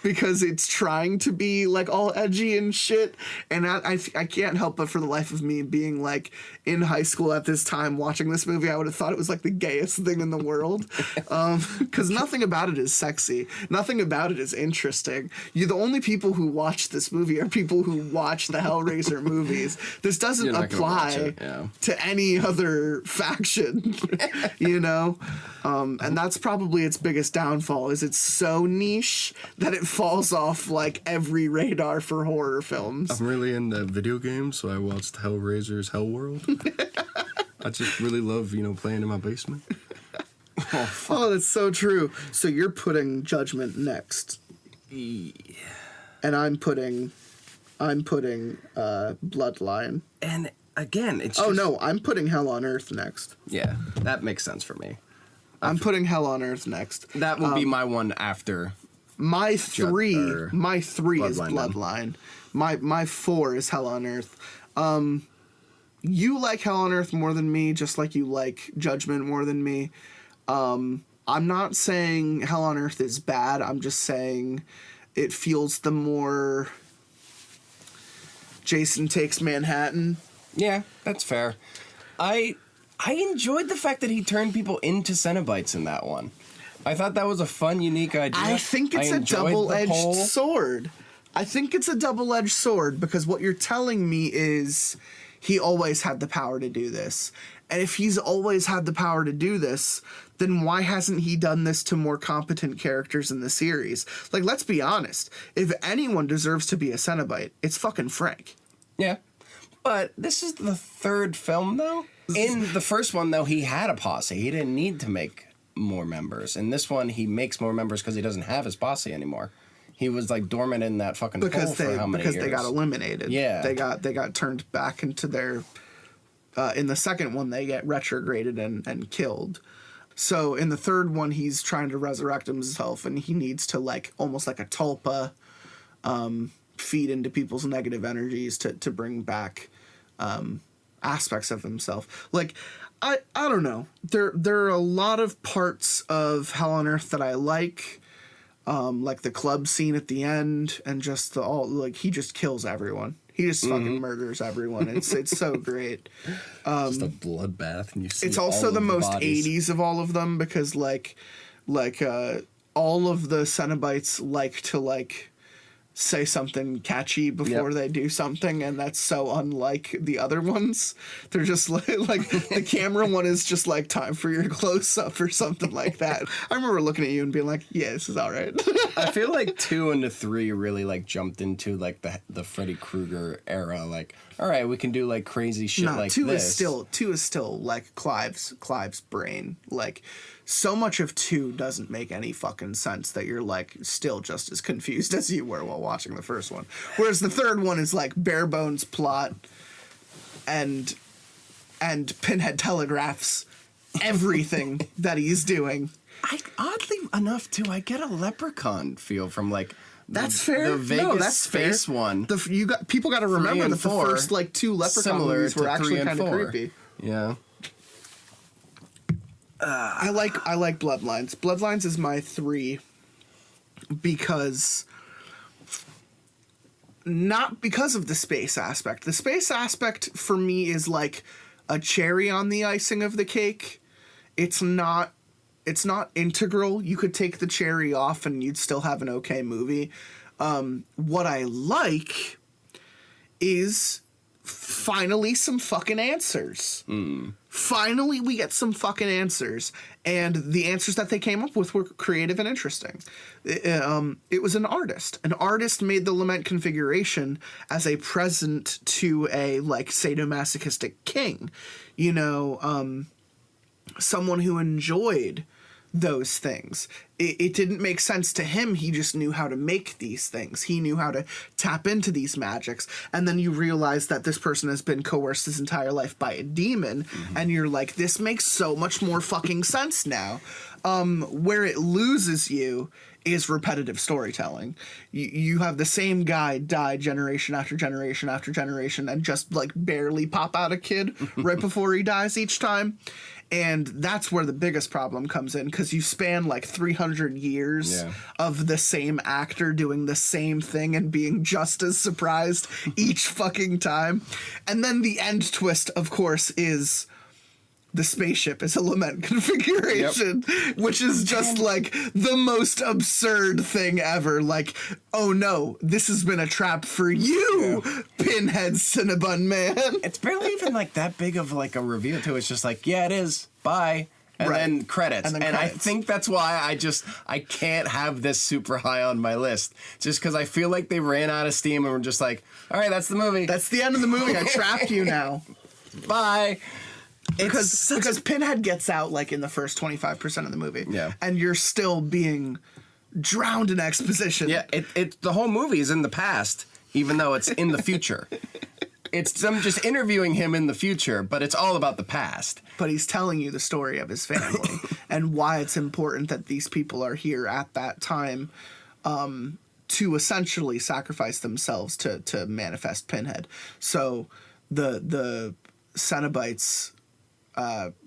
Speaker 5: Because it's trying to be like all edgy and shit, and I can't help but for the life of me being like in high school at this time watching this movie, I would have thought it was like the gayest thing in the world, because nothing about it is sexy, nothing about it is interesting. The only people who watch this movie are people who watch the Hellraiser movies. This doesn't
Speaker 6: You're not gonna watch
Speaker 5: apply
Speaker 6: it, yeah.
Speaker 5: to any other faction, you know. And that's probably its biggest downfall, is it's so niche that it falls off like every radar for horror films.
Speaker 6: I'm really into video games, so I watched Hellraiser's Hellworld. I just really love, playing in my basement.
Speaker 5: Oh, that's so true. So you're putting Judgment next.
Speaker 6: Yeah.
Speaker 5: And I'm putting Bloodline.
Speaker 6: And again, it's
Speaker 5: Oh
Speaker 6: just,
Speaker 5: no, I'm putting Hell on Earth next.
Speaker 6: Yeah, that makes sense for me.
Speaker 5: I'm putting Hell on Earth next.
Speaker 6: That will be my one after.
Speaker 5: My three is
Speaker 6: Bloodline,
Speaker 5: Bloodline. My 4 is Hell on Earth. You like Hell on Earth more than me, just like you like Judgment more than me. I'm not saying Hell on Earth is bad. I'm just saying it feels the more Jason Takes Manhattan.
Speaker 6: Yeah, that's fair. I enjoyed the fact that he turned people into Cenobites in that one. I thought that was a fun, unique idea.
Speaker 5: I think it's a
Speaker 6: enjoyed the
Speaker 5: double-edged
Speaker 6: poll.
Speaker 5: sword. I think it's a double-edged sword because what you're telling me is he always had the power to do this. And if he's always had the power to do this, then why hasn't he done this to more competent characters in the series? Like, let's be honest. If anyone deserves to be a Cenobite, it's fucking Frank.
Speaker 6: Yeah. But this is the third film, though. In the first one, though, he had a posse. He didn't need to make more members. In this one, he makes more members because he doesn't have his posse anymore. He was like dormant in that fucking hole for how many years?
Speaker 5: They got eliminated.
Speaker 6: Yeah.
Speaker 5: They got turned back into their in the second one they get retrograded and killed. So in the third one he's trying to resurrect himself and he needs to like almost like a tulpa feed into people's negative energies to bring back aspects of himself. Like I don't know. There are a lot of parts of Hell on Earth that I like the club scene at the end and just he just kills everyone. He just fucking murders everyone. It's so great.
Speaker 6: Just a bloodbath, and you see
Speaker 5: It's also
Speaker 6: all
Speaker 5: the
Speaker 6: of
Speaker 5: most
Speaker 6: bodies.
Speaker 5: 80s of all of them because all of the Cenobites like to say something catchy before they do something, and that's so unlike the other ones. They're just like the camera one is just like time for your close-up or something like that. I remember looking at you and being like, yeah, this is all right.
Speaker 6: I feel like 2 into 3 really like jumped into like the Freddy Krueger era. Like, all right, we can do like crazy shit like
Speaker 5: two
Speaker 6: this.
Speaker 5: Two is still like Clive's brain. Like, so much of 2 doesn't make any fucking sense that you're like still just as confused as you were while watching the first one. Whereas the third one is like bare bones plot and Pinhead telegraphs everything that he's doing.
Speaker 6: Oddly enough, too, I get a Leprechaun feel from like
Speaker 5: That's fair.
Speaker 6: The Vegas
Speaker 5: no, that's
Speaker 6: space
Speaker 5: fair.
Speaker 6: one.
Speaker 5: People got to remember that the
Speaker 6: 4,
Speaker 5: first like 2 Leprechaun
Speaker 6: similar
Speaker 5: movies were
Speaker 6: to
Speaker 5: actually
Speaker 6: 3 and
Speaker 5: kind of
Speaker 6: 4.
Speaker 5: creepy.
Speaker 6: Yeah.
Speaker 5: I like Bloodlines. Bloodlines is my 3 because not because of the space aspect. The space aspect for me is like a cherry on the icing of the cake. It's not integral. You could take the cherry off and you'd still have an okay movie. What I like is finally some fucking answers. Finally, we get some fucking answers. And the answers that they came up with were creative and interesting. It was an artist. An artist made the lament configuration as a present to a, like, sadomasochistic king. You know, someone who enjoyed those things. It didn't make sense to him. He just knew how to make these things. He knew how to tap into these magics. And then you realize that this person has been coerced his entire life by a demon. And you're like, this makes so much more fucking sense now. Where it loses you is repetitive storytelling. You have the same guy die generation after generation after generation and just like barely pop out a kid right before he dies each time. And that's where the biggest problem comes in, because you span like 300 years of the same actor doing the same thing and being just as surprised each fucking time. And then the end twist, of course, is the spaceship is a lament configuration, which is just like the most absurd thing ever. Like, oh no, this has been a trap for you, Pinhead Cinnabon Man.
Speaker 6: It's barely even like that big of like a reveal too. It's just like, yeah, it is. Bye. And then credits. And I think that's why I can't have this super high on my list. Just because I feel like they ran out of steam and were just like, all right, that's the movie.
Speaker 5: That's the end of the movie. I trapped you now.
Speaker 6: Bye.
Speaker 5: Because Pinhead gets out like in the first 25% of the movie.
Speaker 6: Yeah.
Speaker 5: And you're still being drowned in exposition.
Speaker 6: Yeah, the whole movie is in the past, even though it's in the future. It's them just interviewing him in the future, but it's all about the past.
Speaker 5: But he's telling you the story of his family and why it's important that these people are here at that time to essentially sacrifice themselves to manifest Pinhead. So the Cenobites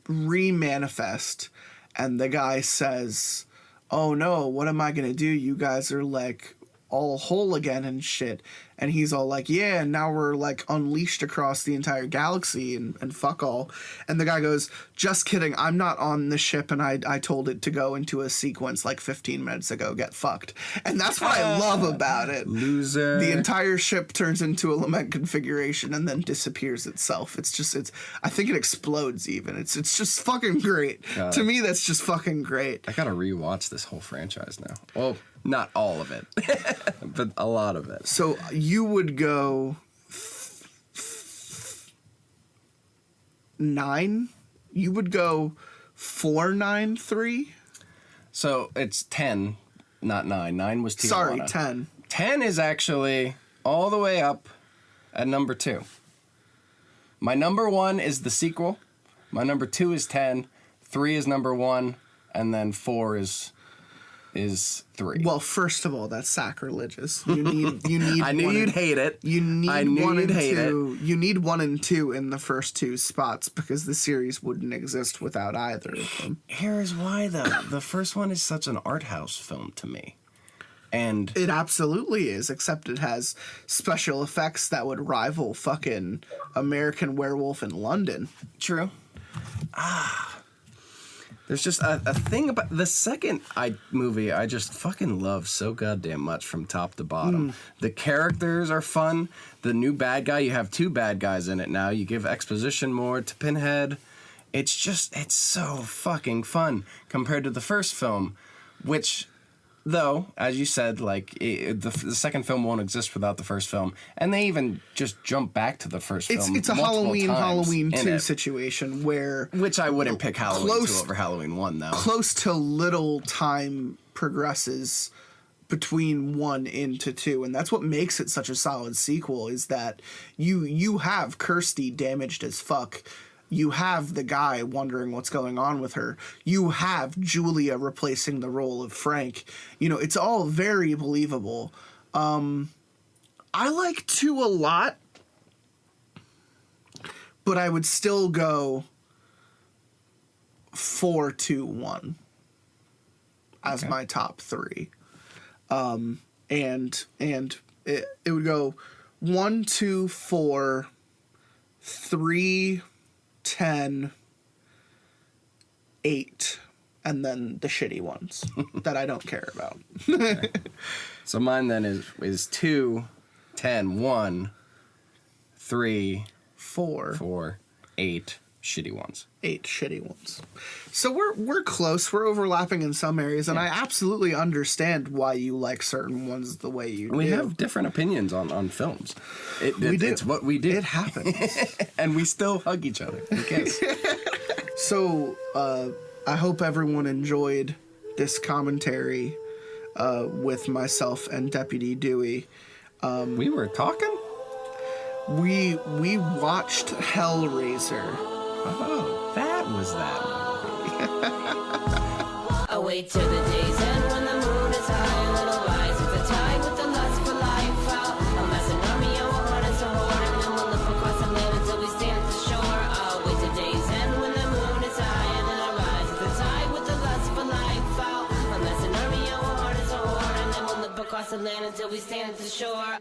Speaker 5: re-manifest, and the guy says, oh no, what am I gonna do? You guys are like all whole again and shit. And he's all like, yeah, and now we're like unleashed across the entire galaxy and fuck all. And the guy goes, just kidding, I'm not on the ship, and I told it to go into a sequence like 15 minutes ago. Get fucked. And that's what I love about it.
Speaker 6: Loser.
Speaker 5: The entire ship turns into a lament configuration and then disappears itself. I think it explodes even. It's just fucking great. To me, that's just fucking great.
Speaker 6: I gotta rewatch this whole franchise now. Well, not all of it, but a lot of it.
Speaker 5: So you would go 9? You would go 4, 9, 3?
Speaker 6: So it's 10, not 9. 9 was Tijuana.
Speaker 5: Sorry, 10.
Speaker 6: 10 is actually all the way up at number 2. My number 1 is the sequel. My number 2 is 10. 3 is number 1. And then 4 is 3.
Speaker 5: Well, first of all, that's sacrilegious. You need
Speaker 6: I knew you'd hate it.
Speaker 5: You need
Speaker 6: I knew
Speaker 5: 1
Speaker 6: you'd
Speaker 5: and
Speaker 6: hate
Speaker 5: 2. You need 1 and 2 in the first 2 spots because the series wouldn't exist without either of them.
Speaker 6: Here's why, though. The first one is such an art house film to me. And
Speaker 5: it absolutely is, except it has special effects that would rival fucking American Werewolf in London.
Speaker 6: True. There's just a thing about the second movie I just fucking love so goddamn much from top to bottom. The characters are fun. The new bad guy, you have 2 bad guys in it now. You give exposition more to Pinhead. It's so fucking fun compared to the first film, which, though, as you said, like the second film won't exist without the first film, and they even just jump back to the first film.
Speaker 5: It's a Halloween 2 situation which
Speaker 6: I wouldn't pick Halloween 2 over Halloween 1 though.
Speaker 5: Close to little time progresses between 1 into 2, and that's what makes it such a solid sequel. Is that you have Kirsty damaged as fuck. You have the guy wondering what's going on with her. You have Julia replacing the role of Frank. You know, it's all very believable. I like 2 a lot, but I would still go 4, 2, 1 as my top 3. And it would go 1, 2, 4, 3, 10, 8, and then the shitty ones that I don't care about.
Speaker 6: Okay. So mine then is 2, 10, 1, 3, 4, 8 shitty ones.
Speaker 5: 8 shitty ones. So we're close. We're overlapping in some areas, and I absolutely understand why you like certain ones the way you do.
Speaker 6: We have different opinions on films. It's what we do.
Speaker 5: It happens.
Speaker 6: And we still hug each other. Who cares?
Speaker 5: So I hope everyone enjoyed this commentary with myself and Deputy Dewey.
Speaker 6: We were talking?
Speaker 5: We watched Hellraiser.
Speaker 6: Oh, that was that movie.
Speaker 2: I wait till the day's end when the moon is high and it'll rise with the tide with the lust for life out. A massive army of a heart is a horde and then we'll look across the land until we stand at the shore. I'll wait till day's end when the moon is high and it'll rise with the tide with the lust for life out. A massive army of a heart is a horde and then we'll look across the land until we stand at the shore.